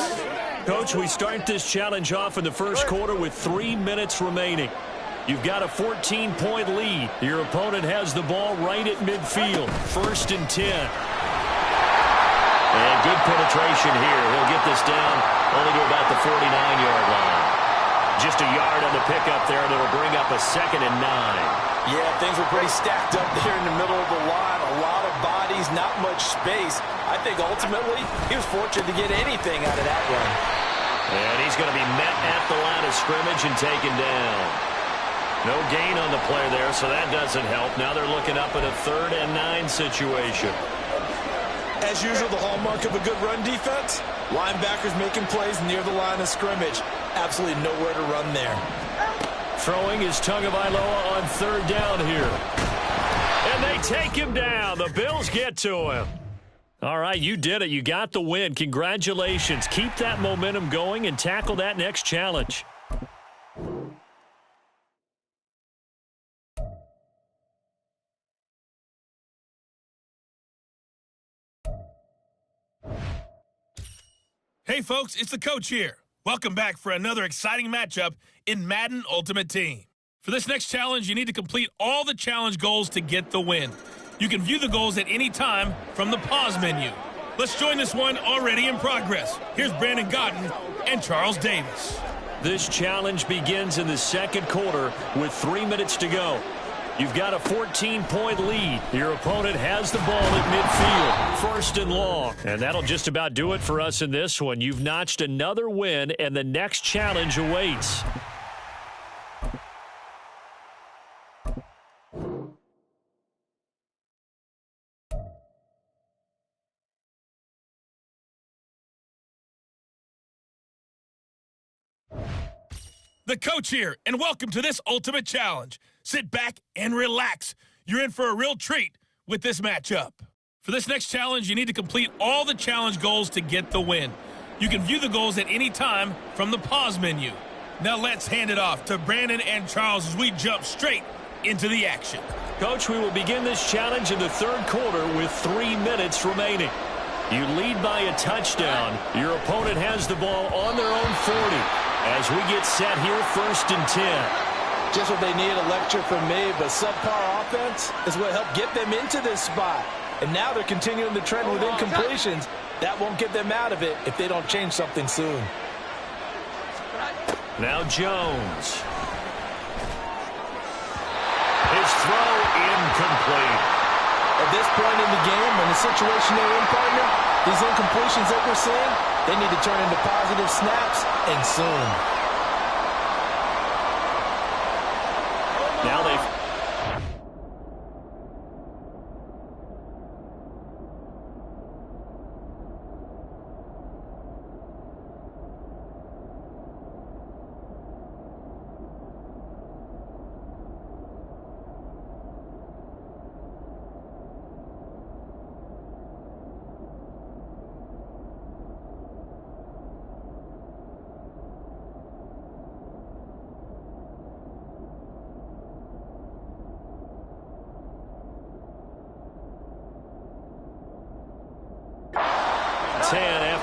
Coach, we start this challenge off in the first quarter with 3 minutes remaining. You've got a 14-point lead. Your opponent has the ball right at midfield. 1st and 10. And good penetration here. He'll get this down only to about the 49-yard line. Just a yard on the pickup there, and it'll bring up a 2nd and 9. Yeah, things were pretty stacked up there in the middle of the line. A lot of bodies, not much space. I think ultimately he was fortunate to get anything out of that run. And he's going to be met at the line of scrimmage and taken down. No gain on the play there, so that doesn't help. Now they're looking up at a 3rd and 9 situation. As usual, the hallmark of a good run defense, linebackers making plays near the line of scrimmage. Absolutely nowhere to run there. Throwing is Tagovailoa on third down here. And they take him down. The Bills get to him. All right, you did it. You got the win. Congratulations. Keep that momentum going and tackle that next challenge. Hey, folks, it's the coach here. Welcome back for another exciting matchup in Madden Ultimate Team. For this next challenge, you need to complete all the challenge goals to get the win. You can view the goals at any time from the pause menu. Let's join this one already in progress. Here's Brandon Godden and Charles Davis. This challenge begins in the second quarter with 3 minutes to go. You've got a 14-point lead. Your opponent has the ball at midfield, first and long. And that'll just about do it for us in this one. You've notched another win, and the next challenge awaits. The coach here, and welcome to this ultimate challenge. Sit back and relax. You're in for a real treat with this matchup. For this next challenge, you need to complete all the challenge goals to get the win. You can view the goals at any time from the pause menu. Now let's hand it off to Brandon and Charles as we jump straight into the action. Coach, we will begin this challenge in the third quarter with 3 minutes remaining. You lead by a touchdown. Your opponent has the ball on their own 40. As we get set here, first and 10. Just what they need, a lecture from me, but subpar offense is what helped get them into this spot. And now they're continuing the trend with incompletions. That won't get them out of it if they don't change something soon. Now Jones. His throw incomplete. At this point in the game, in the situation they're in, partner, these incompletions that we're seeing, they need to turn into positive snaps, and soon. Now they've...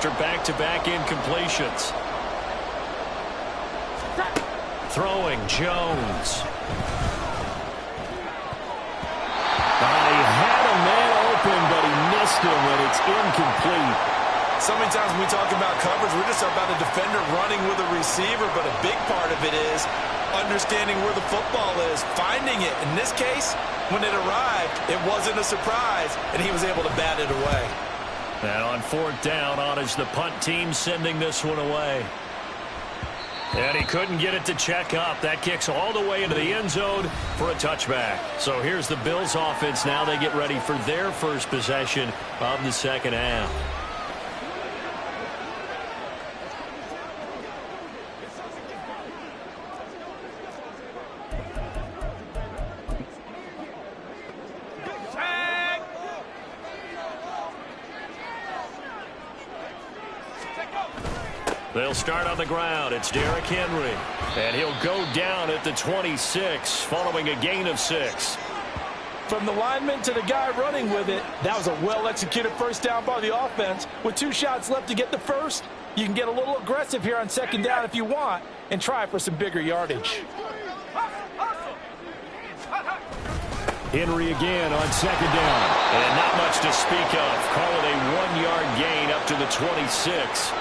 after back-to-back incompletions. Throwing, Jones. He had a man open, but he missed him, and it's incomplete. So many times when we talk about coverage, we're just about a defender running with a receiver, but a big part of it is understanding where the football is, finding it. In this case, when it arrived, it wasn't a surprise, and he was able to bat it away. And on fourth down, on is the punt team sending this one away. And he couldn't get it to check up. That kicks all the way into the end zone for a touchback. So here's the Bills offense now. They get ready for their first possession of the second half. They'll start on the ground. It's Derrick Henry. And he'll go down at the 26 following a gain of 6. From the lineman to the guy running with it, that was a well-executed first down by the offense. With 2 shots left to get the first, you can get a little aggressive here on second down if you want and try for some bigger yardage. Henry again on second down. And not much to speak of. Call it a 1-yard gain up to the 26.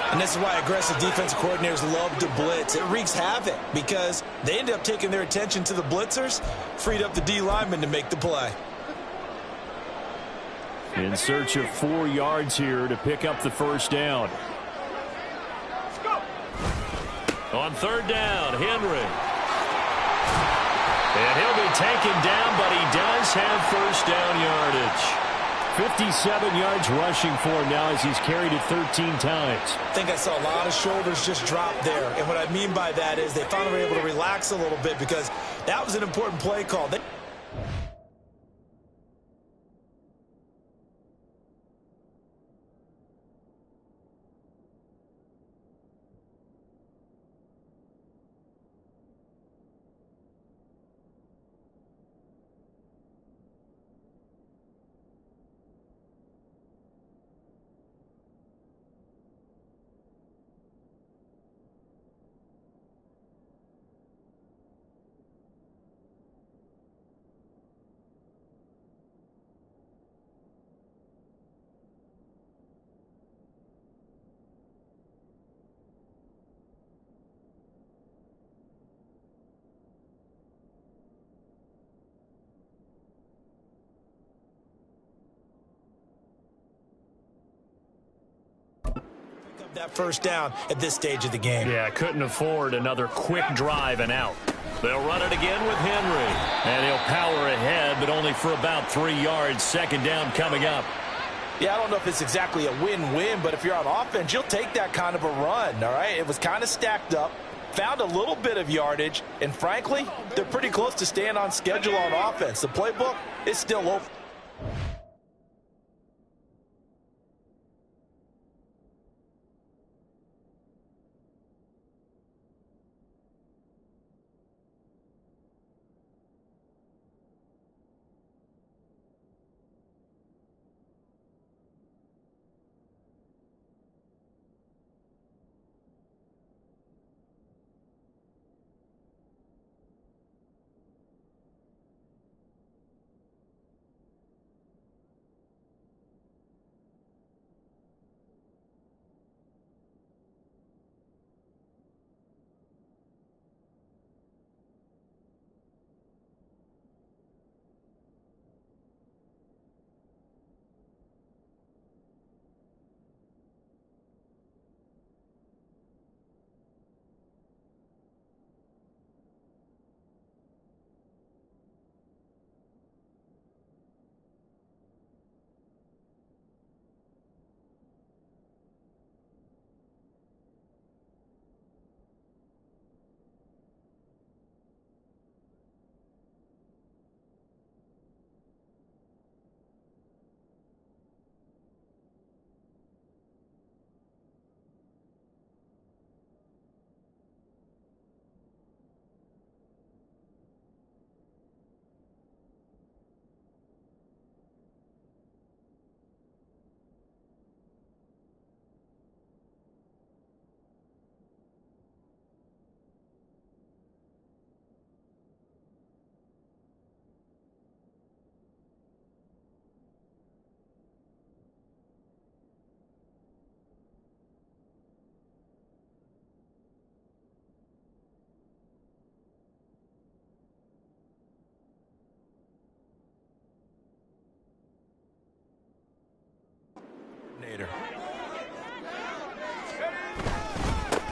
And this is why aggressive defensive coordinators love to blitz. It wreaks havoc because they end up taking their attention to the blitzers, freed up the D lineman to make the play. In search of 4 yards here to pick up the first down. On third down, Henry. And he'll be taken down, but he does have first down yardage. 57 yards rushing for him now as he's carried it 13 times. I think I saw a lot of shoulders just drop there. And what I mean by that is they finally were able to relax a little bit because that was an important play call. That first down at this stage of the game. Yeah, couldn't afford another quick drive and out. They'll run it again with Henry. And he'll power ahead, but only for about 3 yards. Second down coming up. Yeah, I don't know if it's exactly a win-win, but if you're on offense, you'll take that kind of a run, all right? It was kind of stacked up, found a little bit of yardage, and frankly, they're pretty close to staying on schedule on offense. The playbook is still open.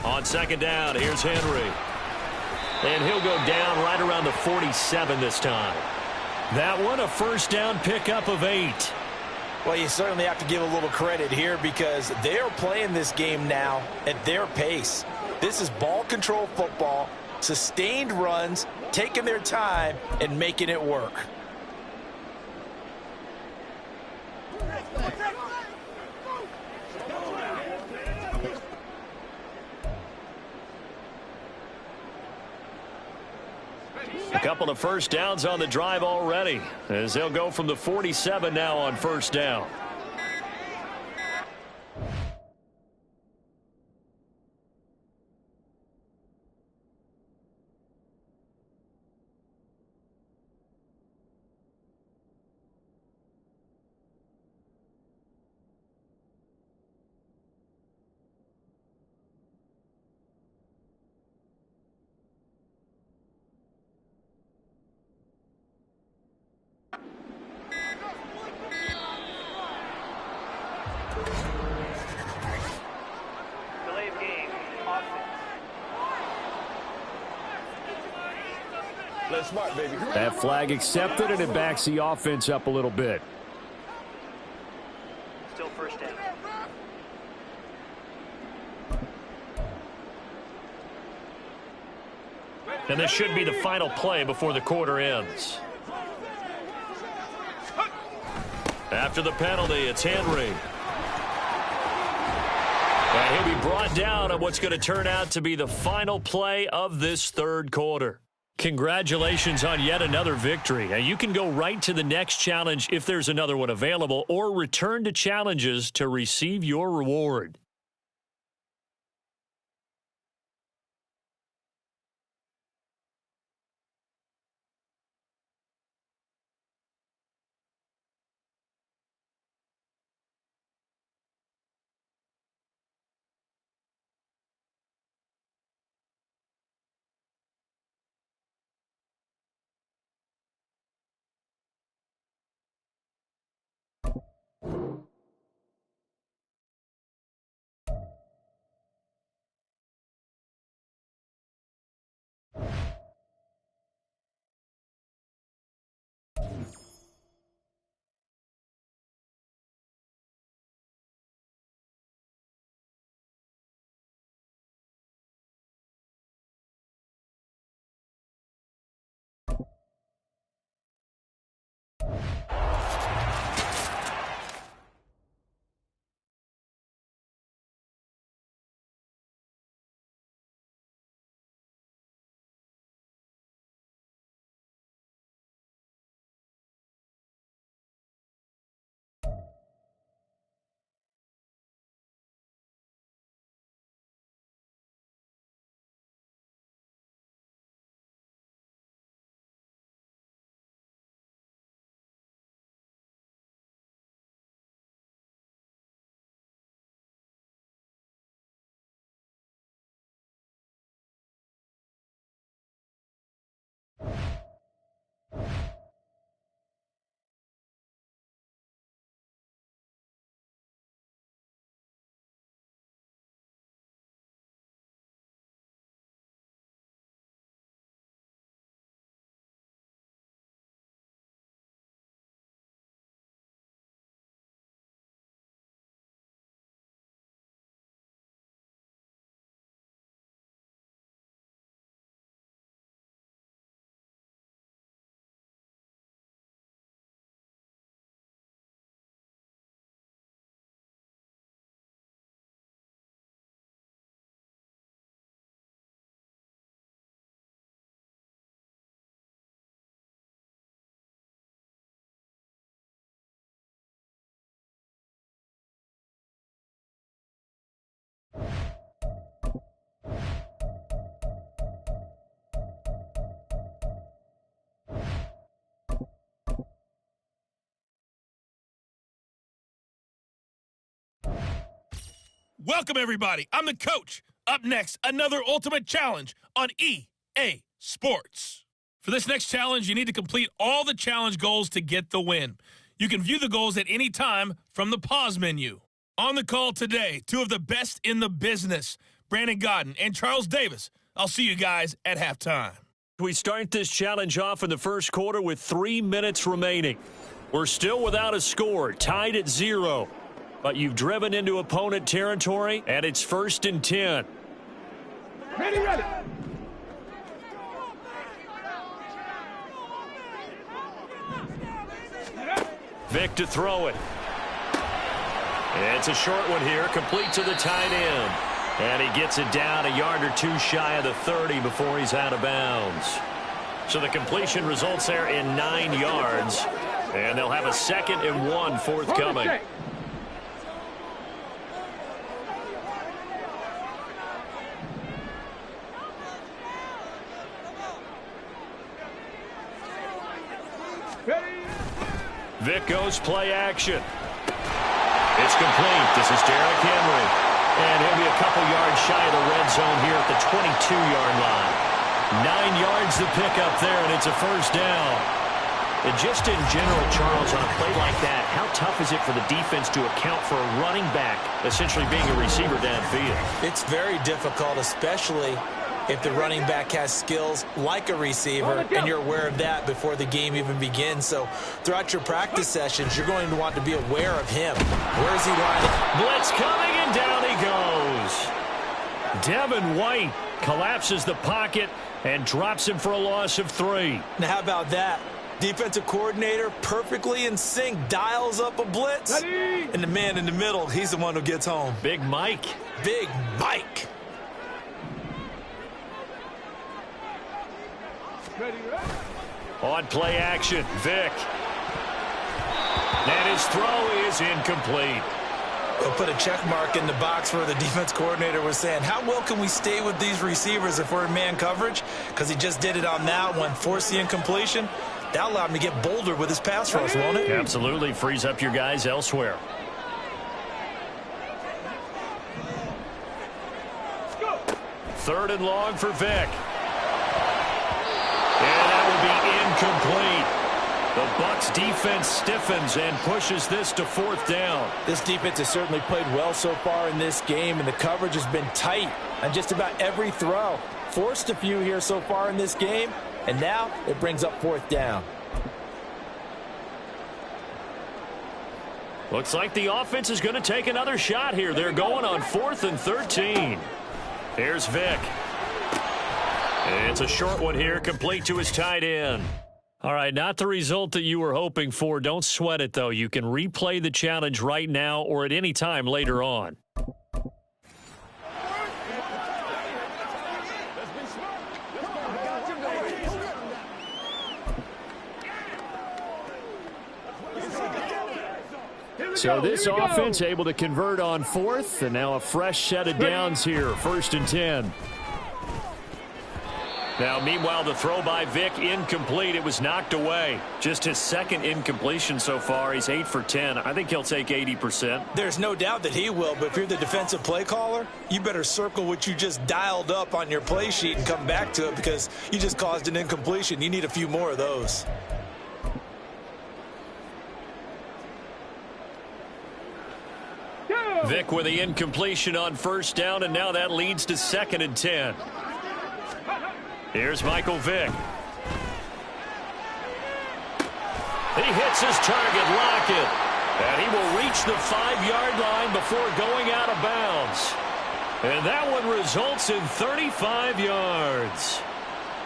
On second down, here's Henry. And he'll go down right around the 47 this time. That one, a first down pickup of 8. Well, you certainly have to give a little credit here because they are playing this game now at their pace. This is ball control football, sustained runs, taking their time, and making it work. A couple of first downs on the drive already as they'll go from the 47 now on first down. Delay of game, offense. Play smart, baby. That flag accepted, and it backs the offense up a little bit. first down. And this should be the final play before the quarter ends. After the penalty, it's Henry. And he'll be brought down on what's going to turn out to be the final play of this third quarter. Congratulations on yet another victory. Now, you can go right to the next challenge if there's another one available, or return to challenges to receive your reward. Welcome, everybody. I'm the coach. Up next, another ultimate challenge on EA Sports. For this next challenge, you need to complete all the challenge goals to get the win. You can view the goals at any time from the pause menu. On the call today, two of the best in the business, Brandon Godden and Charles Davis. I'll see you guys at halftime. We start this challenge off in the first quarter with 3 minutes remaining. We're still without a score, tied at 0. But you've driven into opponent territory, and it's 1st and 10. Ready, ready. Vic to throw it. It's a short one here, complete to the tight end. And he gets it down a yard or two shy of the 30 before he's out of bounds. So the completion results there in 9 yards. And they'll have a 2nd and 1 forthcoming. Vic goes play action. It's complete. This is Derrick Henry. And he'll be a couple yards shy of the red zone here at the 22-yard line. 9 yards to pick up there, and it's a 1st down. And just in general, Charles, on a play like that, how tough is it for the defense to account for a running back essentially being a receiver downfield? It's very difficult, especially if the running back has skills like a receiver, and you're aware of that before the game even begins. So throughout your practice sessions, you're going to want to be aware of him. Where is he lining? Blitz coming, and down he goes. Devin White collapses the pocket and drops him for a loss of 3. Now, how about that? Defensive coordinator perfectly in sync, dials up a blitz, and the man in the middle, he's the one who gets home. Big Mike. Big Mike. On play action, Vic. And his throw is incomplete. They'll put a check mark in the box where the defense coordinator was saying, how well can we stay with these receivers if we're in man coverage? Because he just did it on that one, forced the incompletion. That allowed him to get bolder with his pass rush, won't it? Absolutely. Frees up your guys elsewhere. Third and long for Vic. And that will be incomplete. The Bucs defense stiffens and pushes this to 4th down. This defense has certainly played well so far in this game, and the coverage has been tight on just about every throw. Forced a few here so far in this game, and now it brings up 4th down. Looks like the offense is going to take another shot here. They're going on 4th and 13. Here's Vic. It's a short one here, complete to his tight end. All right, not the result that you were hoping for. Don't sweat it, though. You can replay the challenge right now or at any time later on. So this offense able to convert on 4th, and now a fresh set of downs here, 1st and 10. Now, meanwhile, the throw by Vic incomplete. It was knocked away. Just his 2nd incompletion so far. He's 8 for 10. I think he'll take 80%. There's no doubt that he will, but if you're the defensive play caller, you better circle what you just dialed up on your play sheet and come back to it because you just caused an incompletion. You need a few more of those. Vic with the incompletion on 1st down, and now that leads to 2nd and 10. Here's Michael Vick. He hits his target, Lockett. And he will reach the 5-yard line before going out of bounds. And that one results in 35 yards.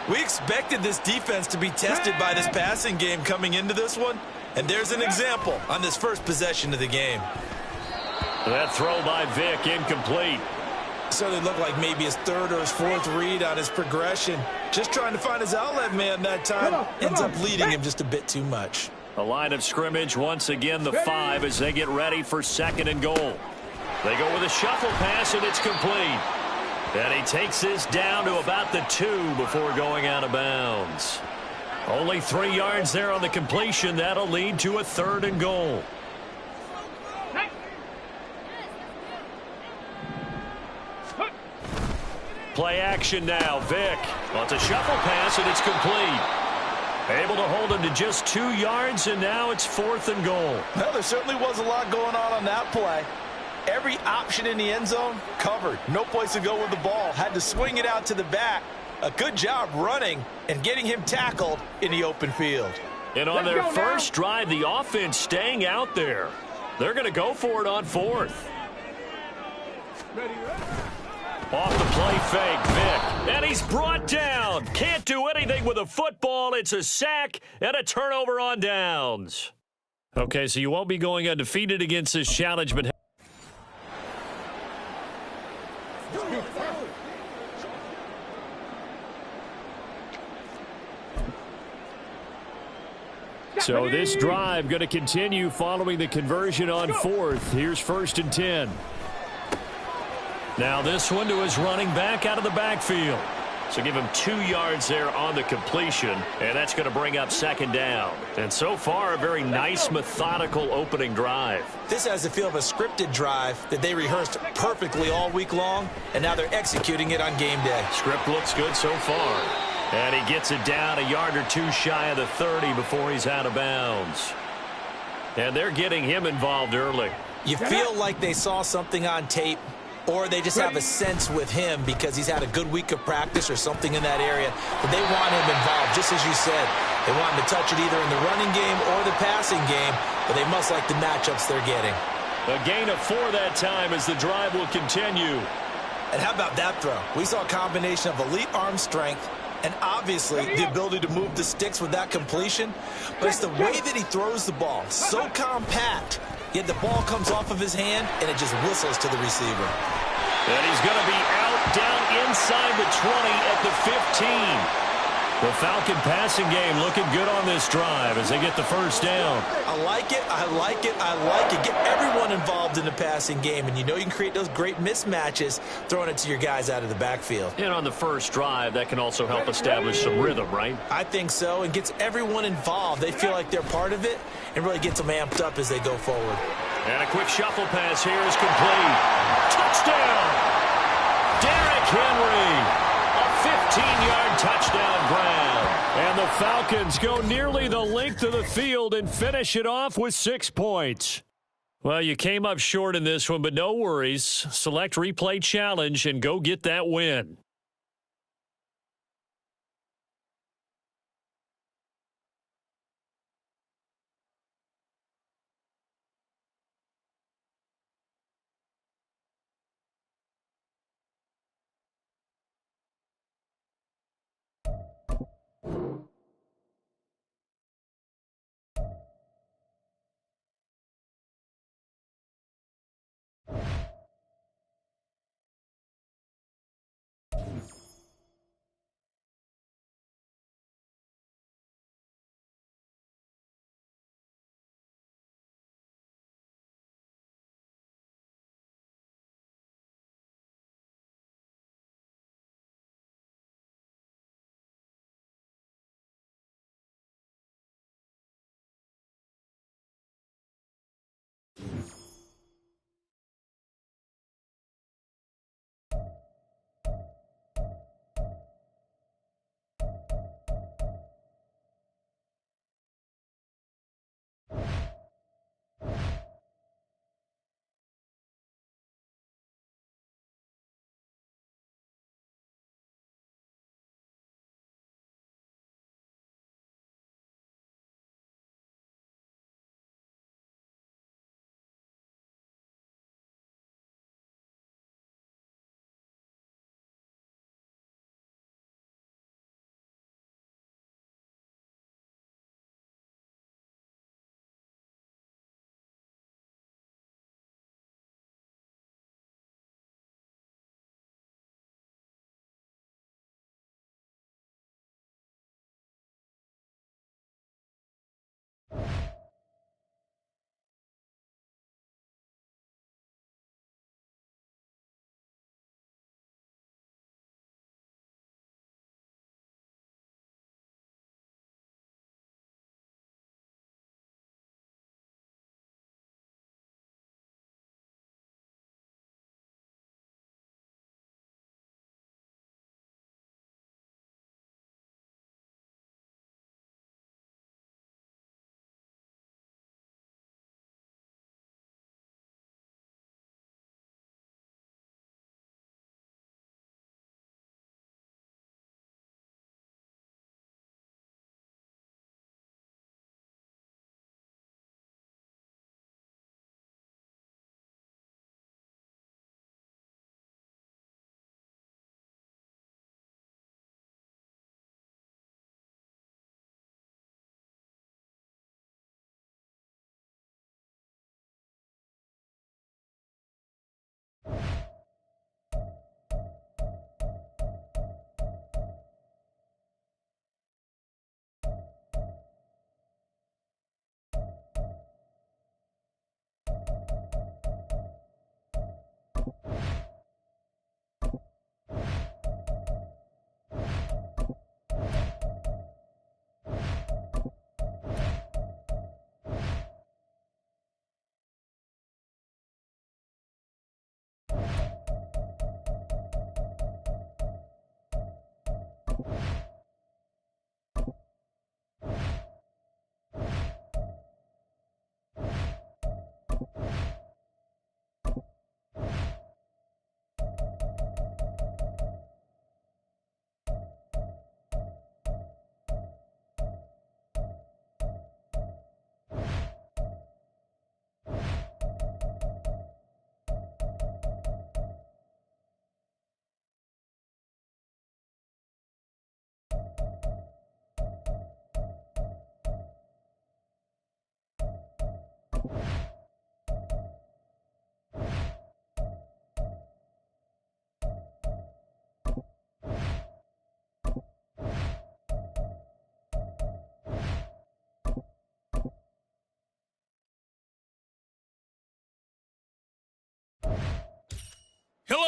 We expected this defense to be tested by this passing game coming into this one. And there's an example on this first possession of the game. That throw by Vick incomplete. Certainly looked like maybe his 3rd or his 4th read on his progression. Just trying to find his outlet man that time. Ends up leading him just a bit too much. The line of scrimmage once again the 5 as they get ready for 2nd and goal. They go with a shuffle pass and it's complete. And he takes this down to about the 2 before going out of bounds. Only 3 yards there on the completion. That'll lead to a 3rd and goal. Play action now. Vick wants a shuffle pass, and it's complete. Able to hold him to just 2 yards, and now it's 4th and goal. Well, there certainly was a lot going on that play. Every option in the end zone covered. No place to go with the ball. Had to swing it out to the back. A good job running and getting him tackled in the open field. And on their first drive, the offense staying out there. They're going to go for it on 4th. Off the play fake, Vick. And he's brought down. Can't do anything with a football. It's a sack and a turnover on downs. Okay, so you won't be going undefeated against this challenge, but so this drive going to continue following the conversion on 4th. Here's 1st and 10. Now this one to his running back out of the backfield. So give him 2 yards there on the completion, and that's going to bring up 2nd down. And so far, a very nice, methodical opening drive. This has the feel of a scripted drive that they rehearsed perfectly all week long, and now they're executing it on game day. Script looks good so far. And he gets it down a yard or 2 shy of the 30 before he's out of bounds. And they're getting him involved early. You feel like they saw something on tape or they just have a sense with him because he's had a good week of practice or something in that area that they want him involved, just as you said. They want him to touch it either in the running game or the passing game, but they must like the matchups they're getting. A gain of 4 that time as the drive will continue. And how about that throw? We saw a combination of elite arm strength and obviously the ability to move the sticks with that completion, but it's the way that he throws the ball. So compact, yet the ball comes off of his hand and it just whistles to the receiver. And he's going to be out down inside the 20 at the 15. The Falcon passing game looking good on this drive as they get the first down. I like it, I like it, I like it. Get everyone involved in the passing game, and you know you can create those great mismatches throwing it to your guys out of the backfield. And on the first drive, that can also help establish some rhythm, right? I think so, and gets everyone involved. They feel like they're part of it and really gets them amped up as they go forward. And a quick shuffle pass here is complete. Touchdown! Derrick Henry! A 15-yard touchdown grab. And the Falcons go nearly the length of the field and finish it off with 6 points. Well, you came up short in this one, but no worries. Select replay challenge and go get that win.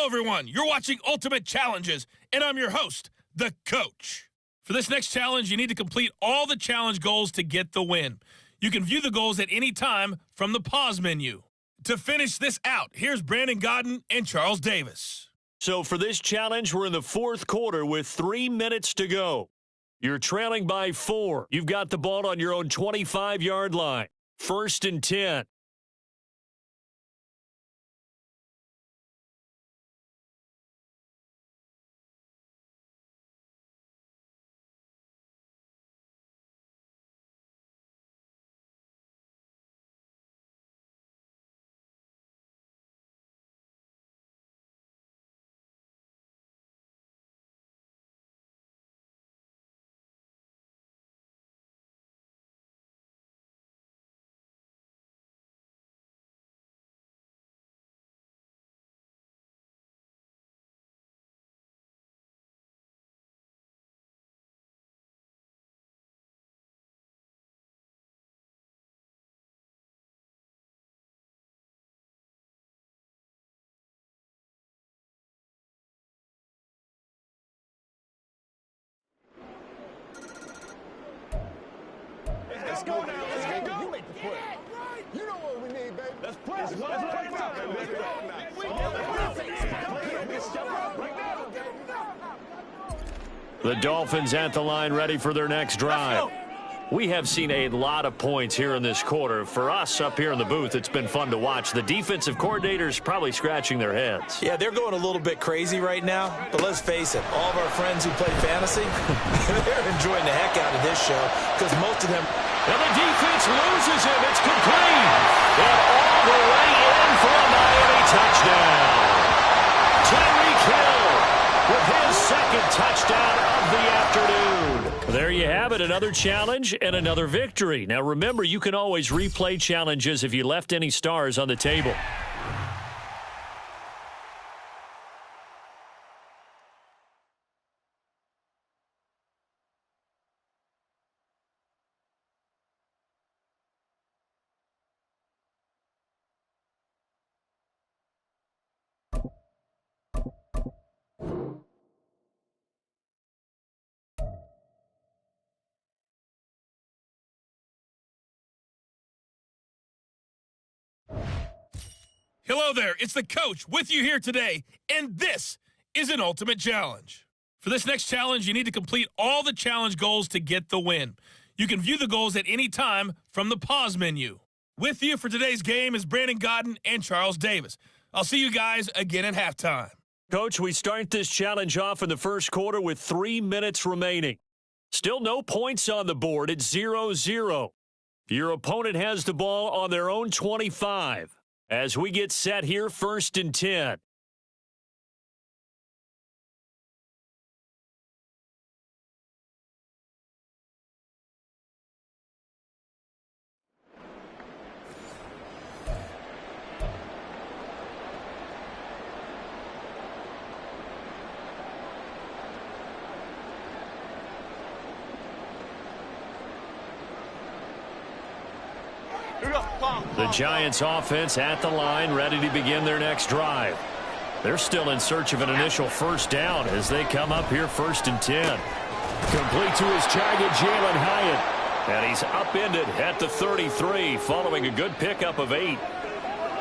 Hello, everyone. You're watching Ultimate Challenges, and I'm your host, the Coach. For this next challenge, you need to complete all the challenge goals to get the win. You can view the goals at any time from the pause menu. To finish this out, here's Brandon Godden and Charles Davis. So for this challenge, we're in the fourth quarter with 3 minutes to go. You're trailing by 4. You've got the ball on your own 25-yard line. 1st and 10. Let's go now. Let's get going. You make the play. You know what we need, baby. Let's play. Let's play it out, baby. Let's go. The Dolphins at the line ready for their next drive. We have seen a lot of points here in this quarter. For us up here in the booth, it's been fun to watch. The defensive coordinators probably scratching their heads. Yeah, they're going a little bit crazy right now. But let's face it, all of our friends who play fantasy, they're enjoying the heck out of this show because most of them... And the defense loses him. It's complete. And all the way in for a Miami touchdown. Tyreek Hill with his second touchdown of the afternoon. There you have it, another challenge and another victory. Now remember, you can always replay challenges if you left any stars on the table. Hello there, it's the Coach with you here today, and this is an Ultimate Challenge. For this next challenge, you need to complete all the challenge goals to get the win. You can view the goals at any time from the pause menu. With you for today's game is Brandon Godden and Charles Davis. I'll see you guys again at halftime. Coach, we start this challenge off in the first quarter with 3 minutes remaining. Still no points on the board. It's 0-0. Your opponent has the ball on their own 25. As we get set here, 1st and 10. The Giants offense at the line, ready to begin their next drive. They're still in search of an initial first down as they come up here 1st and 10. Complete to his target, Jalen Hyatt. And he's upended at the 33 following a good pickup of 8.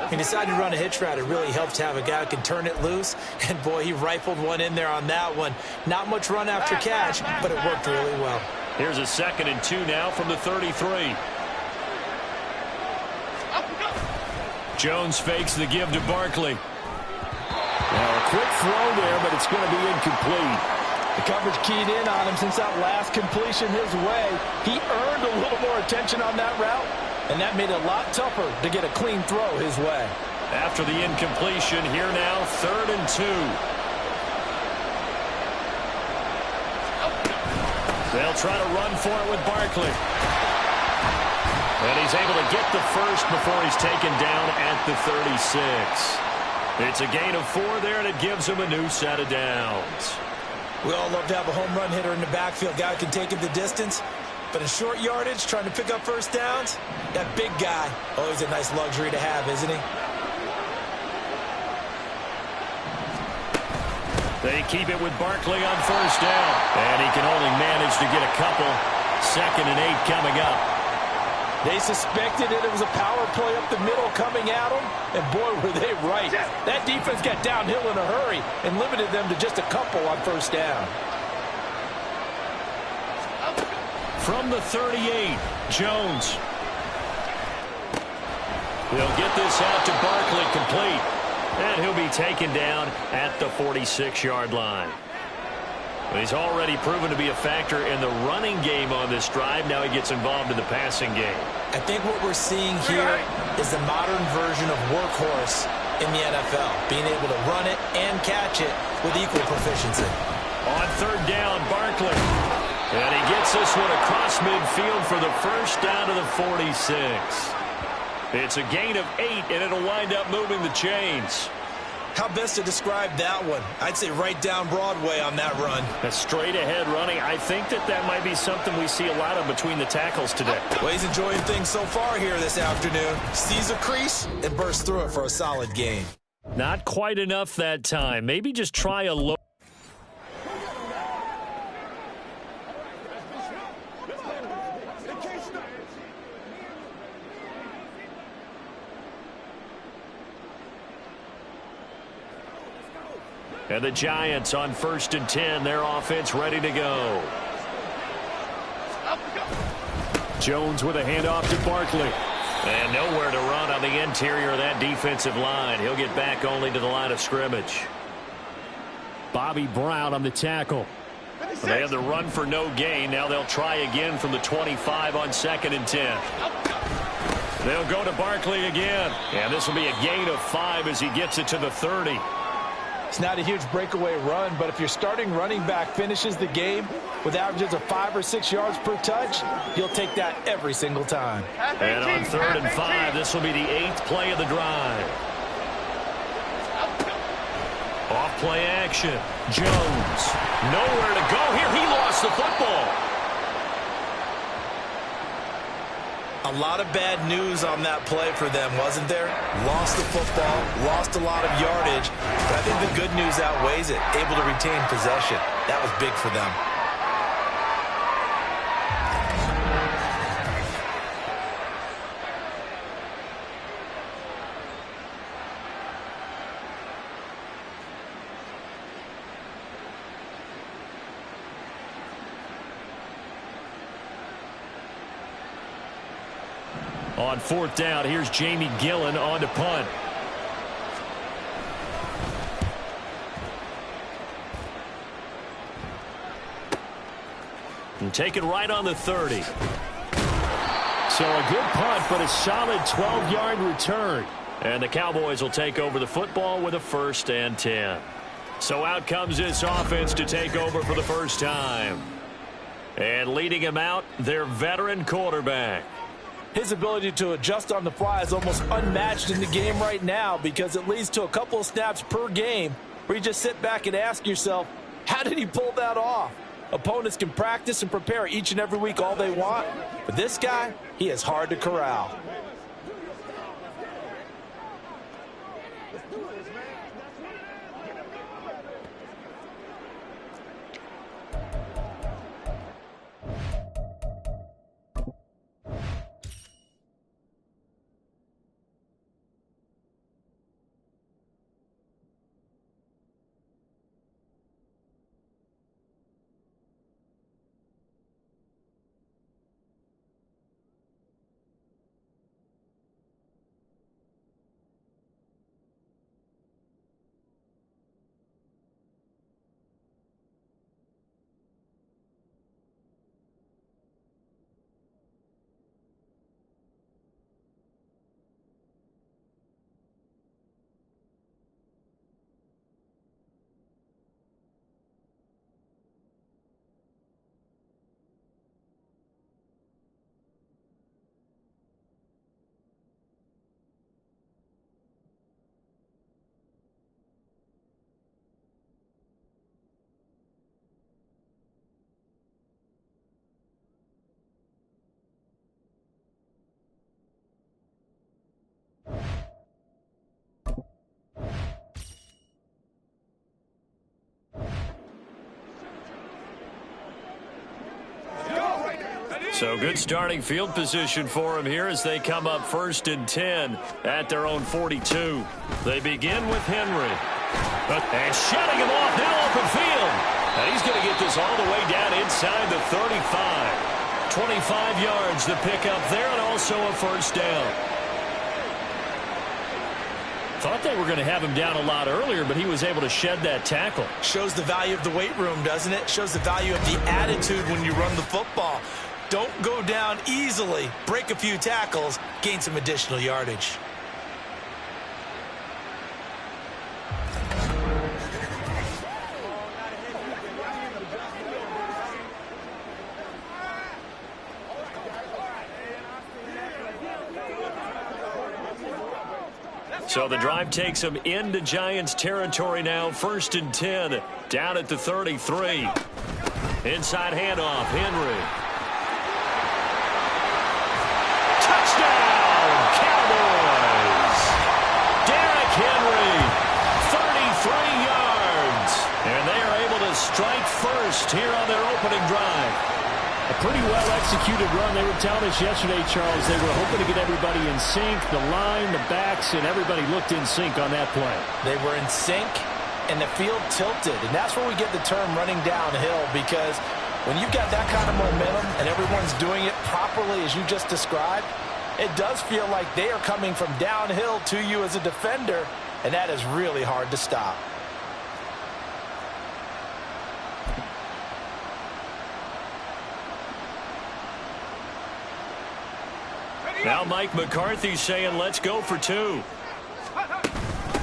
He decided to run a hitch route. It really helped to have a guy who can turn it loose. And, boy, he rifled one in there on that one. Not much run after catch, but it worked really well. Here's a 2nd and 2 now from the 33. Jones fakes the give to Barkley. Now a quick throw there, but it's going to be incomplete. The coverage keyed in on him since that last completion his way. He earned a little more attention on that route, and that made it a lot tougher to get a clean throw his way. After the incompletion, here now 3rd and 2. They'll try to run for it with Barkley. And he's able to get the first before he's taken down at the 36. It's a gain of 4 there, and it gives him a new set of downs. We all love to have a home run hitter in the backfield. Guy who can take it the distance. But in short yardage, trying to pick up first downs, that big guy, always a nice luxury to have, isn't he? They keep it with Barkley on first down. And he can only manage to get a couple. 2nd and 8 coming up. They suspected that it was a power play up the middle coming at them, and boy, were they right. That defense got downhill in a hurry and limited them to just a couple on first down. From the 38, Jones. He'll get this out to Barkley, complete. And he'll be taken down at the 46-yard line. He's already proven to be a factor in the running game on this drive. Now he gets involved in the passing game. I think what we're seeing here is the modern version of workhorse in the NFL, being able to run it and catch it with equal proficiency. On 3rd down, Barkley. And he gets this one across midfield for the first down to the 46. It's a gain of 8, and it'll wind up moving the chains. How best to describe that one? I'd say right down Broadway on that run. A straight-ahead running. I think that might be something we see a lot of between the tackles today. Well, he's enjoying things so far here this afternoon. Sees a crease and bursts through it for a solid gain. Not quite enough that time. Maybe just try a low. And the Giants on 1st and 10. Their offense ready to go. Jones with a handoff to Barkley. And nowhere to run on the interior of that defensive line. He'll get back only to the line of scrimmage. Bobby Brown on the tackle. They had the run for no gain. Now they'll try again from the 25 on 2nd and 10. They'll go to Barkley again. And this will be a gain of 5 as he gets it to the 30. It's not a huge breakaway run, but if your starting running back finishes the game with averages of 5 or 6 yards per touch, you'll take that every single time. And on 3rd and 5, this will be the 8th play of the drive. Off play action. Jones. Nowhere to go here. He lost the football. A lot of bad news on that play for them, wasn't there? Lost the football, lost a lot of yardage, but I think the good news outweighs it. Able to retain possession. That was big for them. On 4th down, here's Jamie Gillen on to punt. And taken right on the 30. So a good punt, but a solid 12-yard return. And the Cowboys will take over the football with a 1st and 10. So out comes this offense to take over for the first time. And leading him out, their veteran quarterback. His ability to adjust on the fly is almost unmatched in the game right now because it leads to a couple of snaps per game where you just sit back and ask yourself, how did he pull that off? Opponents can practice and prepare each and every week all they want, but this guy, he is hard to corral. So good starting field position for him here as they come up 1st and 10 at their own 42. They begin with Henry. And shutting him off now open field. And he's going to get this all the way down inside the 35. 25 yards to pick up there and also a first down. Thought they were going to have him down a lot earlier, but he was able to shed that tackle. Shows the value of the weight room, doesn't it? Shows the value of the attitude when you run the football. Don't go down easily. Break a few tackles, gain some additional yardage. So the drive takes them into Giants territory now. 1st and 10, down at the 33. Inside handoff, Henry. Touchdown, Cowboys! Derrick Henry, 33 yards. And they are able to strike first here on their opening drive. A pretty well-executed run. They were telling us yesterday, Charles, they were hoping to get everybody in sync, the line, the backs, and everybody looked in sync on that play. They were in sync, and the field tilted. And that's where we get the term running downhill, because when you've got that kind of momentum and everyone's doing it properly as you just described, it does feel like they are coming from downhill to you as a defender, and that is really hard to stop. Now Mike McCarthy saying, let's go for 2.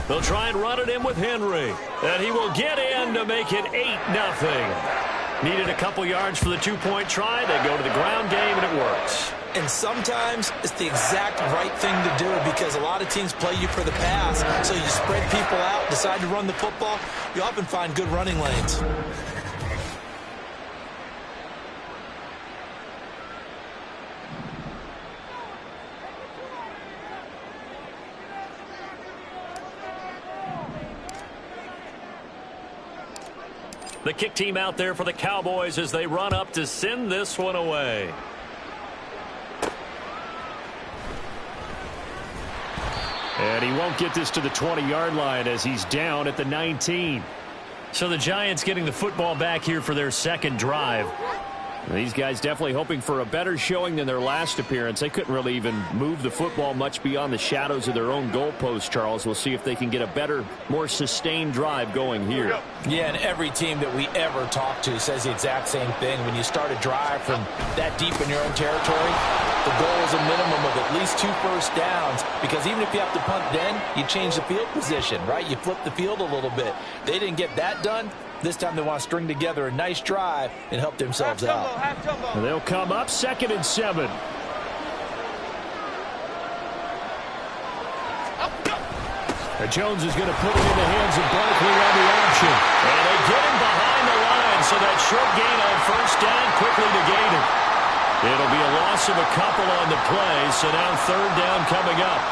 They'll try and run it in with Henry. And he will get in to make it 8-0. Needed a couple yards for the 2-point try. They go to the ground game, and it works. And sometimes it's the exact right thing to do, because a lot of teams play you for the pass. So you spread people out, decide to run the football. You often find good running lanes. The kick team out there for the Cowboys as they run up to send this one away. And he won't get this to the 20-yard line as he's down at the 19. So the Giants getting the football back here for their second drive. These guys definitely hoping for a better showing than their last appearance. They couldn't really even move the football much beyond the shadows of their own goalpost, Charles. We'll see if they can get a better, more sustained drive going here. Yeah, and every team that we ever talk to says the exact same thing. When you start a drive from that deep in your own territory, the goal is a minimum of at least 2 first downs, because even if you have to punt then, you change the field position, right? You flip the field a little bit. They didn't get that done. This time they want to string together a nice drive and help themselves out. And they'll come up 2nd and 7. And Jones is going to put it in the hands of Barkley on the option. And they get him behind the line, so that short gain on first down quickly negated. It'll be a loss of a couple on the play, so now 3rd down coming up.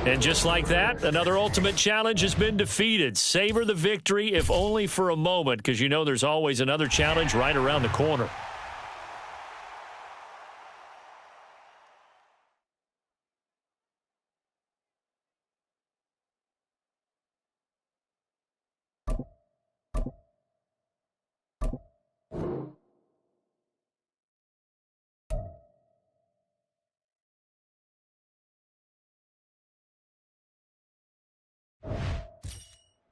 And just like that, another ultimate challenge has been defeated. Savor the victory, if only for a moment, because you know there's always another challenge right around the corner.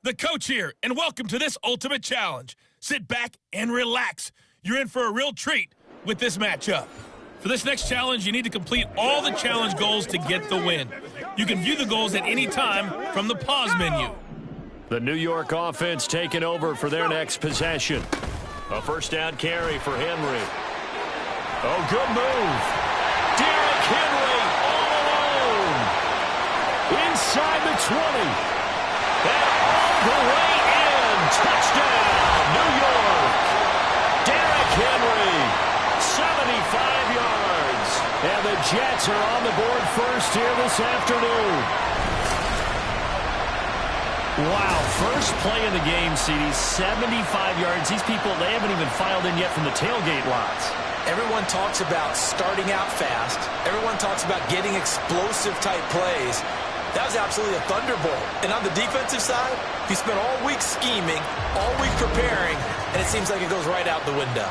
The coach here, and welcome to this ultimate challenge. Sit back and relax. You're in for a real treat with this matchup. For this next challenge, you need to complete all the challenge goals to get the win. You can view the goals at any time from the pause menu. The New York offense taking over for their next possession. A first down carry for Henry. Oh, good move. Derrick Henry all alone. Inside the 20. And all the way in. Touchdown, New York. Derrick Henry, 75 yards. And the Jets are on the board first here this afternoon. Wow, first play of the game, CD, 75 yards. These people, they haven't even filed in yet from the tailgate lots. Everyone talks about starting out fast. Everyone talks about getting explosive-type plays. That was absolutely a thunderbolt. And on the defensive side, he spent all week scheming, all week preparing, and it seems like it goes right out the window.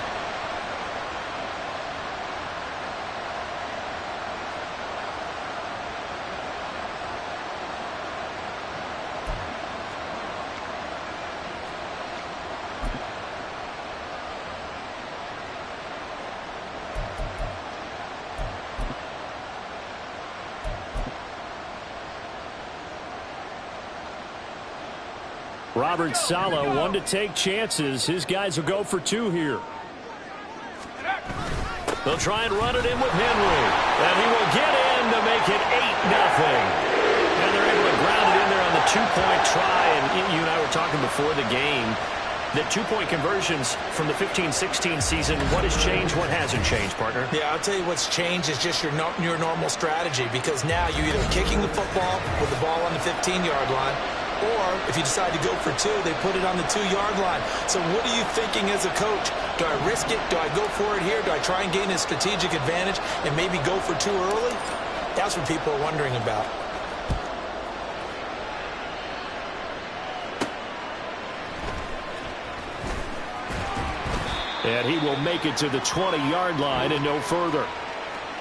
Robert Saleh, one to take chances. His guys will go for two here. They'll try and run it in with Henry. And he will get in to make it 8-0. And they're able to ground it in there on the two-point try. And you and I were talking before the game that two-point conversions from the 15-16 season, what has changed, what hasn't changed, partner? Yeah, I'll tell you what's changed is just your normal strategy, because now you're either kicking the football with the ball on the 15-yard line, or if you decide to go for two, they put it on the 2-yard line. So what are you thinking as a coach? Do I risk it? Do I go for it here? Do I try and gain a strategic advantage and maybe go for two early? That's what people are wondering about. And he will make it to the 20-yard line and no further.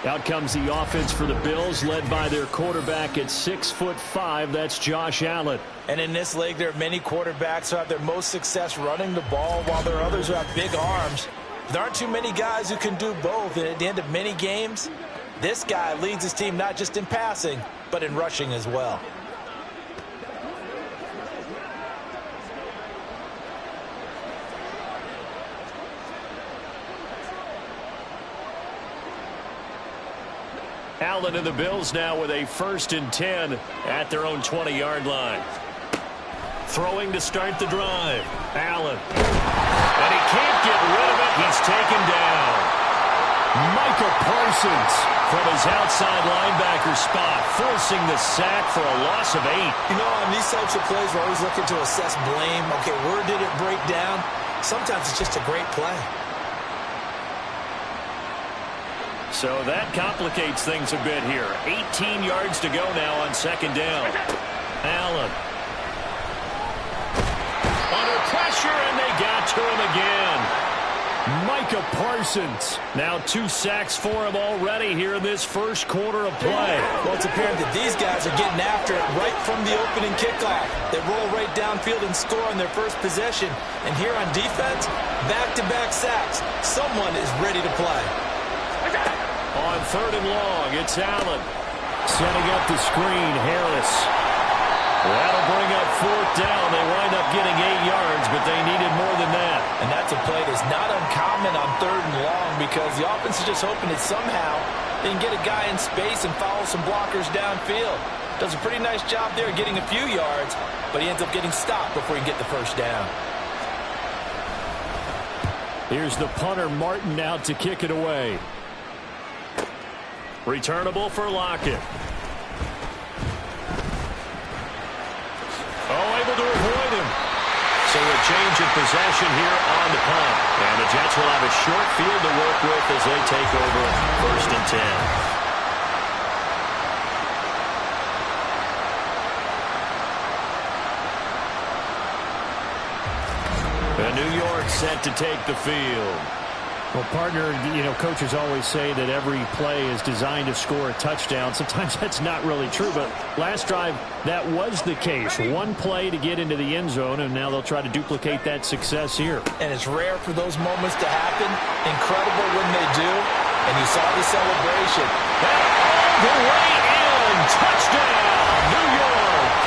Out comes the offense for the Bills, led by their quarterback at 6'5". That's Josh Allen. And in this league, there are many quarterbacks who have their most success running the ball, while there are others who have big arms. There aren't too many guys who can do both. And at the end of many games, this guy leads his team not just in passing, but in rushing as well. Allen and the Bills now with a 1st and 10 at their own 20-yard line. Throwing to start the drive. Allen. And he can't get rid of it. He's taken down. Micah Parsons From his outside linebacker spot, forcing the sack for a loss of 8. You know, on these types of plays, we're always looking to assess blame. Okay, where did it break down? Sometimes it's just a great play. So that complicates things a bit here. 18 yards to go now on 2nd down. Allen. Under pressure, and they got to him again. Micah Parsons. Now 2 sacks for him already here in this first quarter of play. Well, it's apparent that these guys are getting after it right from the opening kickoff. They roll right downfield and score on their first possession. And here on defense, back-to-back sacks. Someone is ready to play. On 3rd and long, it's Allen. Setting up the screen, Harris. That'll bring up 4th down. They wind up getting 8 yards, but they needed more than that. And that's a play that's not uncommon on 3rd and long, because the offense is just hoping that somehow they can get a guy in space and follow some blockers downfield. Does a pretty nice job there getting a few yards, but he ends up getting stopped before he can get the 1st down. Here's the punter, Martin, out to kick it away. Returnable for Lockett. Oh, able to avoid him. So a change of possession here on the punt. And the Jets will have a short field to work with as they take over 1st and 10. And New York set to take the field. Well, partner, you know, coaches always say that every play is designed to score a touchdown. Sometimes that's not really true, but last drive, that was the case. One play to get into the end zone, and now they'll try to duplicate that success here. And it's rare for those moments to happen. Incredible when they do. And you saw the celebration. All the way in. Touchdown, New York.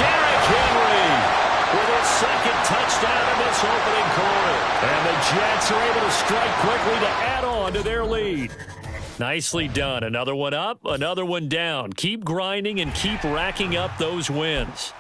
Derrick Henry with his 2nd touchdown in this opening quarter. And the Jets are able to strike quickly to add on to their lead. Nicely done. Another one up, another one down. Keep grinding and keep racking up those wins.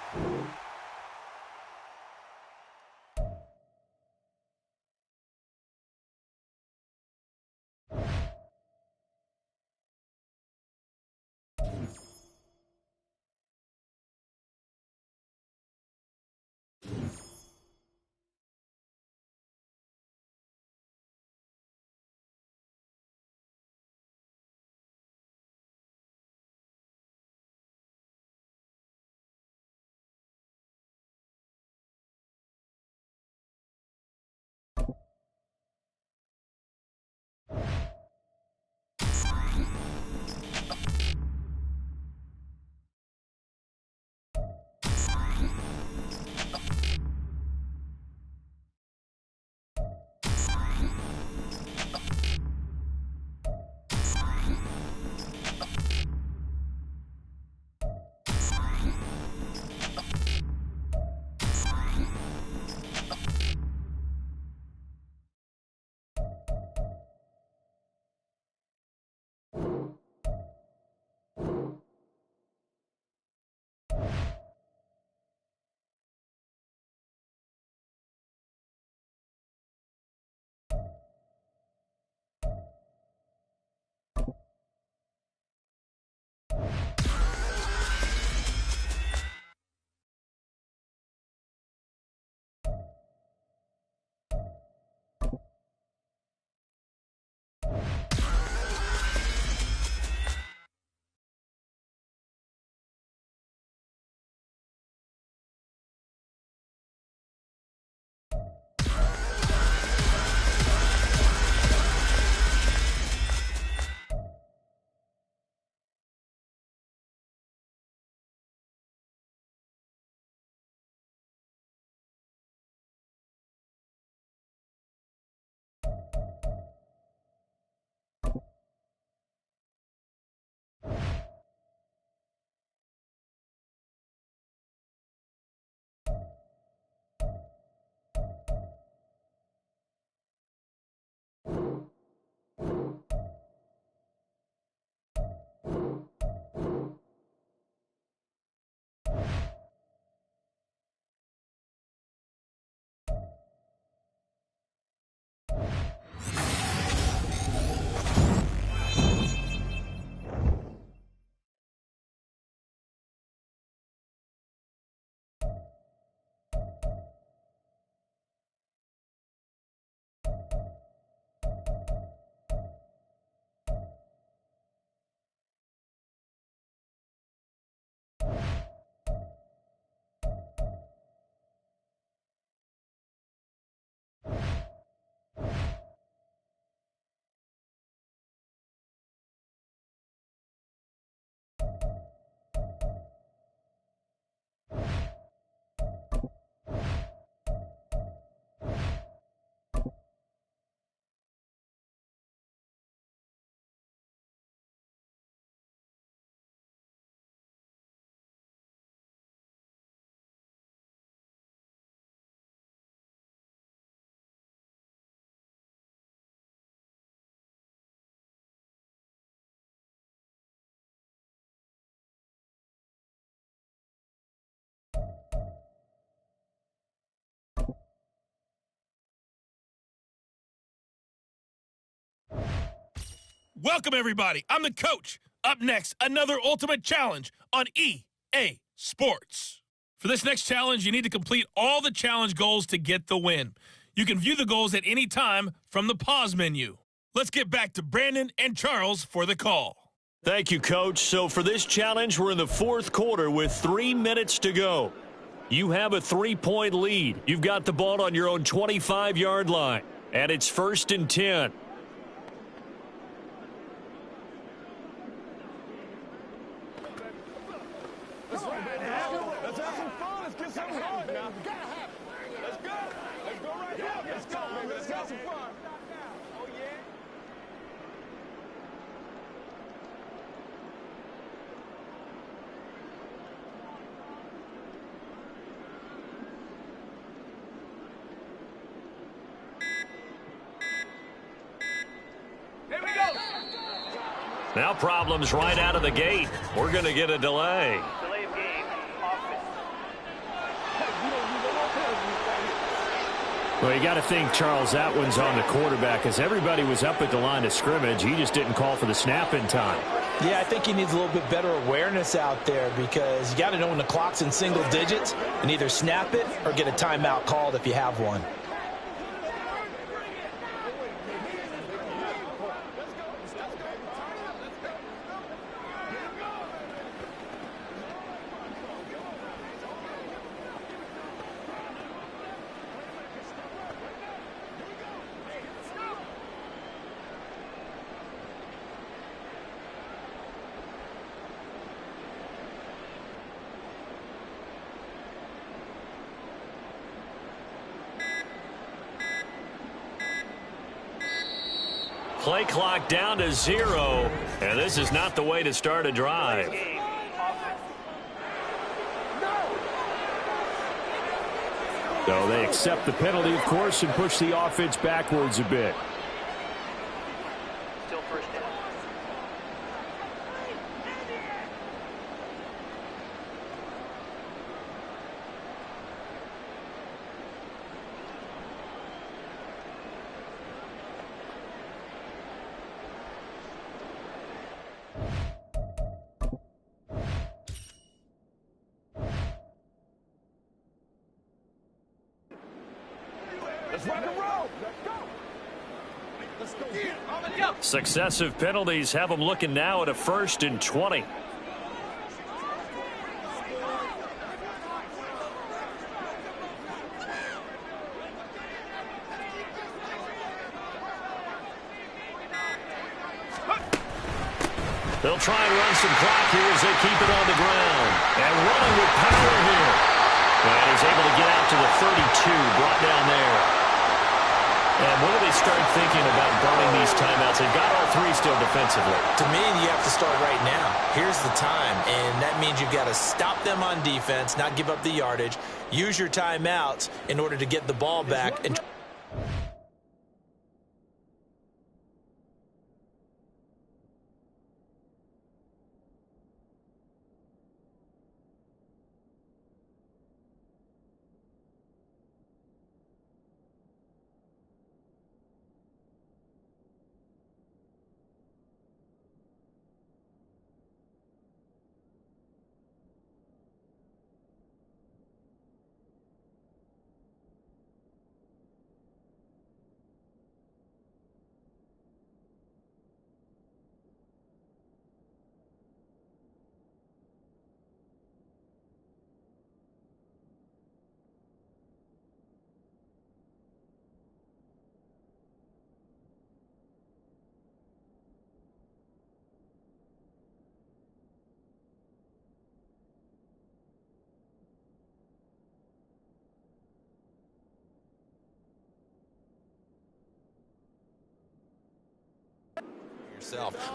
Welcome, everybody. I'm the coach. Up next, another Ultimate Challenge on EA Sports. For this next challenge, you need to complete all the challenge goals to get the win. You can view the goals at any time from the pause menu. Let's get back to Brandon and Charles for the call. Thank you, Coach. So for this challenge, we're in the fourth quarter with 3 minutes to go. You have a 3-point lead. You've got the ball on your own 25-yard line, and it's 1st and 10. Let's have some fun. Let's get something going now. Let's go. Let's go right now. Let's go, man. Let's have some fun. Oh, yeah. Here we go. Now problems right out of the gate. We're going to get a delay. Delay of game. Offense. Well, you got to think, Charles, that one's on the quarterback as everybody was up at the line of scrimmage. He just didn't call for the snap in time. Yeah, I think he needs a little bit better awareness out there because you got to know when the clock's in single digits and either snap it or get a timeout called if you have one. Play clock down to 0, and this is not the way to start a drive. Game. Offense. So they accept the penalty, of course, and push the offense backwards a bit. Still 1st down. Let's rock and roll. Let's go. Let's go. On the jump. Successive penalties have them looking now at a 1st and 20. They'll try and run some clock here as they keep it on the ground. And running with power here. And he's able to get out to the 32, brought down there. And when do they start thinking about burning these timeouts? They've got all 3 still defensively. To me, you have to start right now. Here's the time, and that means you've got to stop them on defense, not give up the yardage, use your timeouts in order to get the ball back. And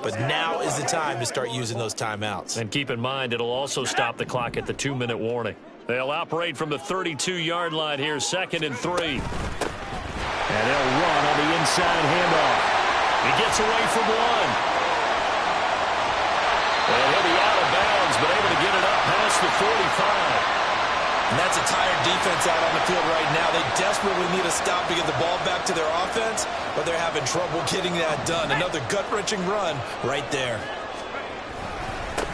But now is the time to start using those timeouts. And keep in mind, it'll also stop the clock at the 2-minute warning. They'll operate from the 32-yard line here, 2nd and 3. And they'll run on the inside handoff. He gets away from one. And he'll be out of bounds, but able to get it up past the 45. And that's a tired defense out on the field right now. They desperately need a stop to get the ball back to their offense, but they're having trouble getting that done. Another gut-wrenching run right there.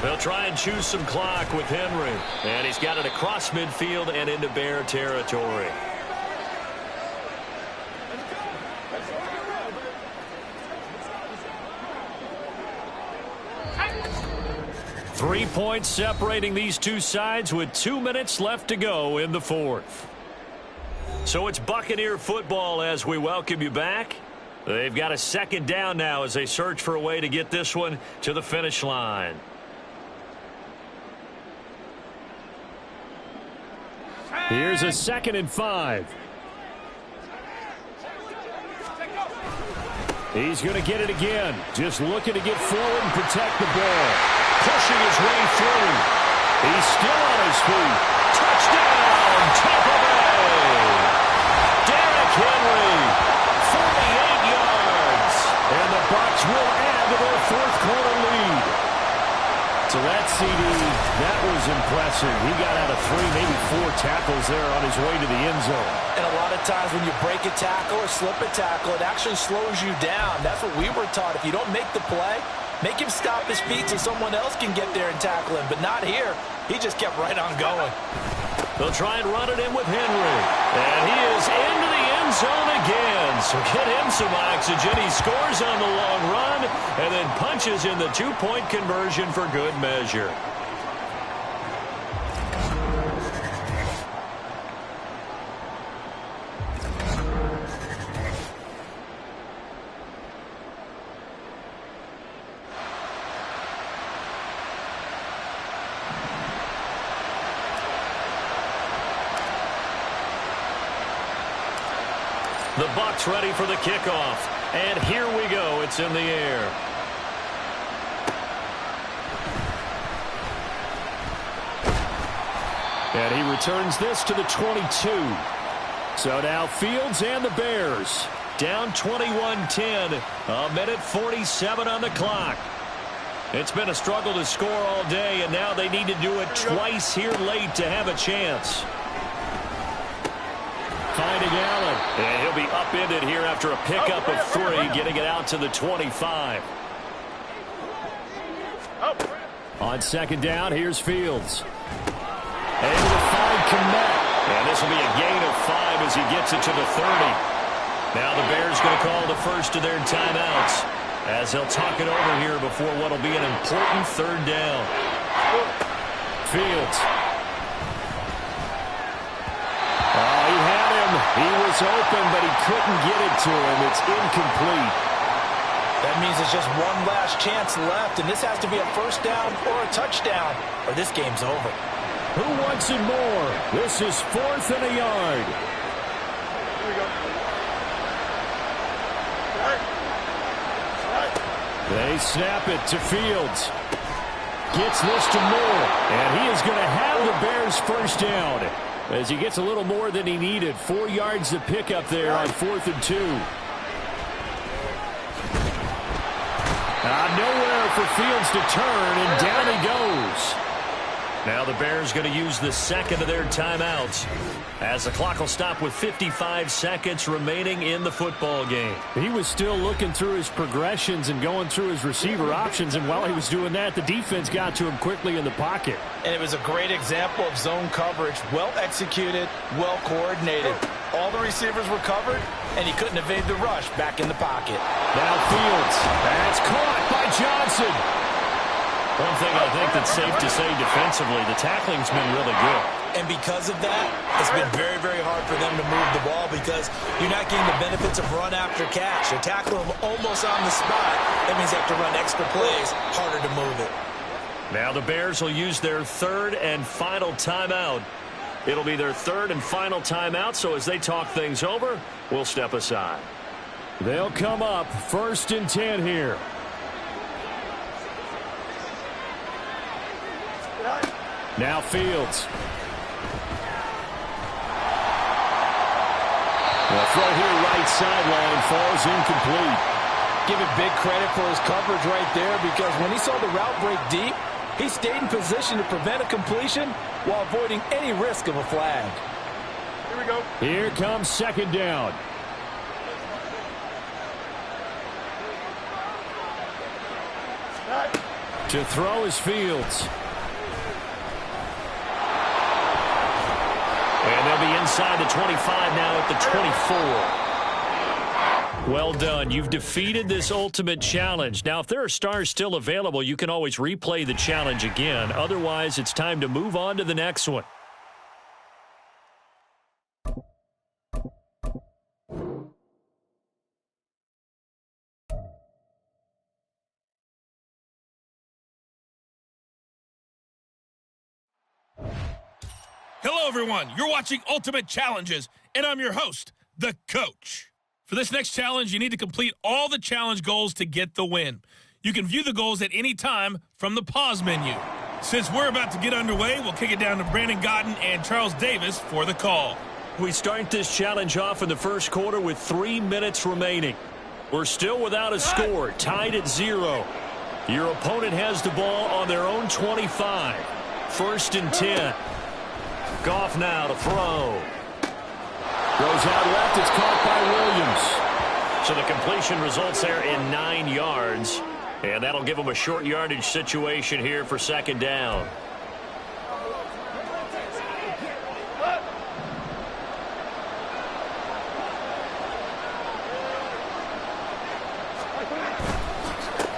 They'll try and choose some clock with Henry. And he's got it across midfield and into Bear territory. Three points separating these two sides with 2 minutes left to go in the fourth. So it's Buccaneer football as we welcome you back. They've got a second down now as they search for a way to get this one to the finish line. Here's a 2nd and 5. He's going to get it again. Just looking to get forward and protect the ball. Pushing his way through. He's still on his feet. Touchdown, Tampa Bay! Derrick Henry, 48 yards. And the Bucs will add to their fourth quarter lead. So that CD, that was impressive. He got out of 3, maybe 4 tackles there on his way to the end zone. And a lot of times when you break a tackle or slip a tackle, it actually slows you down. That's what we were taught. If you don't make the play, make him stop his feet so someone else can get there and tackle him. But not here. He just kept right on going. They'll try and run it in with Henry. And he is into the end zone again. So get him some oxygen. He scores on the long run and then punches in the 2-point conversion for good measure. The Bucs ready for the kickoff. And here we go. It's in the air. And he returns this to the 22. So now Fields and the Bears. Down 21-10. A minute 47 on the clock. It's been a struggle to score all day, and now they need to do it twice here late to have a chance. Finding Allen. And he'll be upended here after a pickup of 3, getting it out to the 25. On 2nd down, here's Fields. Able to find Kmet. And this will be a gain of 5 as he gets it to the 30. Now the Bears going to call the first of their timeouts as they'll talk it over here before what will be an important 3rd down. Fields. Oh, he had him. He was open, but he couldn't get it to him. It's incomplete. That means it's just one last chance left, and this has to be a 1st down or a touchdown, or this game's over. Who wants it more? This is 4th and a yard. Here we go. They snap it to Fields. Gets this to Moore, and he is going to have the Bears 1st down as he gets a little more than he needed. 4 yards to pick up there on 4th and 2. Nowhere for Fields to turn, and down he goes. Now the Bears going to use the 2nd of their timeouts as the clock will stop with 55 seconds remaining in the football game. He was still looking through his progressions and going through his receiver options, and while he was doing that, the defense got to him quickly in the pocket. And it was a great example of zone coverage. Well executed, well coordinated. All the receivers were covered, and he couldn't evade the rush back in the pocket. Now Fields. That's caught by Johnson. One thing I think that's safe to say defensively, the tackling's been really good. And because of that, it's been very, very hard for them to move the ball because you're not getting the benefits of run after catch. You're tackling them almost on the spot. That means they have to run extra plays, harder to move it. Now the Bears will use their 3rd and final timeout. It'll be their 3rd and final timeout, so as they talk things over, we'll step aside. They'll come up 1st and 10 here. Now Fields. The throw here right sideline falls incomplete. Give it big credit for his coverage right there because when he saw the route break deep, he stayed in position to prevent a completion while avoiding any risk of a flag. Here we go. Here comes second down. To throw is Fields. And they'll be inside the 25 now at the 24. Well done. You've defeated this ultimate challenge. Now, if there are stars still available, you can always replay the challenge again. Otherwise, it's time to move on to the next one. Hello, everyone. You're watching Ultimate Challenges, and I'm your host, the Coach. For this next challenge, you need to complete all the challenge goals to get the win. You can view the goals at any time from the pause menu. Since we're about to get underway, we'll kick it down to Brandon Godden and Charles Davis for the call. We start this challenge off in the first quarter with 3 minutes remaining. We're still without a score, tied at 0. Your opponent has the ball on their own 25. 1st and 10. Goff now to throw. Goes out left. It's caught by Williams. So the completion results there in 9 yards. And that'll give them a short yardage situation here for second down.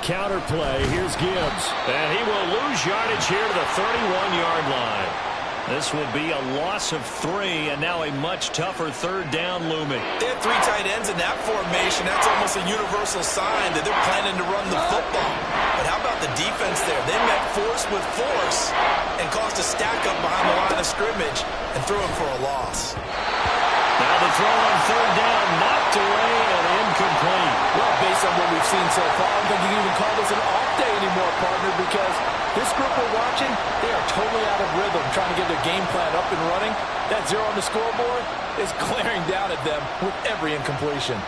Counter play. Here's Gibbs. And he will lose yardage here to the 31-yard line. This will be a loss of 3, and now a much tougher third down looming. They had 3 tight ends in that formation. That's almost a universal sign that they're planning to run the football. But how about the defense there? They met force with force and caused a stack up behind the line of scrimmage and threw him for a loss. Now the throw on third down, knocked away and incomplete. Well, based on what we've seen so far, I don't think you can even call this an off day anymore, partner, because this group we're watching, they are totally out of rhythm, trying to get their game plan up and running. That 0 on the scoreboard is glaring down at them with every incompletion.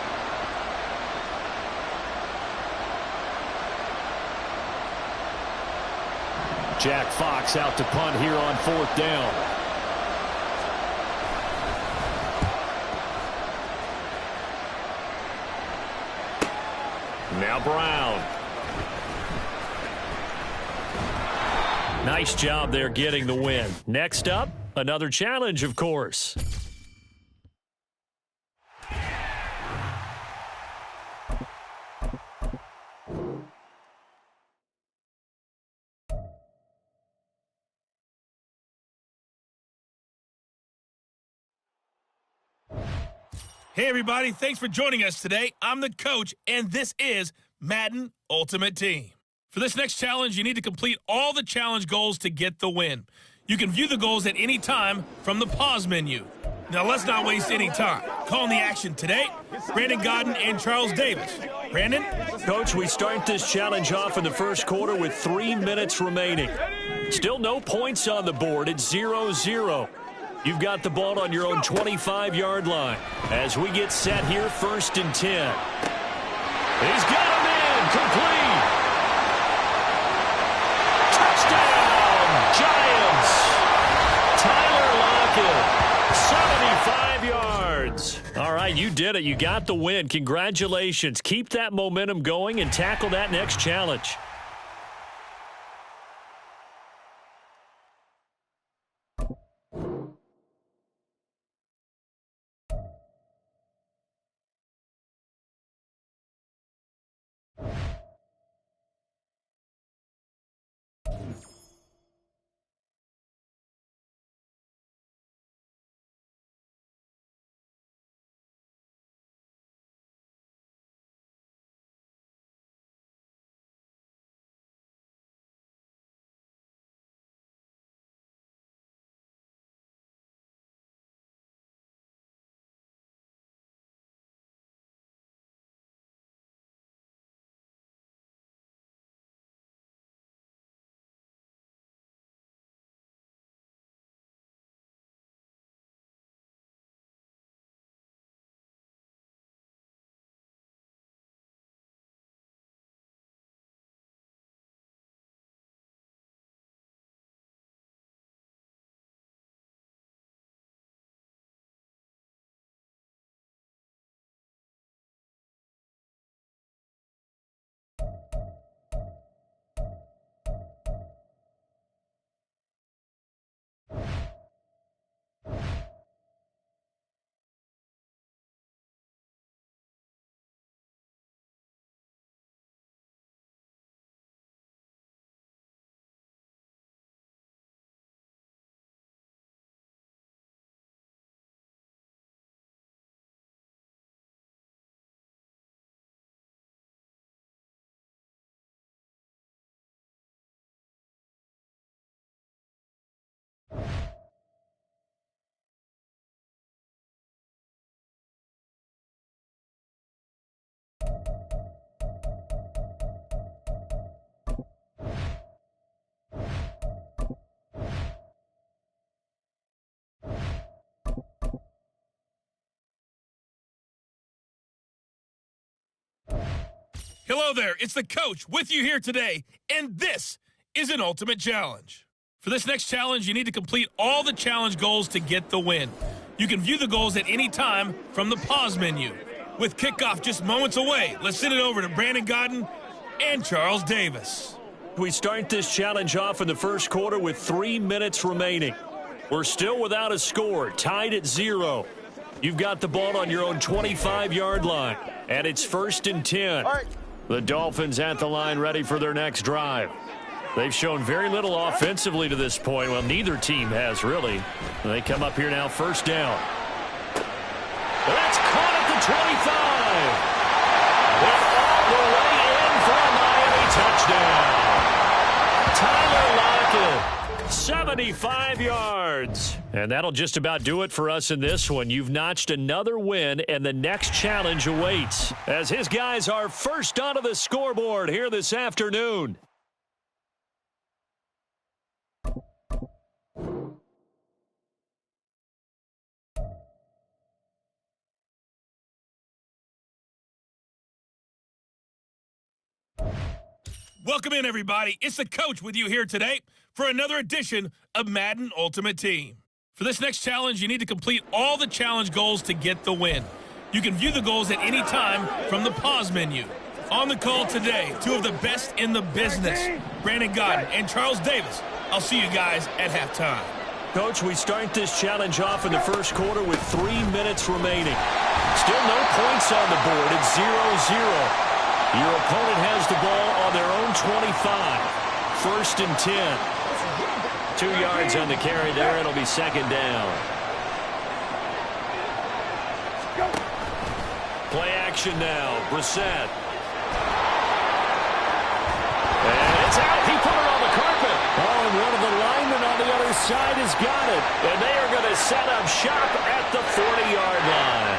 Jack Fox out to punt here on 4th down. Now Brown. Nice job there getting the win. Next up, another challenge, of course. Hey, everybody. Thanks for joining us today. I'm the Coach, and this is Madden Ultimate Team. For this next challenge, you need to complete all the challenge goals to get the win. You can view the goals at any time from the pause menu. Now, let's not waste any time. Calling the action today, Brandon Godden and Charles Davis. Brandon? Coach, we start this challenge off in the first quarter with 3 minutes remaining. Still no points on the board. It's 0-0. You've got the ball on your own 25-yard line. As we get set here, 1st and 10. He's got him in. Complete. Touchdown, Giants. Tyler Lockett, 75 yards. All right, you did it. You got the win. Congratulations. Keep that momentum going and tackle that next challenge. Hello there, it's the coach with you here today, and this is an ultimate challenge. For this next challenge, you need to complete all the challenge goals to get the win. You can view the goals at any time from the pause menu. With kickoff just moments away, let's send it over to Brandon Godden and Charles Davis. We start this challenge off in the first quarter with 3 minutes remaining. We're still without a score, tied at 0. You've got the ball on your own 25-yard line, and it's 1st and 10. The Dolphins at the line ready for their next drive. They've shown very little offensively to this point. Well, neither team has, really. They come up here now, 1st down. That's caught at the 25. And all the way in for a Miami touchdown. Tyler Lockett, 75 yards. And that'll just about do it for us in this one. You've notched another win, and the next challenge awaits as his guys are first onto the scoreboard here this afternoon. Welcome in, everybody. It's the coach with you here today for another edition of Madden Ultimate Team. For this next challenge, you need to complete all the challenge goals to get the win. You can view the goals at any time from the pause menu. On the call today, two of the best in the business, Brandon Godden and Charles Davis. I'll see you guys at halftime. Coach, we start this challenge off in the first quarter with 3 minutes remaining. Still no points on the board. It's 0-0. Your opponent has the ball on their own 25. 1st and 10. 2 yards on the carry there. It'll be 2nd down. Play action now. Brissett. And it's out. He put it on the carpet. Oh, and one of the linemen on the other side has got it. And they are going to set up shop at the 40-yard line.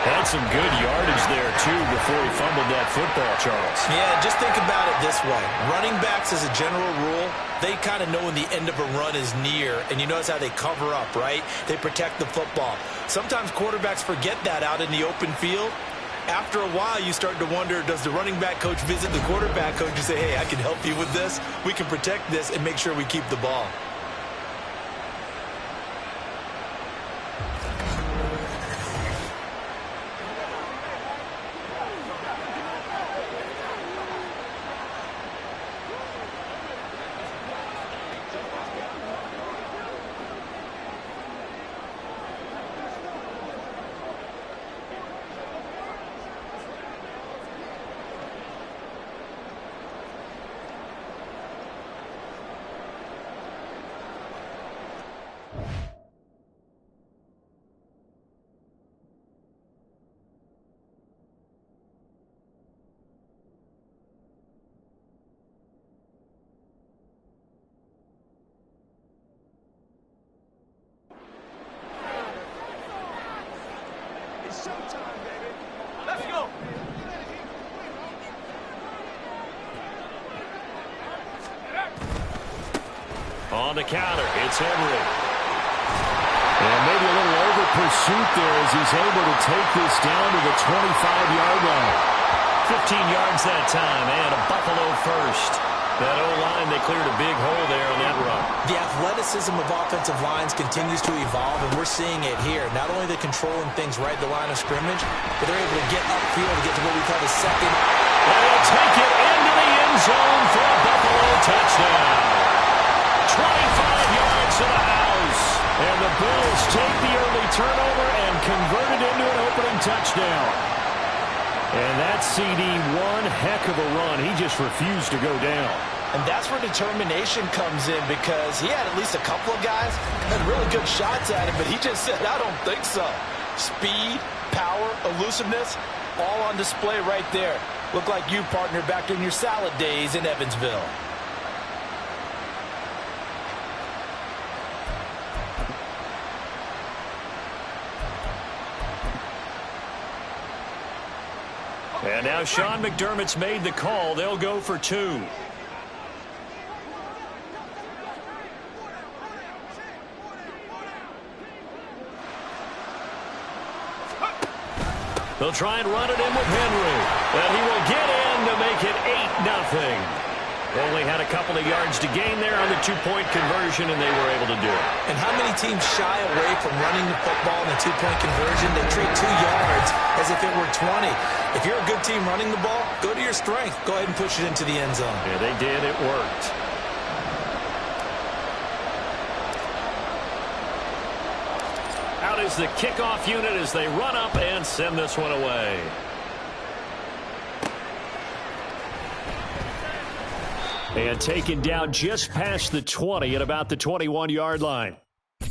Had some good yardage there, too, before he fumbled that football, Charles. Yeah, just think about it this way. Running backs, as a general rule, they kind of know when the end of a run is near, and you notice how they cover up, right? They protect the football. Sometimes quarterbacks forget that out in the open field. After a while, you start to wonder, does the running back coach visit the quarterback coach and say, hey, I can help you with this? We can protect this and make sure we keep the ball. On the counter, it's Henry. And maybe a little over pursuit there as he's able to take this down to the 25-yard line. 15 yards that time, and a Buffalo first. That O-line, they cleared a big hole there on that run. The athleticism of offensive lines continues to evolve, and we're seeing it here. Not only are they controlling things right at the line of scrimmage, but they're able to get upfield to get to what we call the second. And he'll take it into the end zone for a Buffalo touchdown. 25 yards to the house. And the Bills take the early turnover and convert it into an opening touchdown. And that CD, one heck of a run. He just refused to go down. And that's where determination comes in, because he had at least a couple of guys that had really good shots at him, but he just said, I don't think so. Speed, power, elusiveness, all on display right there. Look like you, partner, back in your salad days in Evansville. And now Sean McDermott's made the call. They'll go for 2. They'll try and run it in with Henry. And he will get in to make it 8-0. Only had a couple of yards to gain there on the two-point conversion, and they were able to do it. And how many teams shy away from running the football in a two-point conversion? They treat 2 yards as if it were 20. If you're a good team running the ball, go to your strength. Go ahead and push it into the end zone. Yeah, they did. It worked. Out is the kickoff unit as they run up and send this one away. And taken down just past the 20 at about the 21-yard line.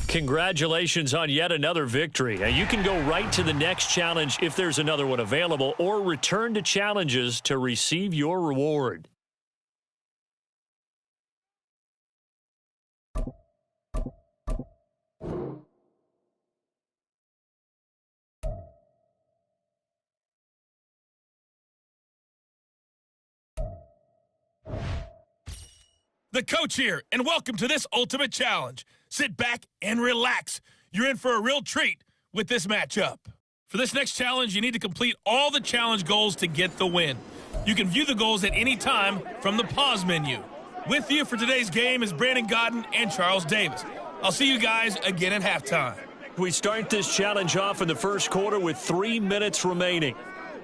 Congratulations on yet another victory. Now, you can go right to the next challenge if there's another one available, or return to challenges to receive your reward. The coach here, and welcome to this ultimate challenge. Sit back and relax. You're in for a real treat with this matchup. For this next challenge, you need to complete all the challenge goals to get the win. You can view the goals at any time from the pause menu. With you for today's game is Brandon Godden and Charles Davis. I'll see you guys again at halftime. We start this challenge off in the first quarter with 3 minutes remaining.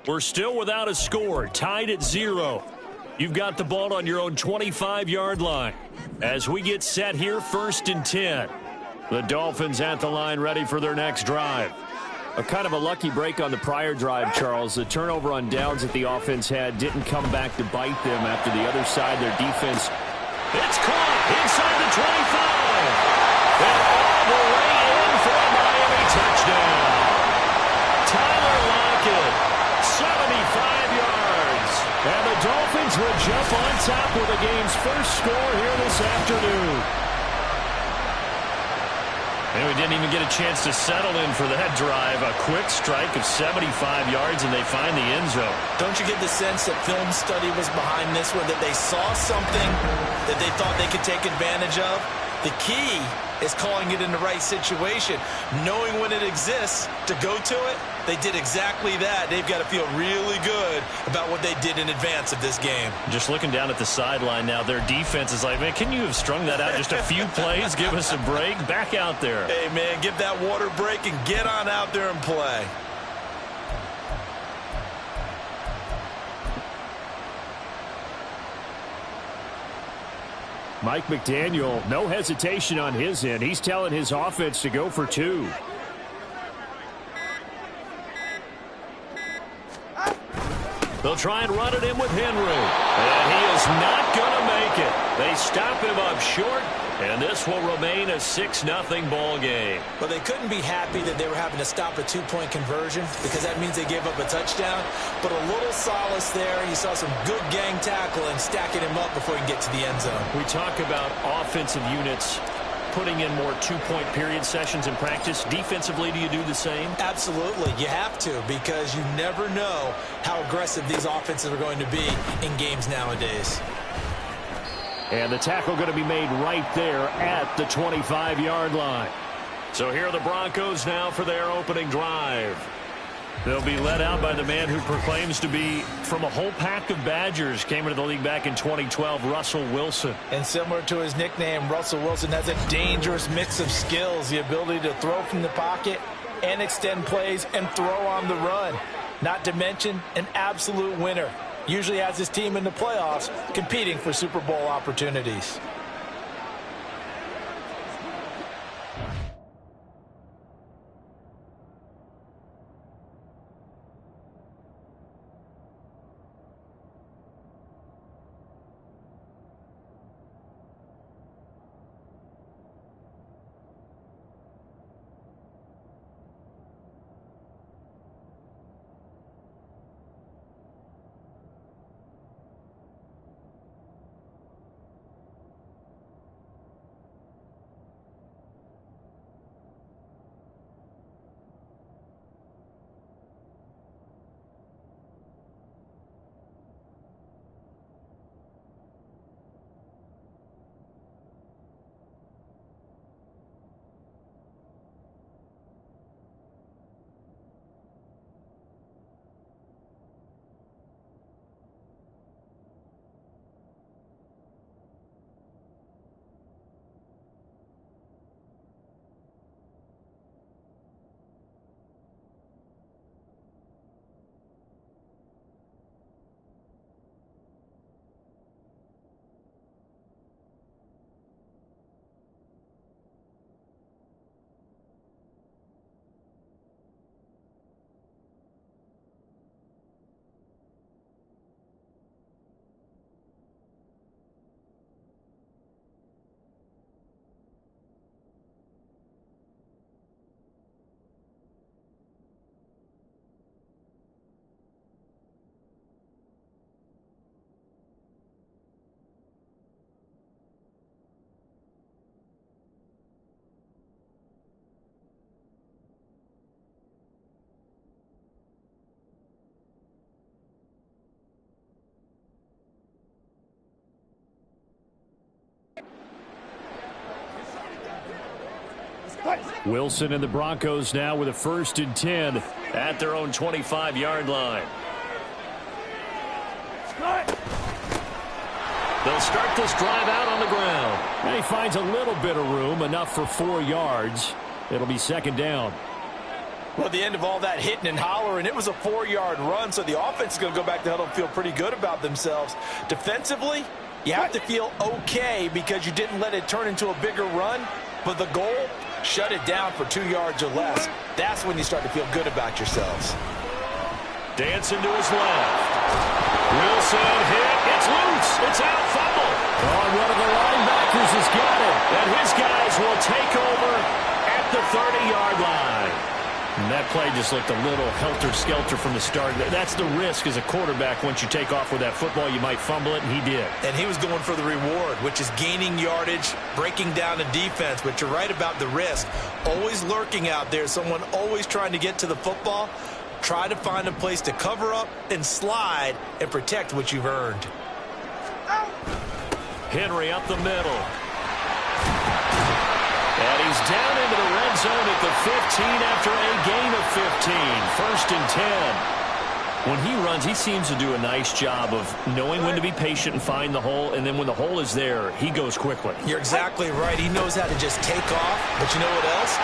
We're still without a score, tied at 0. You've got the ball on your own 25-yard line. As we get set here, 1st and 10. The Dolphins at the line, ready for their next drive. A kind of a lucky break on the prior drive, Charles. The turnover on downs that the offense had didn't come back to bite them after the other side, their defense. It's caught inside the 25. And all the way in for a Miami touchdown. Tyler Lockett, 75 yards. And the Dolphins will jump on top with the game's first score here this afternoon. And we didn't even get a chance to settle in for that drive. A quick strike of 75 yards, and they find the end zone. Don't you get the sense that film study was behind this one, that they saw something that they thought they could take advantage of? The key is calling it in the right situation, knowing when it exists to go to it. They did exactly that. They've got to feel really good about what they did in advance of this game. Just looking down at the sideline now, their defense is like, man, can you have strung that out just a few plays? Give us a break. Back out there. Hey, man, give that water break and get on out there and play. Mike McDaniel, no hesitation on his end. He's telling his offense to go for 2. They'll try and run it in with Henry. And he is not going to make it. They stop him up short, and this will remain a 6-0 ball game. But they couldn't be happy that they were having to stop a 2-point conversion, because that means they gave up a touchdown. But a little solace there. You saw some good gang tackling, stacking him up before he can get to the end zone. We talk about offensive units putting in more 2-point period sessions in practice. Defensively, do you do the same? Absolutely. You have to, because you never know how aggressive these offenses are going to be in games nowadays. And the tackle going to be made right there at the 25-yard line. So here are the Broncos now for their opening drive. They'll be led out by the man who proclaims to be from a whole pack of Badgers. Came into the league back in 2012, Russell Wilson. And similar to his nickname, Russell Wilson has a dangerous mix of skills, the ability to throw from the pocket and extend plays and throw on the run. Not to mention an absolute winner. Usually has his team in the playoffs competing for Super Bowl opportunities. Wilson and the Broncos now with a 1st and 10 at their own 25-yard line. They'll start this drive out on the ground. And he finds a little bit of room, enough for 4 yards. It'll be 2nd down. Well, at the end of all that hitting and hollering, it was a 4-yard run, so the offense is going to go back to huddle and feel pretty good about themselves. Defensively, you have to feel okay because you didn't let it turn into a bigger run, but the goal, shut it down for 2 yards or less. That's when you start to feel good about yourselves. Dancing to his left. Wilson hit. It's loose. It's out. Fumble. Oh, one of the linebackers has got it. And his guys will take over at the 30-yard line. And that play just looked a little helter-skelter from the start. That's the risk as a quarterback. Once you take off with that football, you might fumble it, and he did. And he was going for the reward, which is gaining yardage, breaking down a defense. But you're right about the risk. Always lurking out there, someone always trying to get to the football. Try to find a place to cover up and slide and protect what you've earned. Henry up the middle. And he's down into the red zone at the 15 after a gain of 15. 1st and 10. When he runs, he seems to do a nice job of knowing when to be patient and find the hole, and then when the hole is there, he goes quickly. You're exactly right. He knows how to just take off. But you know what else?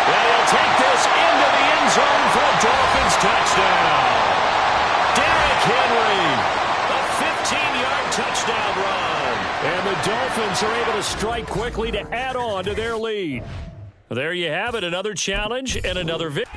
Well, he'll take this into the end zone for a Dolphins touchdown. Derrick Henry, a 15-yard touchdown run. And the Dolphins are able to strike quickly to add on to their lead. There you have it, another challenge and another victory.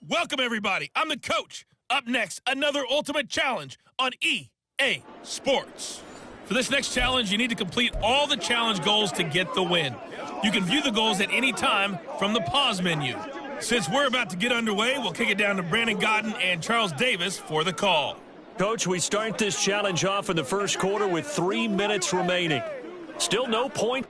Welcome, everybody. I'm the coach. Up next, another ultimate challenge on EA Sports. For this next challenge, you need to complete all the challenge goals to get the win. You can view the goals at any time from the pause menu. Since we're about to get underway, we'll kick it down to Brandon Godden and Charles Davis for the call. Coach, we start this challenge off in the first quarter with 3 minutes remaining. Still no point.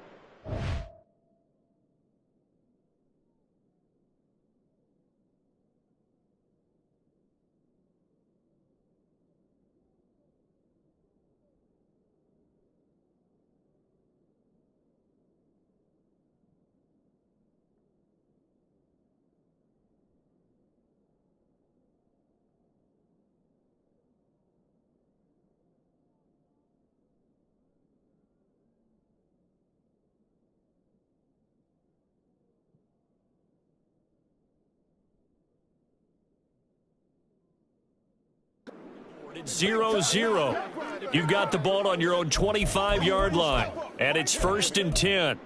It's 0-0. You've got the ball on your own 25-yard line, and it's 1st and 10.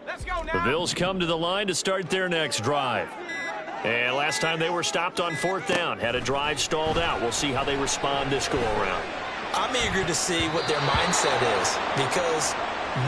Let's go now. The Bills come to the line to start their next drive. And last time they were stopped on 4th down, had a drive stalled out. We'll see how they respond this go-around. I'm eager to see what their mindset is, because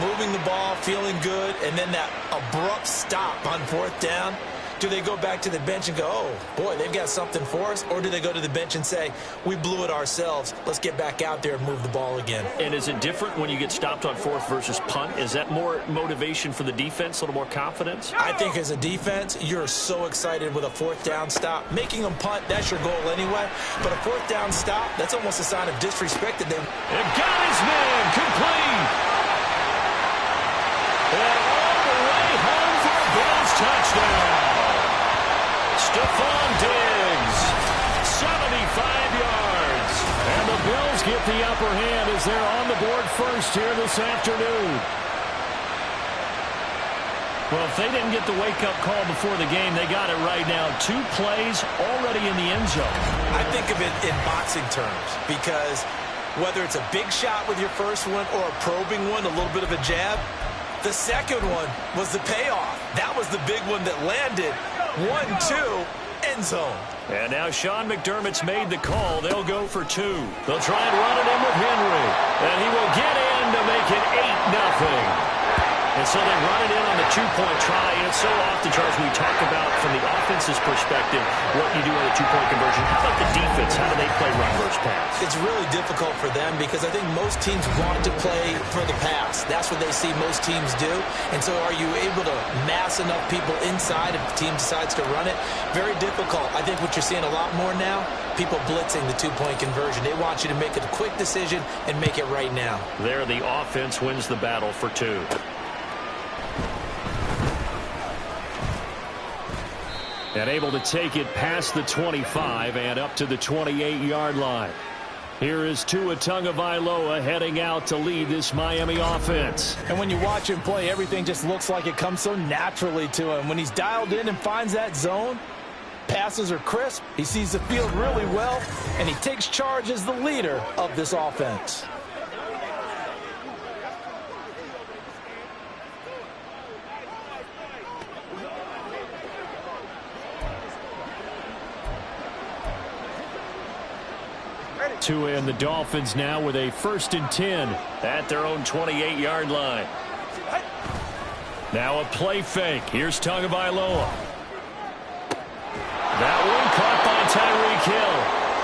moving the ball, feeling good, and then that abrupt stop on 4th down, do they go back to the bench and go, oh, boy, they've got something for us? Or do they go to the bench and say, we blew it ourselves, let's get back out there and move the ball again? And is it different when you get stopped on 4th versus punt? Is that more motivation for the defense, a little more confidence? I think as a defense, you're so excited with a 4th down stop. Making them punt, that's your goal anyway. But a 4th down stop, that's almost a sign of disrespect that They've got his man complete. And all the way home for a Bills touchdown. Stephon Diggs, 75 yards. And the Bills get the upper hand as they're on the board first here this afternoon. Well, if they didn't get the wake-up call before the game, they got it right now. 2 plays already in the end zone. I think of it in boxing terms, because whether it's a big shot with your first one or a probing one, a little bit of a jab, the second one was the payoff. That was the big one that landed. 1-2, end zone. And now Sean McDermott's made the call. They'll go for 2. They'll try and run it in with Henry. And he will get in to make it 8-0. And so they run it in on the 2-point try. And it's so often, Charles, we talk about from the offense's perspective what you do on a 2-point conversion. How about the defense? How do they play run versus pass? It's really difficult for them because I think most teams want to play for the pass. That's what they see most teams do. And so are you able to mass enough people inside if the team decides to run it? Very difficult. I think what you're seeing a lot more now, people blitzing the 2-point conversion. They want you to make a quick decision and make it right now. There, the offense wins the battle for 2. And able to take it past the 25 and up to the 28-yard line. Here is Tua Tagovailoa heading out to lead this Miami offense. And when you watch him play, everything just looks like it comes so naturally to him. When he's dialed in and finds that zone, passes are crisp, he sees the field really well, and he takes charge as the leader of this offense. Tua and the Dolphins now with a 1st and 10 at their own 28-yard line. Now a play fake. Here's Tagovailoa. That one caught by Tyreek Hill.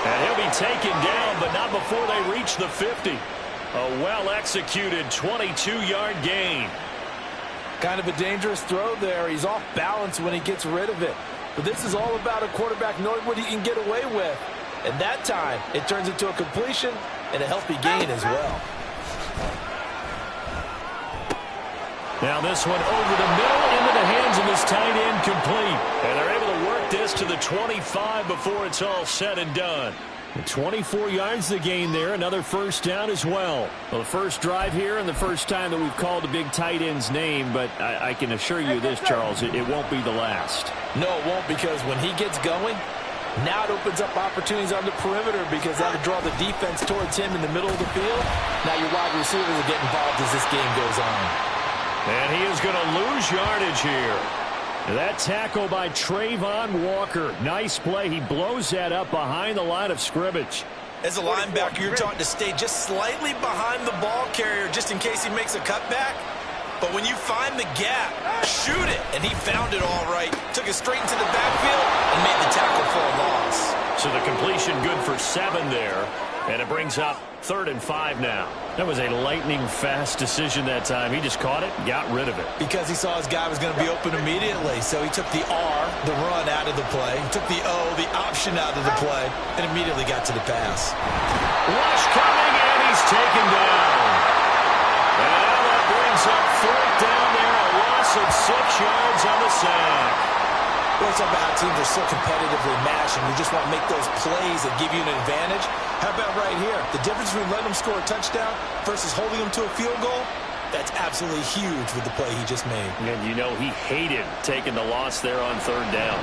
And he'll be taken down, but not before they reach the 50. A well-executed 22-yard gain. Kind of a dangerous throw there. He's off balance when he gets rid of it. But this is all about a quarterback knowing what he can get away with. And that time, it turns into a completion and a healthy gain as well. Now this one over the middle into the hands of this tight end, complete. And they're able to work this to the 25 before it's all said and done. 24 yards the gain there, another 1st down as well. Well, the first drive here and the first time that we've called a big tight end's name, but I can assure you this, Charles, it won't be the last. No, it won't, because when he gets going, Now it opens up opportunities on the perimeter because that'll draw the defense towards him in the middle of the field. Now your wide receivers will get involved as this game goes on. And he is going to lose yardage here. That tackle by Trayvon Walker. Nice play. He blows that up behind the line of scrimmage. As a linebacker, you're taught to stay just slightly behind the ball carrier just in case he makes a cutback. But when you find the gap, shoot it. And he found it all right. Took it straight into the backfield and made the tackle for a loss. So the completion good for 7 there. And it brings up 3rd and 5 now. That was a lightning-fast decision that time. He just caught it, got rid of it. Because he saw his guy was going to be open immediately. So he took the R, the run, out of the play. He took the O, the option, out of the play, and immediately got to the pass. Rush coming, and he's taken down. And that brings up 4th down there, a loss of 6 yards on the sack. We're talking about how teams are so competitively matched, and you just want to make those plays that give you an advantage. How about right here? The difference between letting them score a touchdown versus holding them to a field goal, that's absolutely huge with the play he just made. And you know he hated taking the loss there on 3rd down.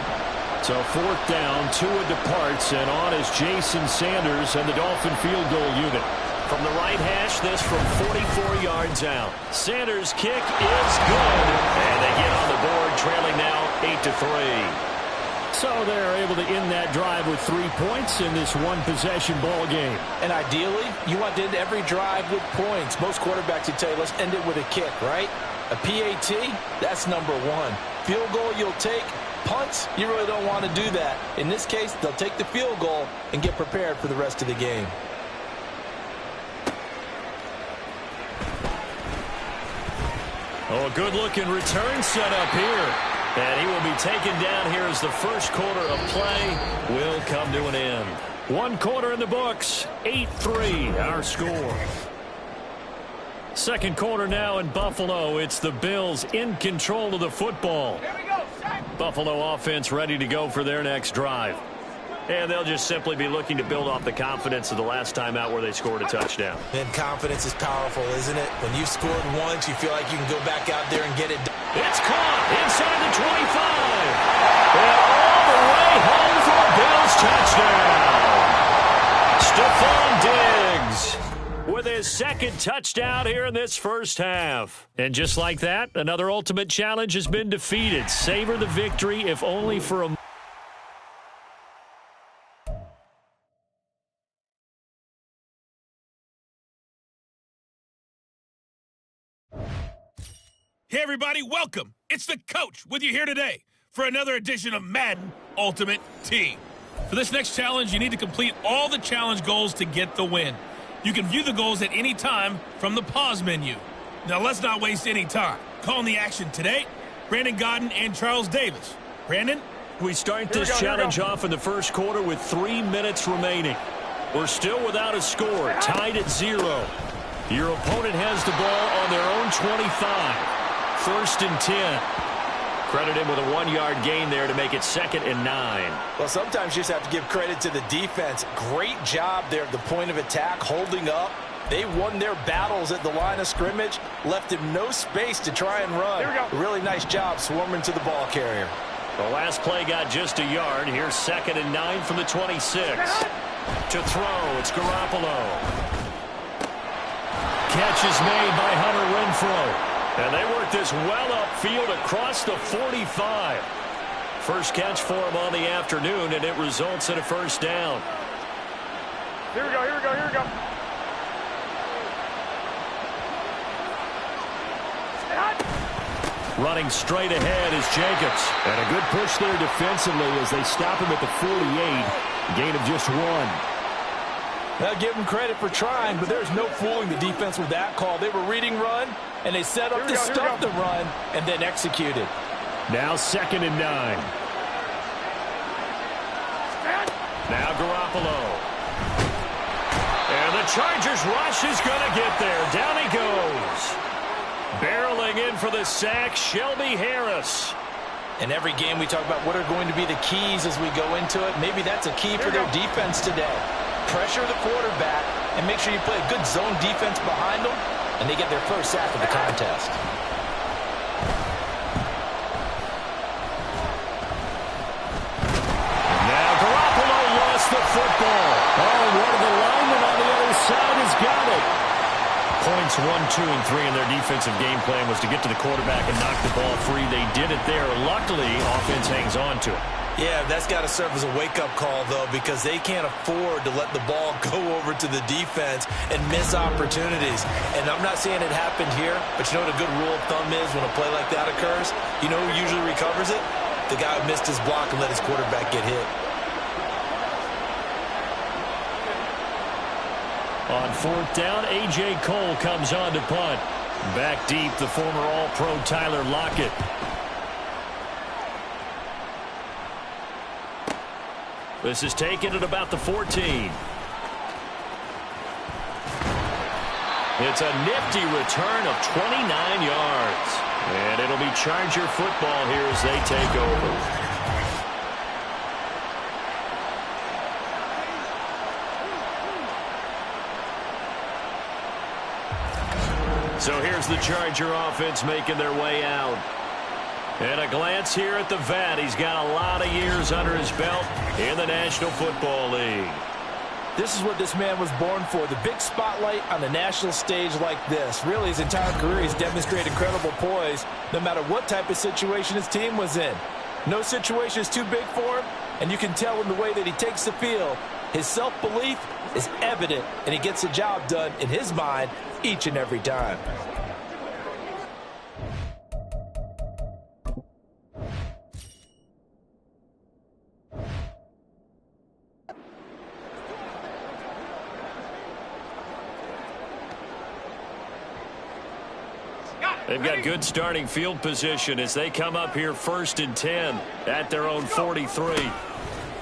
So 4th down, Tua departs, and on is Jason Sanders and the Dolphin field goal unit. From the right hash, this from 44 yards out. Sanders' kick is good, and they get on the board, trailing now 8-3. So they're able to end that drive with 3 points in this one-possession ball game. And ideally, you want to end every drive with points. Most quarterbacks would tell you, let's end it with a kick, right? A PAT, that's number 1. Field goal you'll take. Punts, you really don't want to do that. In this case, they'll take the field goal and get prepared for the rest of the game. Oh, a good-looking return set up here. And he will be taken down here as the first quarter of play will come to an end. 1 quarter in the books, 8-3, our score. Second quarter now in Buffalo. It's the Bills in control of the football. Buffalo offense ready to go for their next drive. And they'll just simply be looking to build off the confidence of the last time out where they scored a touchdown. And confidence is powerful, isn't it? When you've scored once, you feel like you can go back out there and get it done. It's caught inside the 25. And all the way home for a Bills touchdown. Stephon Diggs with his 2nd touchdown here in this first half. And just like that, another ultimate challenge has been defeated. Savor the victory, if only for a Hey, everybody, welcome. It's the coach with you here today for another edition of Madden Ultimate Team. For this next challenge, you need to complete all the challenge goals to get the win. You can view the goals at any time from the pause menu. Now, let's not waste any time. Calling the action today, Brandon Godden and Charles Davis. Brandon? We start this challenge off in the first quarter with 3 minutes remaining. We're still without a score, tied at 0. Your opponent has the ball on their own 25. 1st and 10. Credit him with a 1-yard gain there to make it 2nd and 9. Well, sometimes you just have to give credit to the defense. Great job there at the point of attack, holding up. They won their battles at the line of scrimmage, left him no space to try and run. Here we go. Really nice job swarming to the ball carrier. The last play got just a yard. Here's 2nd and 9 from the 26. To throw, it's Garoppolo. Catch is made by Hunter Renfrow. And they work this well upfield across the 45. First catch for him on the afternoon, and it results in a 1st down. Here we go, here we go, here we go. Running straight ahead is Jacobs. And a good push there defensively as they stop him at the 48. Gain of just 1. Now give them credit for trying, but there's no fooling the defense with that call. They were reading run, and they set up to stop the run and then executed. Now 2nd and 9. Now Garoppolo. And the Chargers rush is going to get there. Down he goes. Barreling in for the sack, Shelby Harris. In every game we talk about what are going to be the keys as we go into it. Maybe that's a key for their defense today. Pressure the quarterback and make sure you play a good zone defense behind them, and they get their first sack of the contest. Now Garoppolo Weeks 1, 2, and 3 in their defensive game plan was to get to the quarterback and knock the ball free. They did it there. Luckily, offense hangs on to it. Yeah, that's got to serve as a wake-up call, though, because they can't afford to let the ball go over to the defense and miss opportunities. And I'm not saying it happened here, but you know what a good rule of thumb is when a play like that occurs? You know who usually recovers it? The guy who missed his block and let his quarterback get hit. On 4th down, A.J. Cole comes on to punt. Back deep, the former All-Pro Tyler Lockett. This is taken at about the 14. It's a nifty return of 29 yards. And it'll be Charger football here as they take over. So here's the Charger offense making their way out. And a glance here at the vet. He's got a lot of years under his belt in the National Football League. This is what this man was born for, the big spotlight on the national stage like this. Really, his entire career, he's demonstrated incredible poise no matter what type of situation his team was in. No situation is too big for him, and you can tell in the way that he takes the field. His self-belief is evident, and he gets the job done in his mind each and every time. They've got good starting field position as they come up here 1st and 10 at their own 43.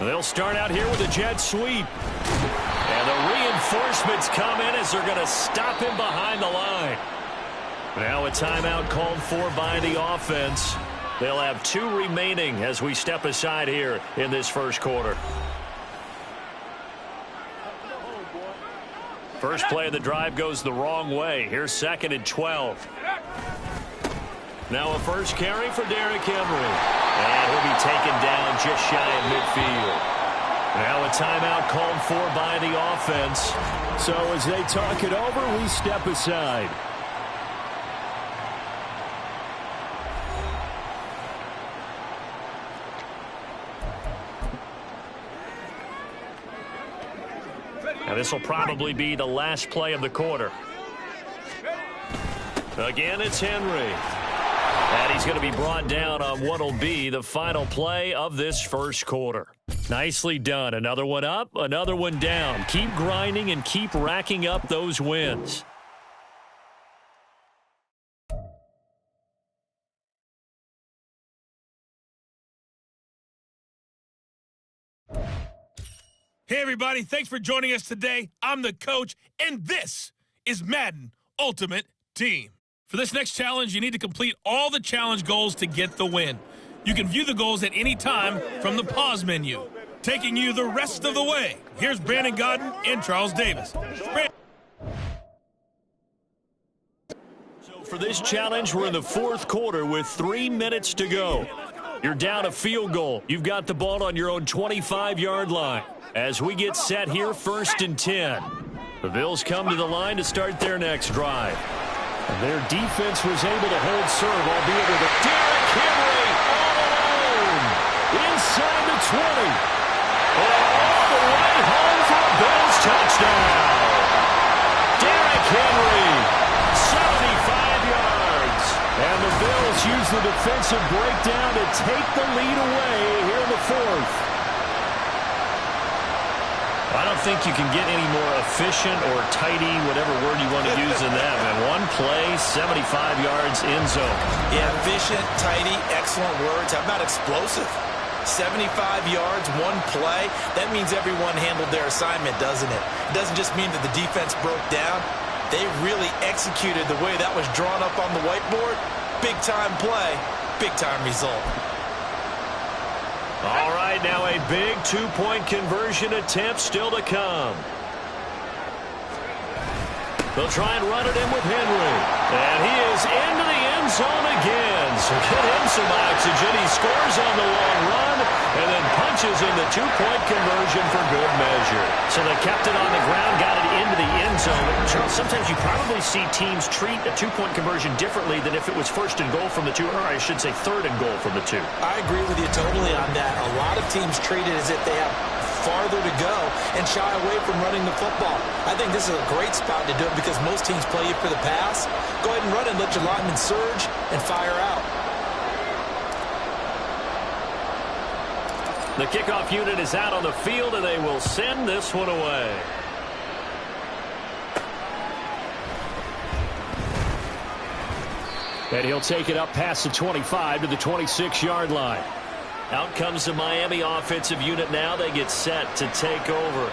They'll start out here with a jet sweep. And the reinforcements come in as they're going to stop him behind the line. Now a timeout called for by the offense. They'll have 2 remaining as we step aside here in this first quarter. First play of the drive goes the wrong way. Here's 2nd and 12. Now a first carry for Derrick Henry. And he'll be taken down just shy of midfield. Now a timeout called for by the offense. So as they talk it over, we step aside. Now this will probably be the last play of the quarter. Again, it's Henry. And he's going to be brought down on what will be the final play of this first quarter. Nicely done. Another one up, another one down. Keep grinding and keep racking up those wins. Hey, everybody. Thanks for joining us today. I'm the coach, and this is Madden Ultimate Team. For this next challenge, you need to complete all the challenge goals to get the win. You can view the goals at any time from the pause menu. Taking you the rest of the way, here's Brandon Godden and Charles Davis. So for this challenge, we're in the 4th quarter with 3 minutes to go. You're down a field goal. You've got the ball on your own 25-yard line. As we get set here, 1st and 10. The Bills come to the line to start their next drive. And their defense was able to hold serve, albeit with a Derrick Henry all alone inside the 20. And all the way home for a Bills touchdown. Derrick Henry, 75 yards. And the Bills use the defensive breakdown to take the lead away here in the 4th. I don't think you can get any more efficient or tidy, whatever word you want to use in that, man. One play, 75 yards in zone. Yeah, efficient, tidy, excellent words. How about explosive? 75 yards, one play. That means everyone handled their assignment, doesn't it? It doesn't just mean that the defense broke down. They really executed the way that was drawn up on the whiteboard. Big-time play, big-time result. All right, now a big 2-point conversion attempt still to come. They'll try and run it in with Henry. And he is into the end zone again. Dolphins get him some oxygen. He scores on the long run and then punches in the two-point conversion for good measure. So they kept it on the ground, got it into the end zone. Charles, sometimes you probably see teams treat a two-point conversion differently than if it was first and goal from the two, or I should say third and goal from the two. I agree with you totally on that. A lot of teams treat it as if they have farther to go and shy away from running the football. I think this is a great spot to do it because most teams play you for the pass. Go ahead and run it, let your linemen surge and fire out. The kickoff unit is out on the field, and they will send this one away. And he'll take it up past the 25 to the 26-yard line. Out comes the Miami offensive unit now. They get set to take over.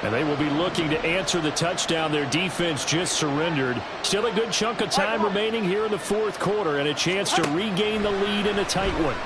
And they will be looking to answer the touchdown their defense just surrendered. Still a good chunk of time remaining here in the fourth quarter and a chance to regain the lead in a tight one.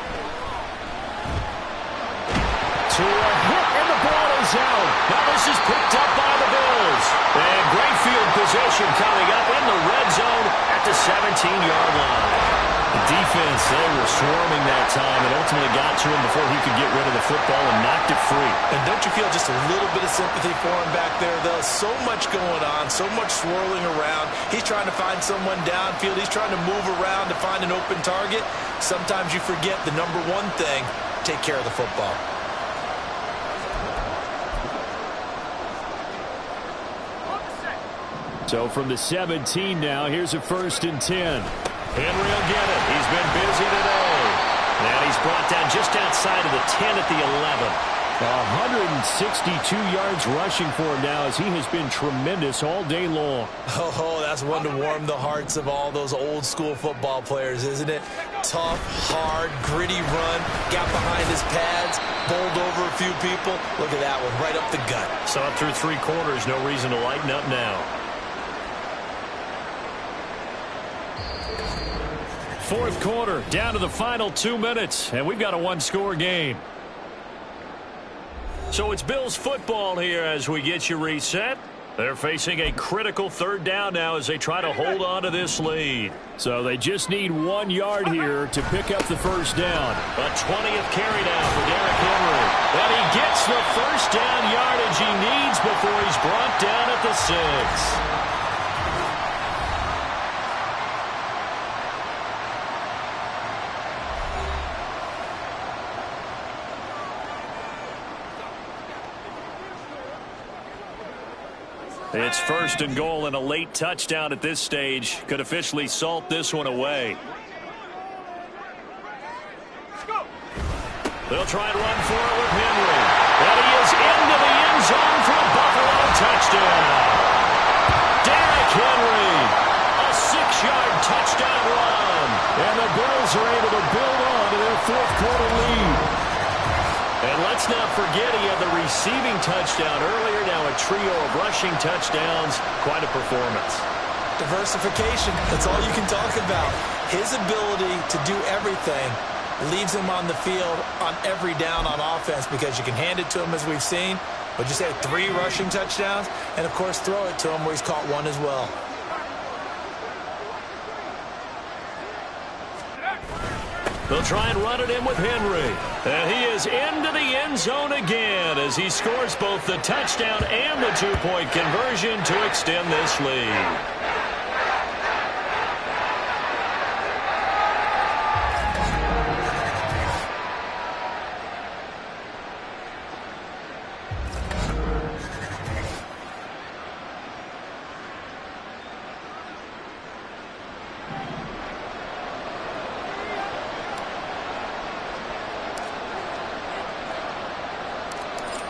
To a hit, and the ball is out. Now this is picked up by the Bills. And great field possession coming up in the red zone at the 17-yard line. The defense, they were swarming that time and ultimately got to him before he could get rid of the football and knocked it free. And don't you feel just a little bit of sympathy for him back there, though? So much going on, so much swirling around. He's trying to find someone downfield. He's trying to move around to find an open target. Sometimes you forget the number one thing, take care of the football. So from the 17 now, here's a 1st and 10. Henry will get it. He's been busy today. And he's brought down just outside of the 10 at the 11. 162 yards rushing for him now as he has been tremendous all day long. Oh, that's one to warm the hearts of all those old school football players, isn't it? Tough, hard, gritty run, got behind his pads, bowled over a few people. Look at that one, right up the gut. Saw it through 3 quarters. No reason to lighten up now. Fourth quarter, down to the final 2 minutes, and we've got a one-score game. So it's Bills football here as we get you reset. They're facing a critical 3rd down now as they try to hold on to this lead. So they just need 1 yard here to pick up the 1st down. A 20th carry down for Derrick Henry. And he gets the 1st down yardage he needs before he's brought down at the 6. It's 1st and goal, and a late touchdown at this stage could officially salt this one away. They'll try and run for it with Henry. And he is into the end zone for a Buffalo touchdown. Derrick Henry, a 6-yard touchdown run. And the Bills are able to build on to their fourth quarter lead. And let's not forget he had the receiving touchdown earlier. Now a trio of rushing touchdowns. Quite a performance. Diversification, that's all you can talk about. His ability to do everything leaves him on the field on every down on offense because you can hand it to him as we've seen. But just have 3 rushing touchdowns and, of course, throw it to him where he's caught 1 as well. They'll try and run it in with Henry. And he is into the end zone again as he scores both the touchdown and the 2-point conversion to extend this lead.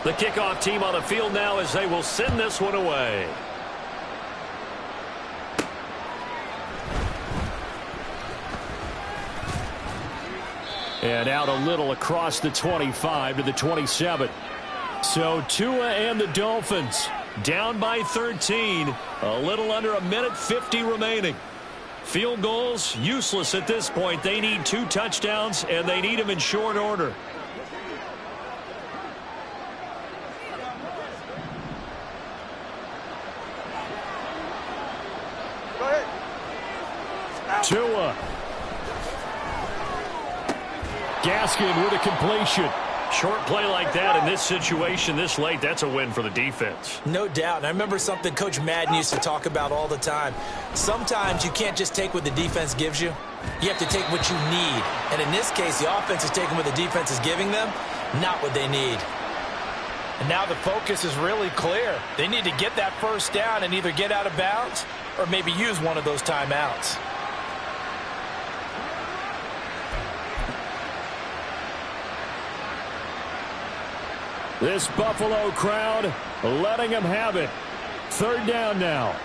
The kickoff team on the field now as they will send this one away. And out a little across the 25 to the 27. So Tua and the Dolphins down by 13. A little under a minute 50 remaining. Field goals useless at this point. They need 2 touchdowns, and they need them in short order. Tua. Gaskin with a completion. Short play like that in this situation this late, that's a win for the defense. No doubt. And I remember something Coach Madden used to talk about all the time. Sometimes you can't just take what the defense gives you. You have to take what you need. And in this case, the offense is taking what the defense is giving them, not what they need. And now the focus is really clear. They need to get that first down and either get out of bounds or maybe use one of those timeouts. This Buffalo crowd letting them have it. Third down now.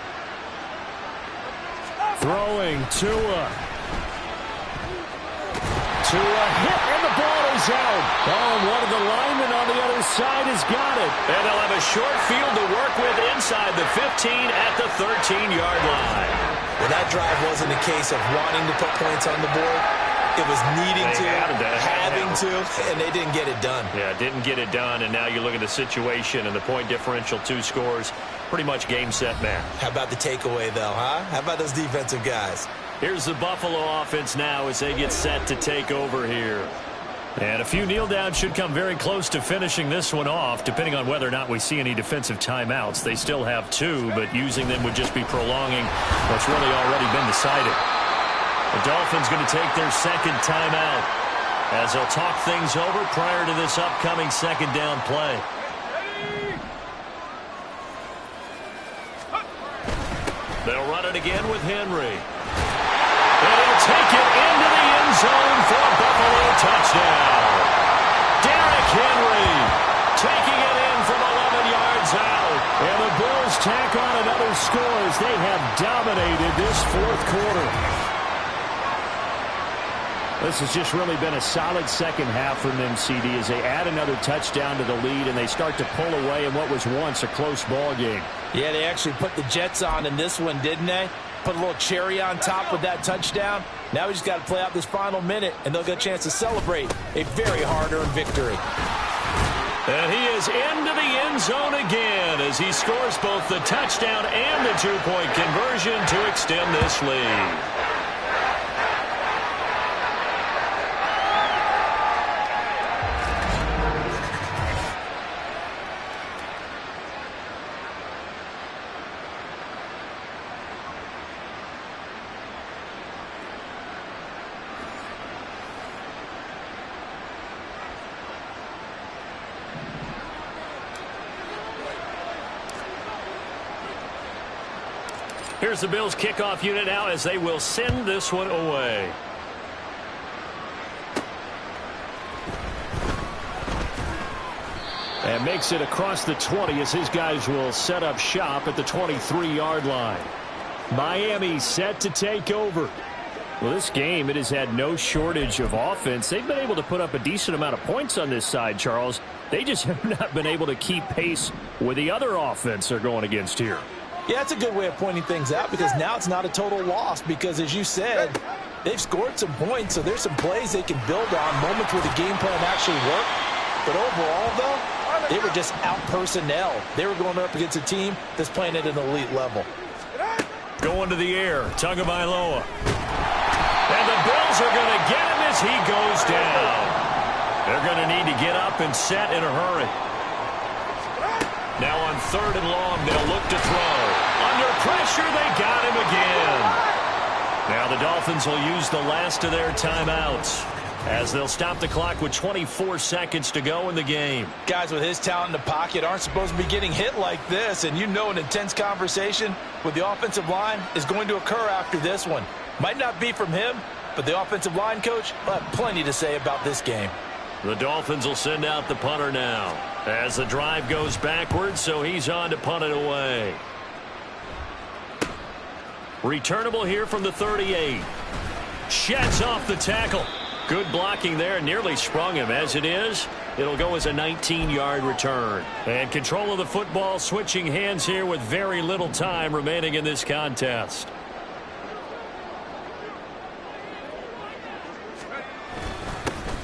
Throwing Tua. Tua hit, and the ball is out. Oh, and one of the linemen on the other side has got it. And they'll have a short field to work with inside the 15 at the 13-yard line. Well, that drive wasn't a case of wanting to put points on the board. It was needing to, having to, and they didn't get it done. Yeah, didn't get it done, and now you look at the situation and the point differential, 2 scores, pretty much game, set, match. How about the takeaway, though, huh? How about those defensive guys? Here's the Buffalo offense now as they get set to take over here. And a few kneel downs should come very close to finishing this one off, depending on whether or not we see any defensive timeouts. They still have 2, but using them would just be prolonging what's really already been decided. The Dolphins going to take their second timeout as they'll talk things over prior to this upcoming second down play. They'll run it again with Henry. And he'll take it into the end zone for a Buffalo touchdown. Derrick Henry taking it in from 11 yards out. And the Bills tack on another score as they have dominated this fourth quarter. This has just really been a solid second half from them, CD, as they add another touchdown to the lead and they start to pull away in what was once a close ball game. Yeah, they actually put the Jets on in this one, didn't they? Put a little cherry on top with that touchdown. Now we just got to play out this final minute, and they'll get a chance to celebrate a very hard-earned victory. And he is into the end zone again as he scores both the touchdown and the 2-point conversion to extend this lead. Here's the Bills kickoff unit now as they will send this one away. And makes it across the 20 as his guys will set up shop at the 23-yard line. Miami set to take over. Well, this game, it has had no shortage of offense. They've been able to put up a decent amount of points on this side, Charles. They just have not been able to keep pace with the other offense they're going against here. Yeah, that's a good way of pointing things out because now it's not a total loss because, as you said, they've scored some points, so there's some plays they can build on, moments where the game plan actually worked. But overall, though, they were just out-personnel. They were going up against a team that's playing at an elite level. Going to the air, Tagovailoa. And the Bills are going to get him as he goes down. They're going to need to get up and set in a hurry. Now on 3rd and long, they'll look to throw. Under pressure, they got him again. Now the Dolphins will use the last of their timeouts as they'll stop the clock with 24 seconds to go in the game. Guys with his talent in the pocket aren't supposed to be getting hit like this, and you know an intense conversation with the offensive line is going to occur after this one. Might not be from him, but the offensive line coach will have plenty to say about this game. The Dolphins will send out the punter now as the drive goes backwards, so he's on to punt it away. Returnable here from the 38. Sheds off the tackle. Good blocking there, nearly sprung him. As it is, it'll go as a 19-yard return. And control of the football switching hands here with very little time remaining in this contest.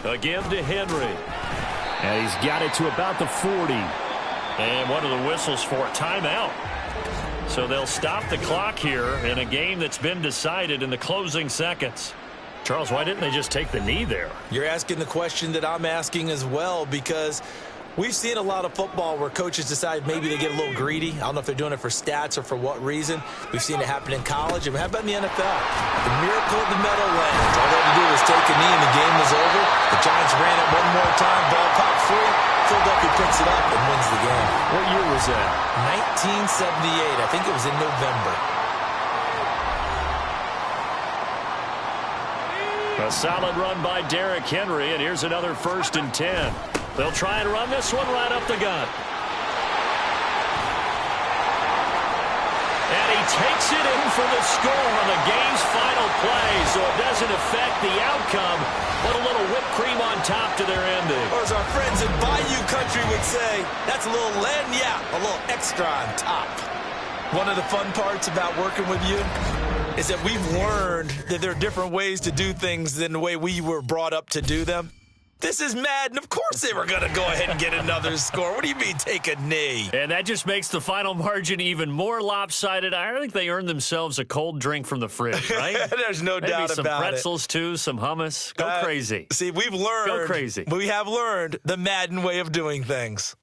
Again to Henry. And he's got it to about the 40. And one of the whistles for a timeout. So they'll stop the clock here in a game that's been decided in the closing seconds. Charles, why didn't they just take the knee there? You're asking the question that I'm asking as well, because we've seen a lot of football where coaches decide maybe they get a little greedy. I don't know if they're doing it for stats or for what reason. We've seen it happen in college, and how about in the NFL? The miracle of the Meadowlands. All they had to do was take a knee, and the game was over. The Giants ran it one more time, ball popped free. Philadelphia picks it up and wins the game. What year was that? 1978. I think it was in November. A solid run by Derrick Henry, and here's another 1st and 10. They'll try and run this one right up the gut. And he takes it in for the score on the game's final play, so it doesn't affect the outcome, but a little whipped cream on top to their ending. Or as our friends in Bayou Country would say, that's a little a little extra on top. One of the fun parts about working with you is that we've learned that there are different ways to do things than the way we were brought up to do them. This is Madden. Of course they were going to go ahead and get another score. What do you mean take a knee? And that just makes the final margin even more lopsided. I think they earned themselves a cold drink from the fridge, right? There's no doubt about it. Maybe some pretzels, too, some hummus. Go crazy. See, we've learned. Go crazy. We have learned the Madden way of doing things.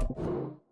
Go.